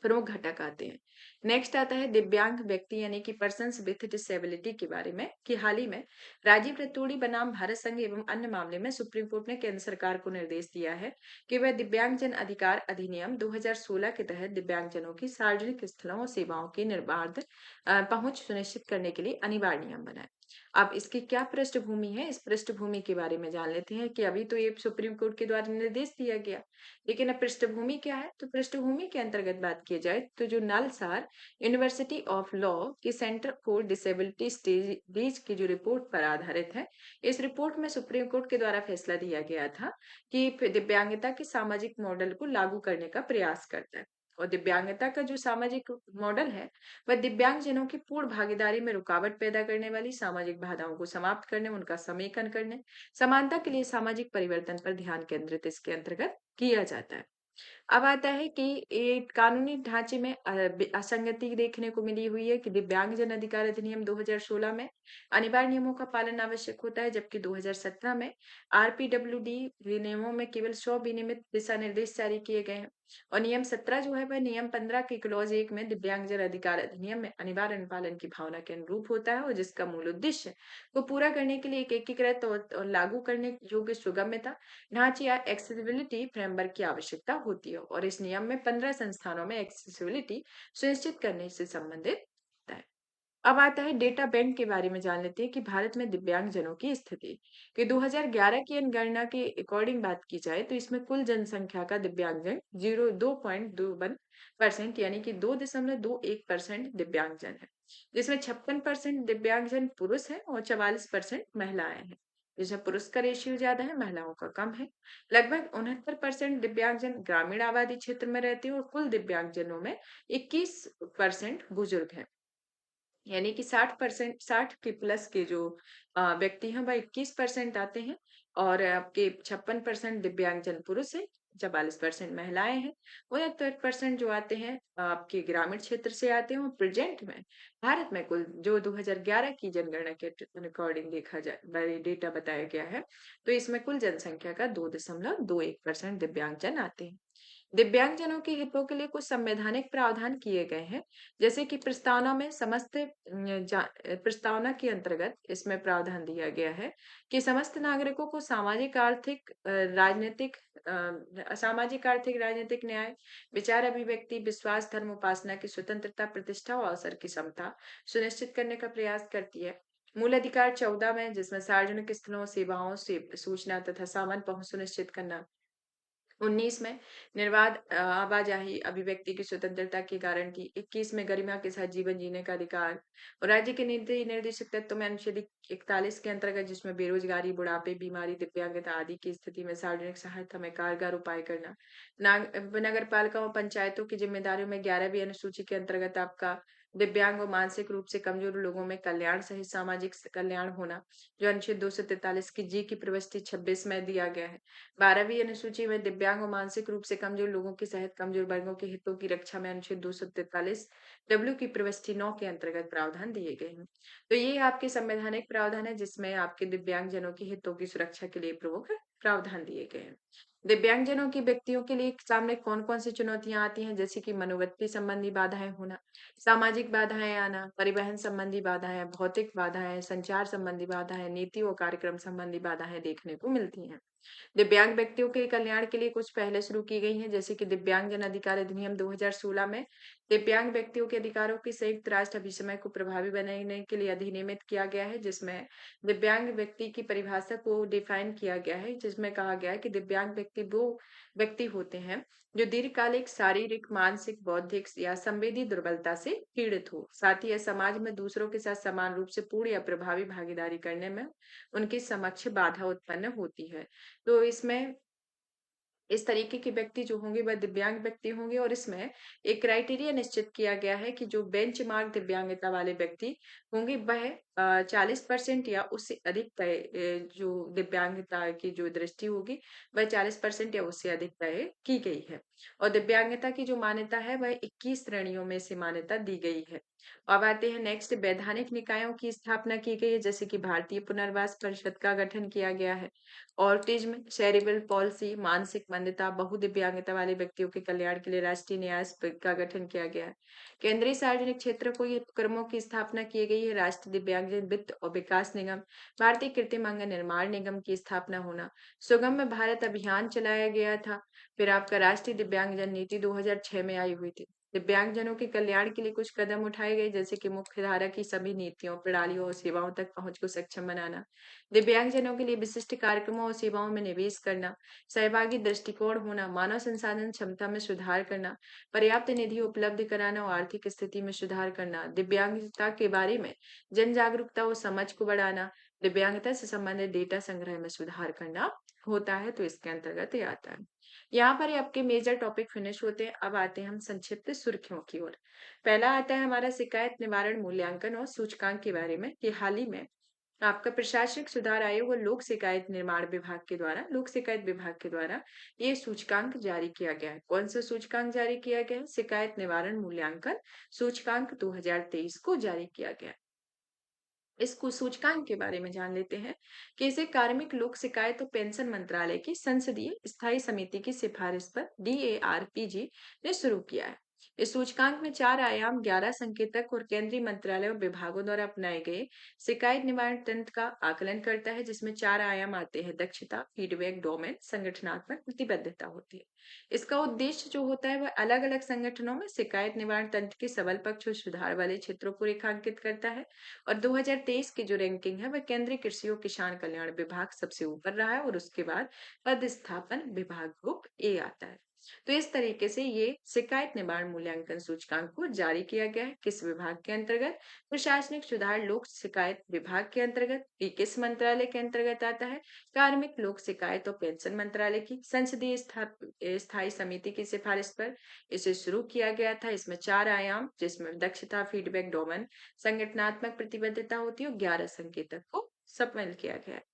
प्रमुख घटक आते हैं। नेक्स्ट आता है दिव्यांग व्यक्ति यानी कि पर्सन्स विथ डिसेबिलिटी के बारे में, कि हाल ही में राजीव रतूड़ी बनाम भारत संघ एवं अन्य मामले में सुप्रीम कोर्ट ने केंद्र सरकार को निर्देश दिया है कि वह दिव्यांगजन अधिकार अधिनियम 2016 के तहत दिव्यांगजनों की सार्वजनिक स्थलों और सेवाओं की निर्बाध पहुंच सुनिश्चित करने के लिए अनिवार्य नियम बनाए। अब इसकी क्या पृष्ठभूमि है, इस पृष्ठभूमि के बारे में जान लेते हैं कि अभी तो ये सुप्रीम कोर्ट के द्वारा निर्देश दिया गया, लेकिन अब पृष्ठभूमि क्या है? तो पृष्ठभूमि के अंतर्गत बात की जाए तो जो नलसार यूनिवर्सिटी ऑफ लॉ की सेंटर फॉर डिसेबिलिटी स्टडीज की जो रिपोर्ट पर आधारित है, इस रिपोर्ट में सुप्रीम कोर्ट के द्वारा फैसला दिया गया था कि दिव्यांगता के सामाजिक मॉडल को लागू करने का प्रयास करता है। और दिव्यांगता का जो सामाजिक मॉडल है, वह दिव्यांगजनों की पूर्ण भागीदारी में रुकावट पैदा करने वाली सामाजिक बाधाओं को समाप्त करने, उनका समेकन करने, समानता के लिए सामाजिक परिवर्तन पर ध्यान केंद्रित इसके अंतर्गत किया जाता है। अब आता है कि ये कानूनी ढांचे में असंगति देखने को मिली हुई है कि दिव्यांगजन अधिकार अधिनियम 2016 में अनिवार्य नियमों का पालन आवश्यक होता है, जबकि 2017 में आरपीडब्ल्यूडी नियमों में केवल 100 विनियमित दिशा निर्देश जारी किए गए हैं। और नियम 17 जो है वह नियम 15 के क्लॉज 1 में दिव्यांगजन अधिकार अधिनियम में अनिवार्य अनुपालन की भावना के अनुरूप होता है, और जिसका मूल उद्देश्य को पूरा करने के लिए एक एकीकृत और लागू करने योग्य सुगम्यता ढांचे या एक्सेसिबिलिटी फ्रेमवर्क की आवश्यकता होती है। और इस नियम में 15 संस्थानों में एक्सेसिबिलिटी सुनिश्चित करने से संबंधित होता है। अब आता है डेटा बैंक के बारे में जान लेते हैं कि भारत में दिव्यांगजनों की स्थिति, कि 2011 की जनगणना के अकॉर्डिंग बात की जाए तो इसमें कुल जनसंख्या का दिव्यांगजन 2.21% यानी कि 2.21% दिव्यांगजन है, जिसमें 56% दिव्यांगजन पुरुष है और 44% महिलाएं हैं। जिसमें पुरुष का रेशियो ज्यादा है, महिलाओं का कम है। लगभग 69% दिव्यांगजन ग्रामीण आबादी क्षेत्र में रहते हैं और कुल दिव्यांगजनों में 21% बुजुर्ग हैं, यानी कि 60%, 60 के प्लस के जो व्यक्ति हैं वह 21% आते हैं। और आपके 56% दिव्यांगजन पुरुष है, 44% महिलाएं हैं, 69% जो आते हैं आपके ग्रामीण क्षेत्र से आते हैं। और प्रेजेंट में भारत में कुल जो 2011 की जनगणना के अकॉर्डिंग देखा जाए डेटा बताया गया है, तो इसमें कुल जनसंख्या का 2.21% दिव्यांगजन आते हैं। दिव्यांगजनों के हितों के लिए कुछ संवैधानिक प्रावधान किए गए हैं, जैसे कि प्रस्तावना में समस्त प्रस्तावना के अंतर्गत इसमें प्रावधान दिया गया है कि समस्त नागरिकों को सामाजिक आर्थिक राजनीतिक सामाजिक आर्थिक राजनीतिक न्याय, विचार अभिव्यक्ति, विश्वास, धर्म उपासना की स्वतंत्रता, प्रतिष्ठा और अवसर की समता सुनिश्चित करने का प्रयास करती है। मूल अधिकार 14 में, जिसमें सार्वजनिक स्थलों सेवाओं से सूचना तथा सामान पहुंच सुनिश्चित करना। 19 में निर्बाध आवाजाही अभिव्यक्ति की स्वतंत्रता की गारंटी। 21 में गरिमा के साथ जीवन जीने का अधिकार। और राज्य के नीति निर्देशक तत्व में अनुच्छेद 41 के अंतर्गत, जिसमें बेरोजगारी, बुढ़ापे, बीमारी, दिव्यांगता आदि की स्थिति में सार्वजनिक सहायता में कारगर उपाय करना। नगर पालिका और पंचायतों की जिम्मेदारियों में 11वीं अनुसूची के अंतर्गत आपका दिव्यांग और मानसिक रूप से कमजोर लोगों में कल्याण सहित सामाजिक कल्याण होना, जो अनुच्छेद 243 की जी की प्रविष्टि 26 में दिया गया है। 12वीं अनुसूची में दिव्यांग और मानसिक रूप से कमजोर लोगों की सहित कमजोर वर्गों के हितों की रक्षा में अनुच्छेद 243 डब्ल्यू की प्रविष्टि 9 के अंतर्गत प्रावधान दिए गए हैं। तो ये आपके संवैधानिक प्रावधान है जिसमें आपके दिव्यांगजनों के हितों की सुरक्षा के लिए प्रमुख प्रावधान दिए गए हैं। दिव्यांगजनों की व्यक्तियों के लिए सामने कौन कौन सी चुनौतियां आती हैं, जैसे कि मनोवृत्ति संबंधी बाधाएं होना, सामाजिक बाधाएं आना, परिवहन संबंधी बाधाएं, भौतिक बाधाएं, संचार संबंधी बाधाएं, नीति और कार्यक्रम संबंधी बाधाएं देखने को मिलती हैं। दिव्यांग व्यक्तियों के कल्याण के लिए कुछ पहले शुरू की गई हैं, जैसे कि दिव्यांगजन अधिकार अधिनियम 2016 में दिव्यांग व्यक्तियों के अधिकारों की संयुक्त राष्ट्र अभिसमय को प्रभावी बनाने के लिए अधिनियमित किया गया है, जिसमें दिव्यांग व्यक्ति की परिभाषा को डिफाइन किया गया है, जिसमें कहा गया है कि दिव्यांग व्यक्ति वो व्यक्ति होते हैं जो दीर्घकालिक शारीरिक, मानसिक, बौद्धिक या संवेदी दुर्बलता से पीड़ित हो, साथ ही यह समाज में दूसरों के साथ समान रूप से पूर्ण या प्रभावी भागीदारी करने में उनके समक्ष बाधा उत्पन्न होती है। तो इसमें इस तरीके के व्यक्ति जो होंगे वह दिव्यांग व्यक्ति होंगे, और इसमें एक क्राइटेरिया निश्चित किया गया है कि जो बेंचमार्क दिव्यांगता वाले व्यक्ति होंगे वह 40% या उससे अधिक तय जो दिव्यांगता की जो दृष्टि होगी, वह 40% या उससे अधिक तय की गई है। और दिव्यांगता की जो मान्यता है, वह 21 श्रेणियों में से मान्यता दी गई है। अब आते हैं नेक्स्ट, वैधानिक निकायों की स्थापना की गई है, जैसे कि भारतीय पुनर्वास परिषद का गठन किया गया है। ऑटिज्म, सेरेब्रल पॉल्सी, मानसिक मंदता, बहुदिव्यांगता वाले व्यक्तियों के कल्याण के लिए राष्ट्रीय न्यास का गठन किया गया है। केंद्रीय सार्वजनिक क्षेत्र को ये उपक्रमों की स्थापना की गई है। राष्ट्रीय दिव्यांगजन वित्त और विकास निगम, भारतीय कृत्रिम अंग निर्माण निगम की स्थापना होना, सुगम्य भारत अभियान चलाया गया था। फिर आपका राष्ट्रीय दिव्यांगजन नीति 2006 में आई हुई थी। दिव्यांगजनों के कल्याण के लिए कुछ कदम उठाए गए, जैसे कि मुख्य धारा की सभी नीतियों, प्रणालियों और सेवाओं तक पहुंच को सक्षम बनाना, दिव्यांगजनों के लिए विशिष्ट कार्यक्रमों और सेवाओं में निवेश करना, सहभागी दृष्टिकोण होना, मानव संसाधन क्षमता में सुधार करना, पर्याप्त निधि उपलब्ध कराना और आर्थिक स्थिति में सुधार करना, दिव्यांगता के बारे में जन जागरूकता और समझ को बढ़ाना, दिव्यांगता से संबंधित डेटा संग्रह में सुधार करना होता है, तो इसके अंतर्गत ये आता है। यहाँ पर ही आपके मेजर टॉपिक फिनिश होते हैं। अब आते हैं हम संक्षिप्त सुर्खियों की ओर। पहला आता है हमारा शिकायत निवारण मूल्यांकन और सूचकांक के बारे में, कि हाल ही में आपका प्रशासनिक सुधार आयोग और लोक शिकायत विभाग के द्वारा ये सूचकांक जारी किया गया है। कौन सा सूचकांक जारी किया गया है? शिकायत निवारण मूल्यांकन सूचकांक 2023 को जारी किया गया है। इस सूचकांक के बारे में जान लेते हैं कि इसे कार्मिक लोक शिकायत और पेंशन मंत्रालय की संसदीय स्थायी समिति की सिफारिश पर DARPG ने शुरू किया है। इस सूचकांक में 4 आयाम, 11 संकेतक और केंद्रीय मंत्रालय और विभागों द्वारा अपनाए गए शिकायत निवारण तंत्र का आकलन करता है, जिसमें 4 आयाम आते हैं: दक्षता, फीडबैक, डोमेन, संगठनात्मक प्रतिबद्धता होती है। इसका उद्देश्य जो होता है वह अलग अलग संगठनों में शिकायत निवारण तंत्र के सबल पक्ष और सुधार वाले क्षेत्रों को रेखांकित करता है। और 2023 की जो रैंकिंग है वह केंद्रीय कृषि और किसान कल्याण विभाग सबसे ऊपर रहा है, और उसके बाद पदस्थापन विभाग ग्रुप ए आता है। तो इस तरीके से ये शिकायत निवारण मूल्यांकन सूचकांक को जारी किया गया है। किस विभाग के अंतर्गत? प्रशासनिक सुधार लोक शिकायत विभाग के अंतर्गत। ये किस मंत्रालय के अंतर्गत आता है? कार्मिक लोक शिकायत और पेंशन मंत्रालय की संसदीय स्थायी समिति की सिफारिश पर इसे शुरू किया गया था। इसमें 4 आयाम, जिसमें दक्षता, फीडबैक, डोमेन, संगठनात्मक प्रतिबद्धता होती है, और 11 संकेतक को सम्मिलित किया गया है।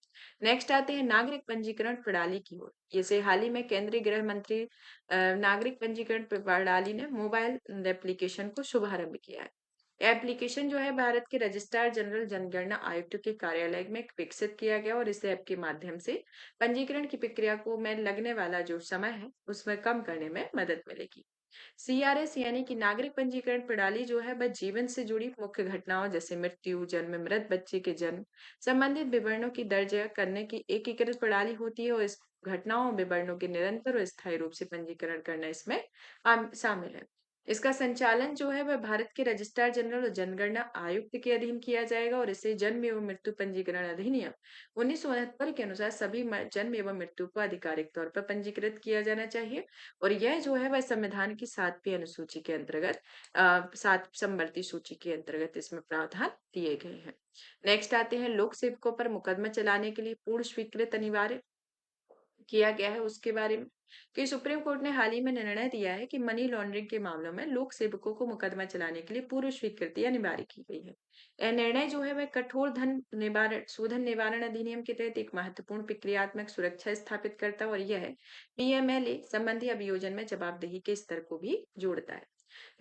नेक्स्ट आते हैं नागरिक पंजीकरण प्रणाली की ओर। जैसे हाल ही में केंद्रीय गृह मंत्री नागरिक पंजीकरण प्रणाली ने मोबाइल एप्लीकेशन को शुभारंभ किया है। एप्लीकेशन जो है भारत के रजिस्ट्रार जनरल जनगणना आयुक्त के कार्यालय में विकसित किया गया, और इस ऐप के माध्यम से पंजीकरण की प्रक्रिया को में लगने वाला जो समय है उसमें कम करने में मदद मिलेगी। CRS यानी कि नागरिक पंजीकरण प्रणाली जो है वह जीवन से जुड़ी मुख्य घटनाओं, जैसे मृत्यु, जन्म, मृत बच्चे के जन्म संबंधित विवरणों की दर्ज करने की एकीकृत प्रणाली होती है, और इस घटनाओं और विवरणों के निरंतर और स्थायी रूप से पंजीकरण करना इसमें शामिल है। इसका संचालन जो है वह भारत के रजिस्ट्रार जनरल और जनगणना आयुक्त के अधीन किया जाएगा, और इसे जन्म एवं मृत्यु पंजीकरण अधिनियम 1969 के अनुसार सभी जन्म एवं मृत्यु को आधिकारिक तौर पर पंजीकृत किया जाना चाहिए। और यह जो है वह संविधान की 7वीं अनुसूची के अंतर्गत 7 समवर्ती सूची के अंतर्गत इसमें प्रावधान दिए गए हैं। नेक्स्ट आते हैं लोक सेवकों पर मुकदमा चलाने के लिए पूर्ण स्वीकृत अनिवार्य किया गया है उसके बारे में, कि सुप्रीम कोर्ट ने हाल ही में निर्णय दिया है कि मनी लॉन्ड्रिंग के मामलों में लोक सेवकों को मुकदमा चलाने के लिए पूर्व स्वीकृति अनिवार्य की गई है। यह निर्णय जो है वह कठोर धन निवारण शोधन निवारण अधिनियम के तहत एक महत्वपूर्ण प्रक्रियात्मक सुरक्षा स्थापित करता है, और यह PMLA संबंधी अभियोजन में जवाबदेही के स्तर को भी जोड़ता है।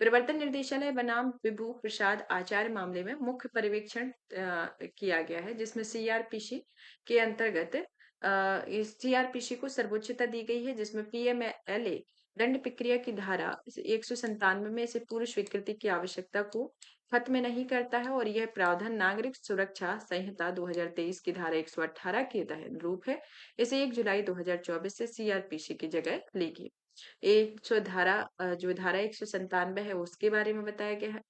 प्रवर्तन निर्देशालय बनाम विभू प्रसाद आचार्य मामले में मुख्य पर्यवेक्षण किया गया है, जिसमें CRPC के अंतर्गत इस CRPC को सर्वोच्चता दी गई है, जिसमें PMLA दंड प्रक्रिया की धारा 197 में इसे पूर्व स्वीकृति की आवश्यकता को खत्म नहीं करता है, और यह प्रावधान नागरिक सुरक्षा संहिता 2023 की धारा 118 के तहत रूप है। इसे 1 जुलाई 2024 से CRPC की जगह लेगी। एक सौ धारा जो धारा 197 है उसके बारे में बताया गया है।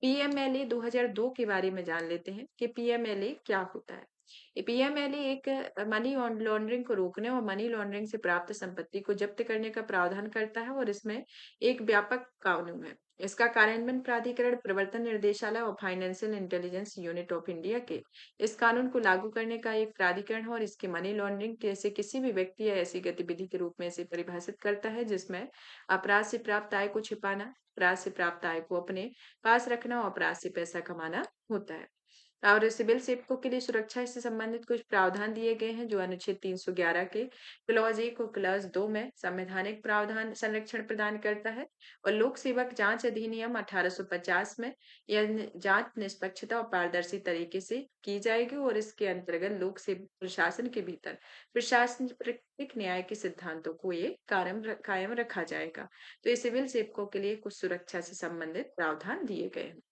PMLA 2002 के बारे में जान लेते हैं कि PMLA क्या होता है। PMLA एक मनी लॉन्ड्रिंग को रोकने और मनी लॉन्ड्रिंग से प्राप्त संपत्ति को जब्त करने का प्रावधान करता है, और इसमें एक व्यापक कानून है। इसका कार्यान्वयन प्राधिकरण प्रवर्तन निर्देशालय और financial intelligence unit of India के इस कानून को लागू करने का एक प्राधिकरण है, और इसके मनी लॉन्ड्रिंग जैसे किसी भी व्यक्ति या ऐसी गतिविधि के रूप में इसे परिभाषित करता है जिसमें अपराध से प्राप्त आय को छिपाना, अपराध से प्राप्त आय को अपने पास रखना और अपराध से पैसा कमाना होता है। और सिविल सेवकों के लिए सुरक्षा से संबंधित कुछ प्रावधान दिए गए हैं जो अनुच्छेद 311 के क्लॉज 1 और क्लॉज 2 में संवैधानिक प्रावधान संरक्षण प्रदान करता है। और लोक सेवक जांच अधिनियम 1850 में यह जांच निष्पक्षता और पारदर्शी तरीके से की जाएगी और इसके अंतर्गत लोक सेवा प्रशासन के भीतर प्रशासनिक न्याय के सिद्धांतों को ये कायम रखा जाएगा। तो ये सिविल सेवकों के लिए कुछ सुरक्षा से संबंधित प्रावधान दिए गए हैं।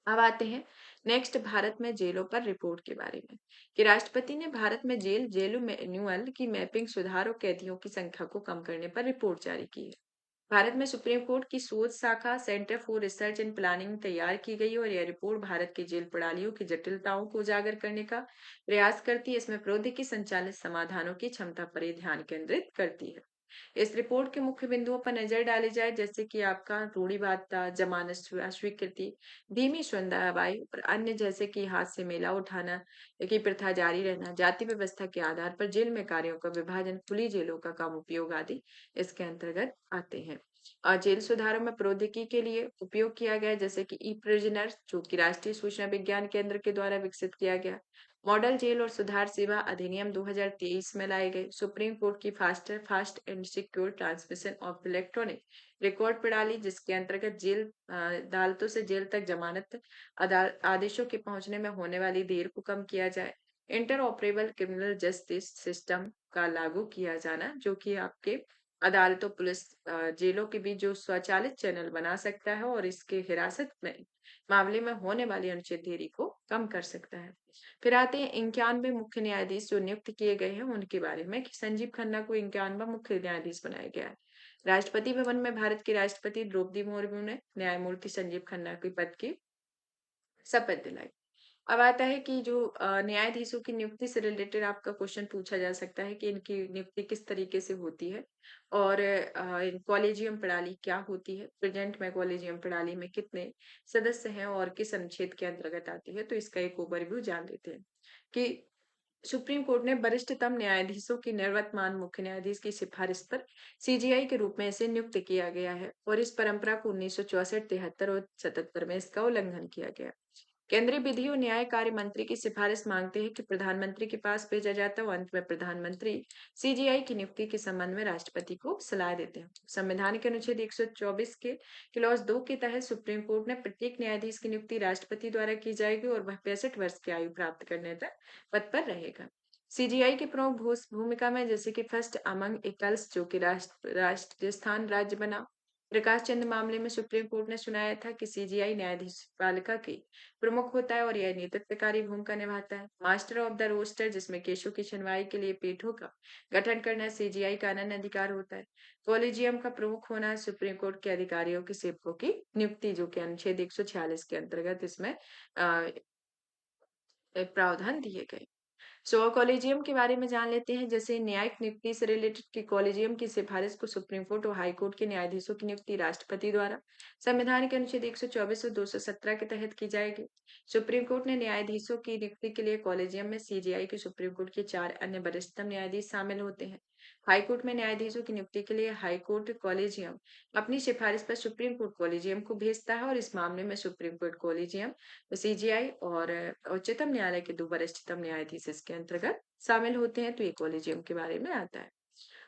अब आते हैं नेक्स्ट भारत में जेलों पर रिपोर्ट के बारे में कि राष्ट्रपति ने भारत में जेलों मैनुअल की मैपिंग सुधार और कैदियों की संख्या को कम करने पर रिपोर्ट जारी की है। भारत में सुप्रीम कोर्ट की शोध शाखा centre for research and planning तैयार की गई और यह रिपोर्ट भारत की जेल प्रणालियों की जटिलताओं को उजागर करने का प्रयास करती है। इसमें प्रौद्योगिकी संचालित समाधानों की क्षमता पर ही ध्यान केंद्रित करती है। इस रिपोर्ट के मुख्य बिंदुओं पर नजर डाली जाए जैसे कि आपका रूढ़िवादिता, जमानत अस्वीकृति, धीमी सुनवाई और अन्य जैसे कि हाथ से मेला उठाना की प्रथा जारी रहना, जाति व्यवस्था के आधार पर जेल में कार्यों का विभाजन, खुली जेलों का कम उपयोग आदि इसके अंतर्गत आते हैं। और जेल सुधारों में प्रौद्योगिकी के लिए उपयोग किया गया जैसे कि ई प्रिजनर जो कि राष्ट्रीय सूचना विज्ञान केंद्र के द्वारा विकसित किया गया। मॉडल जेल और सुधार सेवा अधिनियम 2023 में लाए गए। सुप्रीम कोर्ट की fast and secure transmission of electronic record प्रणाली जिसके अंतर्गत जेल अदालतों से जेल तक जमानत आदेशों के पहुंचने में होने वाली देर को कम किया जाए। Inter operable criminal justice system का लागू किया जाना जो कि आपके अदालतों पुलिस जेलों के बीच जो स्वचालित चैनल बना सकता है और इसके हिरासत में मामले में होने वाली अनुचित देरी को कम कर सकता है। फिर आते हैं 91 मुख्य न्यायाधीश जो नियुक्त किए गए हैं उनके बारे में कि संजीव खन्ना को 91वां मुख्य न्यायाधीश बनाया गया है। राष्ट्रपति भवन में भारत की राष्ट्रपति द्रौपदी मुर्मू ने न्यायमूर्ति संजीव खन्ना के पद की शपथ दिलाई। अब आता है कि जो न्यायाधीशों की नियुक्ति से रिलेटेड आपका क्वेश्चन पूछा जा सकता है कि इनकी नियुक्ति किस तरीके से होती है और कॉलेजियम प्रणाली क्या होती है, प्रेजेंट में कॉलेजियम प्रणाली में कितने सदस्य हैं और किस अनुच्छेद के अंतर्गत आती है। तो इसका एक ओवरव्यू जान लेते हैं कि सुप्रीम कोर्ट ने वरिष्ठतम न्यायाधीशों की निवर्तमान मुख्य न्यायाधीश की सिफारिश पर सीजीआई के रूप में इसे नियुक्त किया गया है और इस परंपरा को 1964, 73 और 77 में इसका उल्लंघन किया गया। केंद्रीय विधि और न्याय कार्य मंत्री की सिफारिश मांगते हैं कि प्रधानमंत्री के पास भेजा जाता है और अंत में प्रधानमंत्री सीजीआई की नियुक्ति के संबंध में राष्ट्रपति को सलाह देते हैं। संविधान के अनुच्छेद 124 के क्लॉज 2 के तहत सुप्रीम कोर्ट ने प्रत्येक न्यायाधीश की नियुक्ति राष्ट्रपति द्वारा की जाएगी और वह 65 वर्ष की आयु प्राप्त करने तक पद पर रहेगा। सीजीआई की प्रमुख भूमिका में जैसे कि फर्स्ट अमंग इक्वल्स जो कि राजस्थान राज्य बना। प्रकाश चंद मामले में सुप्रीम कोर्ट ने सुनाया था कि सीजीआई न्यायाधीश पालिका की प्रमुख होता है और यह नेतृत्वकारी भूमिका निभाता है। मास्टर ऑफ द रोस्टर जिसमें केसों की सुनवाई के लिए पीठों का गठन करना सीजीआई का अनन्य अधिकार होता है। कॉलेजियम का प्रमुख होना सुप्रीम कोर्ट के अधिकारियों के सेवकों की नियुक्ति जो कि अनुच्छेद 146 के अंतर्गत इसमें प्रावधान दिए गए। सो कॉलेजियम के बारे में जान लेते हैं जैसे न्यायिक नियुक्ति से रिलेटेड की कॉलेजियम की सिफारिश को सुप्रीम कोर्ट और हाई कोर्ट के न्यायाधीशों की नियुक्ति राष्ट्रपति द्वारा संविधान के अनुच्छेद 124 और 217 के तहत की जाएगी। सुप्रीम कोर्ट ने न्यायाधीशों की नियुक्ति के लिए कॉलेजियम में सीजीआई के सुप्रीम कोर्ट के 4 अन्य वरिष्ठतम न्यायाधीश शामिल होते हैं। हाई कोर्ट में न्यायाधीशों की नियुक्ति के लिए हाई कोर्ट कॉलेजियम अपनी सिफारिश पर सुप्रीम कोर्ट कॉलेजियम को भेजता है और इस मामले में सुप्रीम कोर्ट कॉलेजियम सीजीआई और उच्चतम न्यायालय के 2 वरिष्ठतम न्यायाधीश इसके अंतर्गत शामिल होते हैं। तो ये कॉलेजियम के बारे में आता है।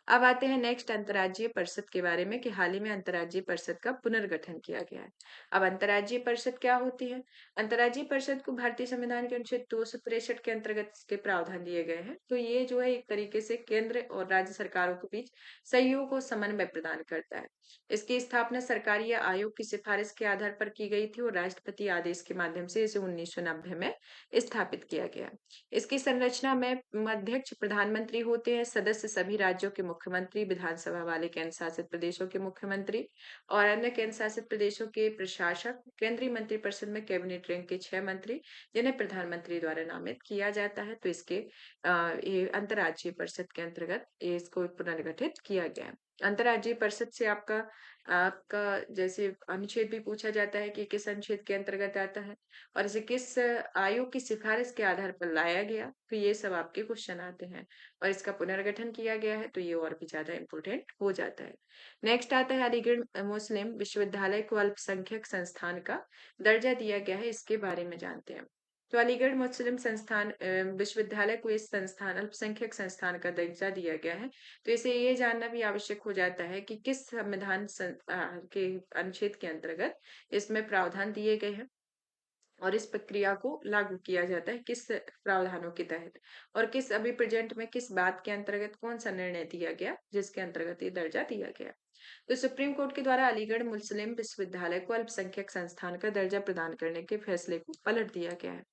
अब आते हैं नेक्स्ट अंतर्राज्यीय परिषद के बारे में कि हाल ही में अंतर्राज्यीय परिषद का पुनर्गठन किया गया है। अब अंतर्राज्यीय परिषद क्या होती है? अंतर्राज्यीय परिषद को भारतीय संविधान के अनुच्छेद 263 के अंतर्गत इसके प्रावधान दिए गए हैं। तो ये जो है एक तरीके से केंद्र और राज्य सरकारों के बीच सहयोग और समन्वय प्रदान करता है। इसकी स्थापना सरकारी या आयोग की सिफारिश के आधार पर की गई थी और राष्ट्रपति आदेश के माध्यम से इसे 1990 में स्थापित किया गया। इसकी संरचना में अध्यक्ष प्रधानमंत्री होते हैं, सदस्य सभी राज्यों के मुख्यमंत्री, विधानसभा वाले केंद्र शासित प्रदेशों के मुख्यमंत्री और अन्य केंद्र शासित प्रदेशों के प्रशासक। केंद्रीय मंत्रिपरिषद में कैबिनेट रैंक के 6 मंत्री जिन्हें प्रधानमंत्री द्वारा नामित किया जाता है। तो इसके ये अंतर्राज्यीय परिषद के अंतर्गत इसको पुनर्गठित किया गया है। अंतर्राज्यीय परिषद से आपका आपका जैसे अनुच्छेद भी पूछा जाता है कि किस अनुच्छेद के अंतर्गत आता है और इसे किस आयोग की सिफारिश के आधार पर लाया गया। तो ये सब आपके क्वेश्चन आते हैं और इसका पुनर्गठन किया गया है तो ये और भी ज्यादा इम्पोर्टेंट हो जाता है। नेक्स्ट आता है अलीगढ़ मुस्लिम विश्वविद्यालय को अल्पसंख्यक संस्थान का दर्जा दिया गया है। इसके बारे में जानते हैं तो अलीगढ़ मुस्लिम संस्थान विश्वविद्यालय को इस संस्थान अल्पसंख्यक संस्थान का दर्जा दिया गया है। तो इसे ये जानना भी आवश्यक हो जाता है कि किस के अनुच्छेद के अंतर्गत इसमें प्रावधान दिए गए हैं और इस प्रक्रिया को लागू किया जाता है किस प्रावधानों के तहत और किस अभी प्रेजेंट में किस बात के अंतर्गत कौन सा निर्णय दिया गया जिसके अंतर्गत ये दर्जा दिया गया। तो सुप्रीम कोर्ट के द्वारा अलीगढ़ मुस्लिम विश्वविद्यालय को अल्पसंख्यक संस्थान का दर्जा प्रदान करने के फैसले को पलट दिया गया है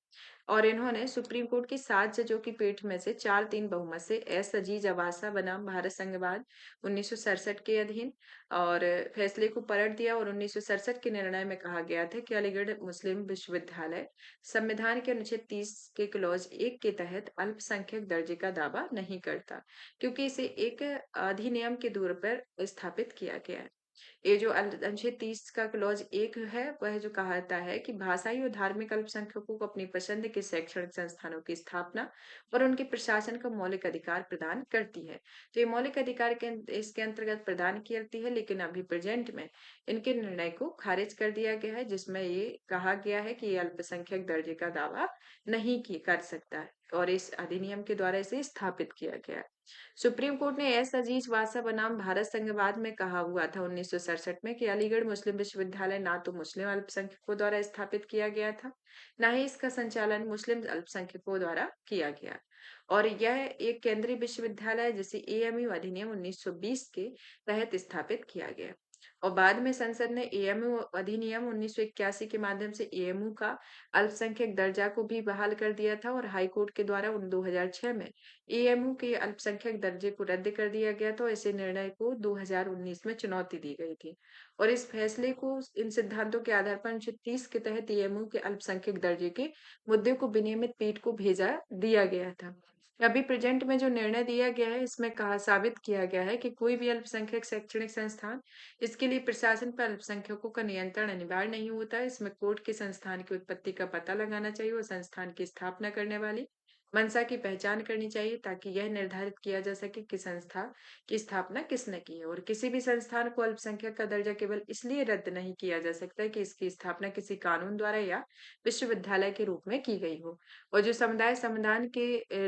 और इन्होंने सुप्रीम कोर्ट की 7 जजों की पीठ में से 4-3 बहुमत से एस अजीज अवासा बनाम भारत संघवाद 1967 के अधीन और फैसले को पलट दिया और 1967 के निर्णय में कहा गया था कि अलीगढ़ मुस्लिम विश्वविद्यालय संविधान के अनुच्छेद 30 के क्लॉज 1 के तहत अल्पसंख्यक दर्जे का दावा नहीं करता क्योंकि इसे एक अधिनियम के दूर पर स्थापित किया गया है। ये जो अनुच्छेद 30 का क्लॉज 1 है वह जो कहता है कि भाषाई और धार्मिक अल्पसंख्यकों को अपनी पसंद के शैक्षणिक संस्थानों की स्थापना और उनके प्रशासन का मौलिक अधिकार प्रदान करती है। तो ये मौलिक अधिकार के इसके अंतर्गत प्रदान की जाती है लेकिन अभी प्रेजेंट में इनके निर्णय को खारिज कर दिया गया है जिसमें ये कहा गया है कि ये अल्पसंख्यक दर्जे का दावा नहीं की कर सकता है और इस अधिनियम के द्वारा इसे स्थापित किया गया है। सुप्रीम कोर्ट ने एस अजीज वासा बनाम भारत संघवाद में कहा हुआ था 1967 में कि अलीगढ़ मुस्लिम विश्वविद्यालय ना तो मुस्लिम अल्पसंख्यकों द्वारा स्थापित किया गया था न ही इसका संचालन मुस्लिम अल्पसंख्यकों द्वारा किया गया और यह एक केंद्रीय विश्वविद्यालय है जिसे एएमयू अधिनियम 1920 के तहत स्थापित किया गया और बाद में संसद ने एएमयू अधिनियम 1981 के माध्यम से एएमयू का अल्पसंख्यक दर्जा को भी बहाल कर दिया था और हाई कोर्ट के द्वारा 2006 में एएमयू के अल्पसंख्यक दर्जे को रद्द कर दिया गया था। ऐसे निर्णय को 2019 में चुनौती दी गई थी और इस फैसले को इन सिद्धांतों के आधार पर अनुच्छेद 30 के तहत एएमयू के अल्पसंख्यक दर्जे के मुद्दे को विनियमित पीठ को भेजा दिया गया था। अभी प्रेजेंट में जो निर्णय दिया गया है इसमें कहा साबित किया गया है कि कोई भी अल्पसंख्यक शैक्षणिक संस्थान इसके लिए प्रशासन पर अल्पसंख्यकों का नियंत्रण अनिवार्य नहीं होता है। इसमें कोर्ट के संस्थान की उत्पत्ति का पता लगाना चाहिए और संस्थान की स्थापना करने वाली मंशा की पहचान करनी चाहिए ताकि यह निर्धारित किया जा सके कि संस्था की स्थापना किसने की है और किसी भी संस्थान को अल्पसंख्यक का दर्जा केवल इसलिए रद्द नहीं किया जा सकता कि इसकी स्थापना किसी कानून द्वारा या विश्वविद्यालय के रूप में की गई हो और जो समुदाय संविधान के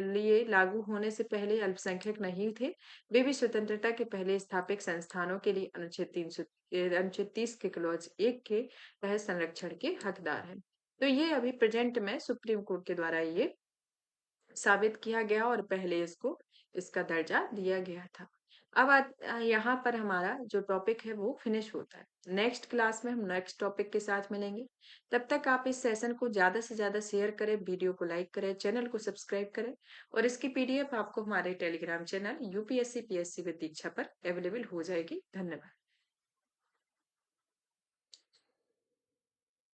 लिए लागू होने से पहले अल्पसंख्यक नहीं थे वे भी स्वतंत्रता के पहले स्थापित संस्थानों के लिए अनुच्छेद 30 के क्लॉज 1 के तहत संरक्षण के हकदार हैं। तो ये अभी प्रेजेंट में सुप्रीम कोर्ट के द्वारा ये साबित किया गया और पहले इसको इसका दर्जा दिया गया था। अब यहाँ पर हमारा जो टॉपिक है वो फिनिश होता है। नेक्स्ट क्लास में हम नेक्स्ट टॉपिक के साथ मिलेंगे। तब तक आप इस सेशन को ज़्यादा से ज़्यादा शेयर करें, वीडियो को लाइक करें, चैनल को सब्सक्राइब करें और इसकी पीडीएफ आपको हमारे Telegram channel UPSC PSC with Diksha पर अवेलेबल हो जाएगी। धन्यवाद।